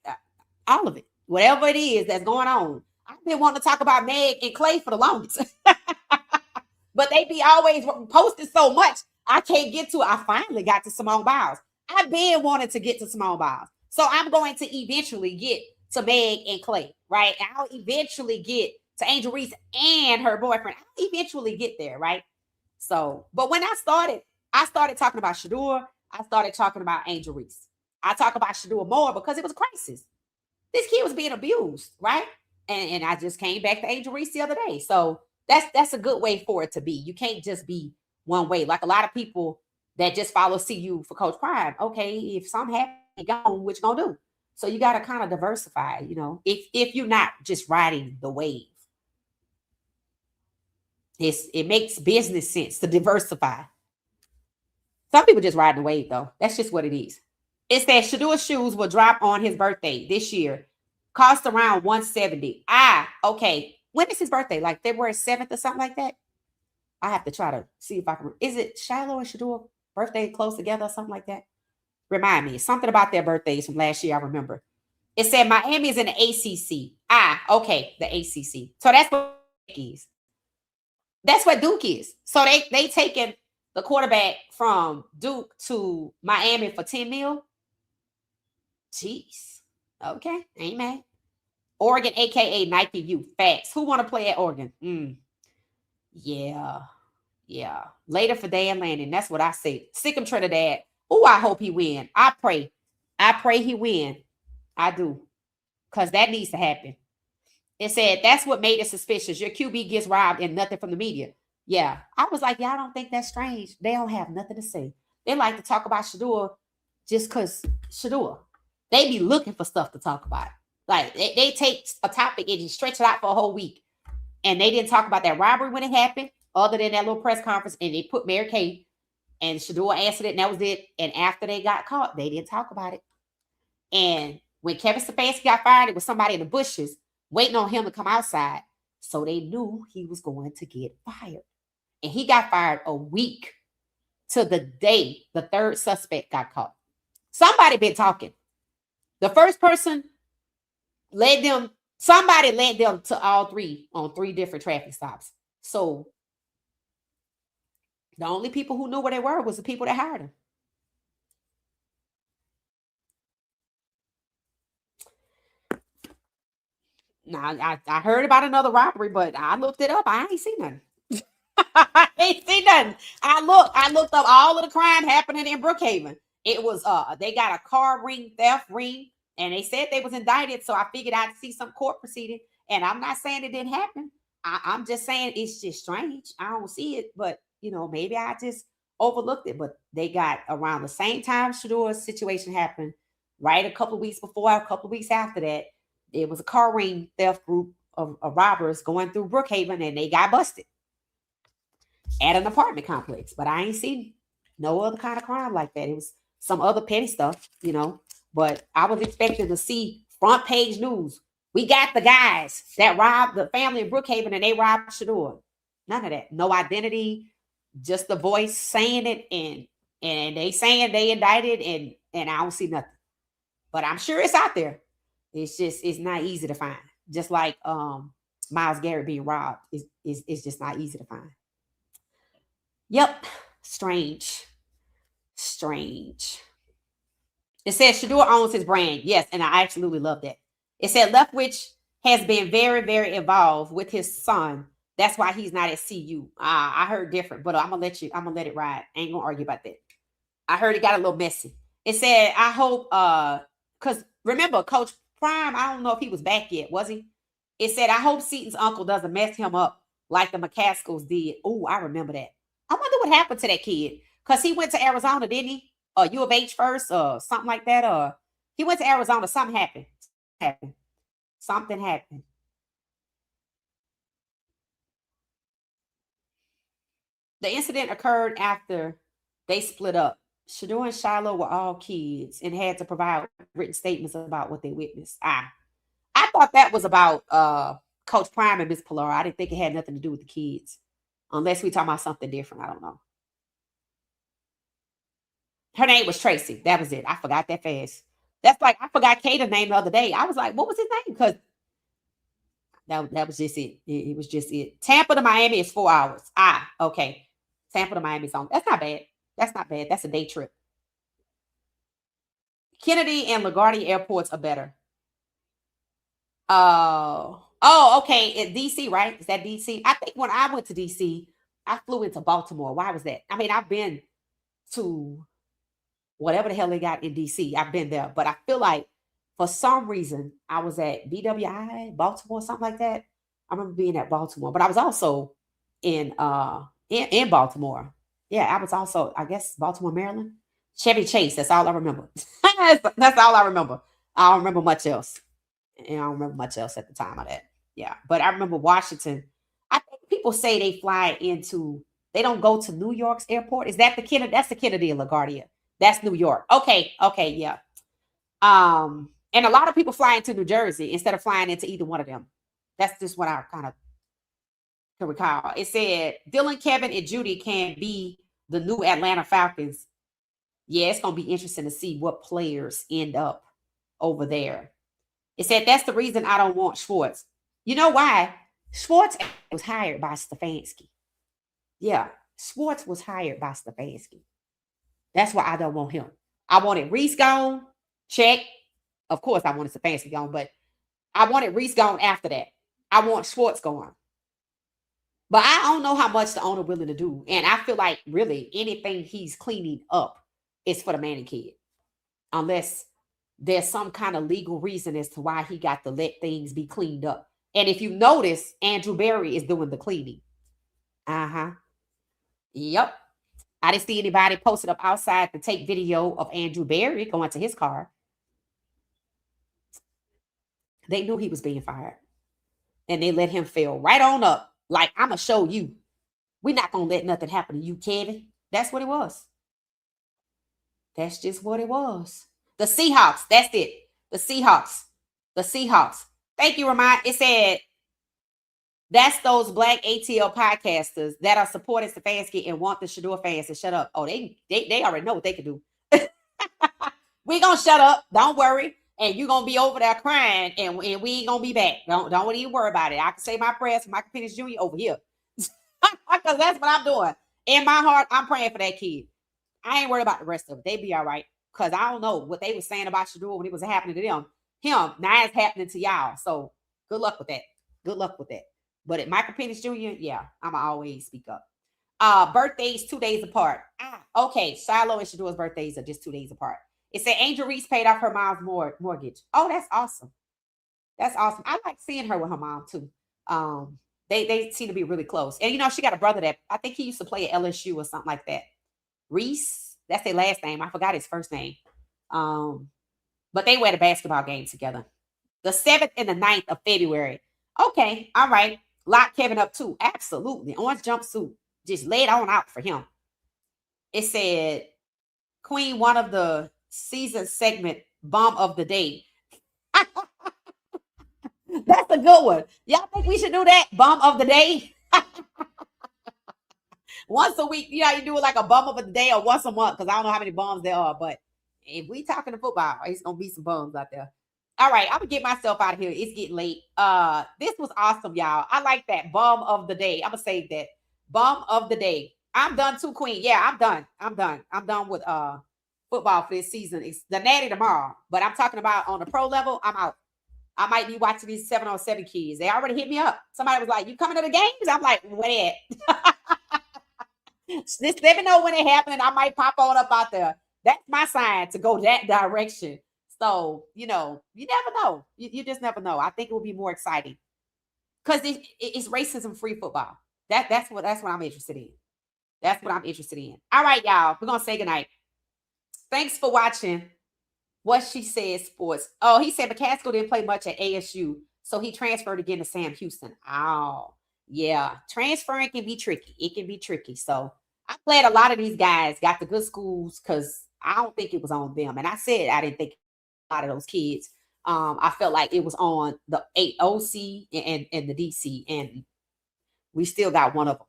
All of it. Whatever it is that's going on. I've been wanting to talk about Meg and Clay for the longest. But they be always posting so much, I can't get to it. I finally got to Simone Biles. I've been wanting to get to Simone Biles. So I'm going to eventually get to Meg and Clay, right? I'll eventually get to Angel Reese and her boyfriend. I'll eventually get there, right? So, but when I started talking about Shedeur. I started talking about Angel Reese. I talk about Shedeur more because it was a crisis. This kid was being abused, right? And I just came back to Angel Reese the other day. So that's a good way for it to be. You can't just be one way. Like a lot of people that just follow CU for Coach Prime. Okay, if something happens, gone, what you gonna do? So you got to kind of diversify, you know, if you're not just riding the wave. It makes business sense to diversify. Some people just riding the wave, though. That's just what it is. It says Shedeur's shoes will drop on his birthday this year. Cost around $170. Okay. When is his birthday? Like February 7th or something like that? I have to try to see if I can. Is it Shiloh and Shedeur birthday close together or something like that? Remind me. Something about their birthdays from last year, I remember. It said Miami is in the ACC. Okay. The ACC. So that's what Duke is. That's what Duke is. So they taking the quarterback from Duke to Miami for $10 million. Jeez. Okay. Amen. Oregon, a.k.a. Nike U. Facts. Who want to play at Oregon? Yeah. Later for Dan Lanning. That's what I say. Sick him Trinidad. Oh, I hope he win. I pray he win. I do. Because that needs to happen. It said, that's what made it suspicious. Your QB gets robbed and nothing from the media. Yeah. I was like, y'all don't think that's strange. They don't have nothing to say. They like to talk about Shedeur just because Shedeur. They be looking for stuff to talk about. Like they take a topic and just stretch it out for a whole week. And they didn't talk about that robbery when it happened, other than that little press conference. And they put Mary Kay and Shedeur answered it, and that was it. And after they got caught, they didn't talk about it. And when Kevin Stefanski got fired, it was somebody in the bushes waiting on him to come outside. So they knew he was going to get fired. And he got fired a week to the day the third suspect got caught. Somebody been talking. The first person somebody led them to all three on 3 different traffic stops. So the only people who knew where they were was the people that hired them. Now, I heard about another robbery, but I looked it up. I ain't seen nothing. I ain't seen nothing. I looked up all of the crime happening in Brookhaven. It was they got a car theft ring, and they said they was indicted. So I figured I'd see some court proceeding. And I'm not saying it didn't happen. I'm just saying it's just strange. I don't see it, but maybe I just overlooked it. But they got around the same time Shedeur's situation happened, right? A couple of weeks before, a couple of weeks after that. It was a car ring theft group of robbers going through Brookhaven, and they got busted at an apartment complex. But I ain't seen no other kind of crime like that. It was some other petty stuff, but I was expecting to see front page news. We got the guys that robbed the family in Brookhaven, and they robbed Shedeur. None of that. No identity, just the voice saying it, and they saying they indicted, and I don't see nothing. But I'm sure it's out there. It's not easy to find. Just like Myles Garrett being robbed is just not easy to find. Yep. Strange. It says Shedeur owns his brand. Yes, and I absolutely love that. It said Leftwich has been very, very involved with his son. That's why he's not at CU. I heard different, but I'm gonna let it ride. I ain't gonna argue about that. I heard it got a little messy. It said, I hope because remember, Coach Prime, I don't know if he was back yet, was he? It said, I hope Seaton's uncle doesn't mess him up like the McCaskills did. Oh, I remember that. I wonder what happened to that kid. Because he went to Arizona, didn't he? Or U of H first, or something like that. Or he went to Arizona. Something happened. Something happened. The incident occurred after they split up. Shedeur and Shiloh were all kids and had to provide written statements about what they witnessed. I thought that was about Coach Prime and Miss Pilar. I didn't think it had nothing to do with the kids. Unless we talking about something different. I don't know. Her name was Tracy. That was it. I forgot that fast. That's like I forgot Kata's name the other day. I was like, what was his name? Because that was just it. It was just it. Tampa to Miami is 4 hours. Okay. Tampa to Miami is on. That's not bad. That's a day trip. Kennedy and LaGuardia airports are better. Okay. In DC, right? Is that DC? I think when I went to DC, I flew into Baltimore. Why was that? I mean, I've been to whatever the hell they got in DC. I've been there, but I feel like for some reason I was at BWI, Baltimore, something like that. I remember being at Baltimore, but I was also in Baltimore. Yeah, I was also, I guess, Baltimore, Maryland. Chevy Chase. That's all I remember. That's all I remember. I don't remember much else. And I don't remember much else at the time of that. Yeah, but I remember Washington. I think people say they don't go to New York's airport. Is that the Kennedy? That's the Kennedy and LaGuardia. That's New York. Okay, yeah. And a lot of people fly into New Jersey instead of flying into either one of them. That's just what I kind of can recall. It said Dylan, Kevin, and Judy can be the new Atlanta Falcons. Yeah, it's going to be interesting to see what players end up over there. It said that's the reason I don't want Schwartz. You know why? Schwartz was hired by Stefanski. Yeah, Schwartz was hired by Stefanski. That's why I don't want him. I wanted Reese gone. Check. Of course, I wanted Stefanski gone, but I wanted Reese gone after that. I want Schwartz gone. But I don't know how much the owner willing to do. And I feel like really anything he's cleaning up is for the Manning kid. Unless there's some kind of legal reason as to why he got to let things be cleaned up. And if you notice, Andrew Berry is doing the cleaning. Yep. I didn't see anybody posted up outside to take video of Andrew Berry going to his car. They knew he was being fired. And they let him fail right on up. Like, I'm going to show you. We're not going to let nothing happen to you, Kevin. That's what it was. That's just what it was. The Seahawks. That's it. The Seahawks. The Seahawks. Thank you, Ramon. It said, that's those black ATL podcasters that are supporting Stefanski and want the Shedeur fans to shut up. Oh, they already know what they can do. We're going to shut up. Don't worry. And you're going to be over there crying, and we ain't going to be back. Don't even worry about it. I can say my prayers for Michael Penix Jr. over here. Because that's what I'm doing. In my heart, I'm praying for that kid. I ain't worried about the rest of it. They be all right. Because I don't know what they were saying about Shedeur when it was happening to them. Now it's happening to y'all. So good luck with that. Good luck with that. But at Michael Penix Jr., yeah, I'm going to always speak up. Birthdays 2 days apart. Okay, Shiloh and Shedeur's birthdays are just 2 days apart. It said Angel Reese paid off her mom's mortgage. Oh, that's awesome. That's awesome. I like seeing her with her mom, too. They seem to be really close. And, she got a brother that I think he used to play at LSU or something like that. Reese, that's their last name. I forgot his first name. But they were at a basketball game together. The 7th and the 9th of February. Okay, all right. Lock Kevin up, too. Absolutely. Orange jumpsuit. Just lay it on out for him. It said, Queen, one of the season segment, bomb of the day. That's a good one. Y'all think we should do that? Bomb of the day? Once a week, you do it like a bum of the day or once a month, because I don't know how many bums there are. But if we talking to football, it's going to be some bums out there. All right, I'm going to get myself out of here. It's getting late. This was awesome, y'all. I like that. Bum of the day. I'm going to save that. Bum of the day. I'm done too, Queen. Yeah, I'm done. I'm done with football for this season. It's the Natty tomorrow. But I'm talking about on the pro level, I'm out. I might be watching these 7-on-7 kids. They already hit me up. Somebody was like, you coming to the games? I'm like, where at? Just let me know when it happened. I might pop on up out there. That's my sign to go that direction. So, you never know. You just never know. I think it will be more exciting because it's racism-free football. That's what I'm interested in. That's what I'm interested in. All right, y'all. We're going to say goodnight. Thanks for watching What She Said Sports. Oh, he said McCaskill didn't play much at ASU, so he transferred again to Sam Houston. Oh, yeah. Transferring can be tricky. It can be tricky. So I'm glad a lot of these guys got the good schools because I don't think it was on them. And I said I didn't think a lot of those kids. I felt like it was on the OC and the DC, and we still got one of them.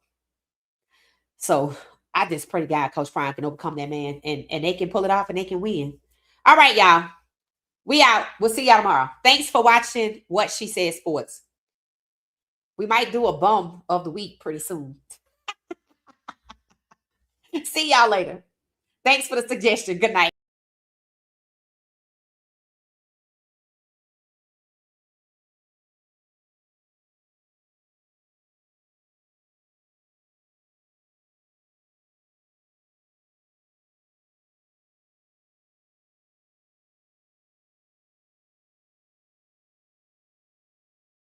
So I just pray to God Coach Prime can overcome that man, and they can pull it off and they can win. All right, y'all. We out. We'll see y'all tomorrow. Thanks for watching What She Said Sports. We might do a bum of the week pretty soon. See y'all later. Thanks for the suggestion. Good night.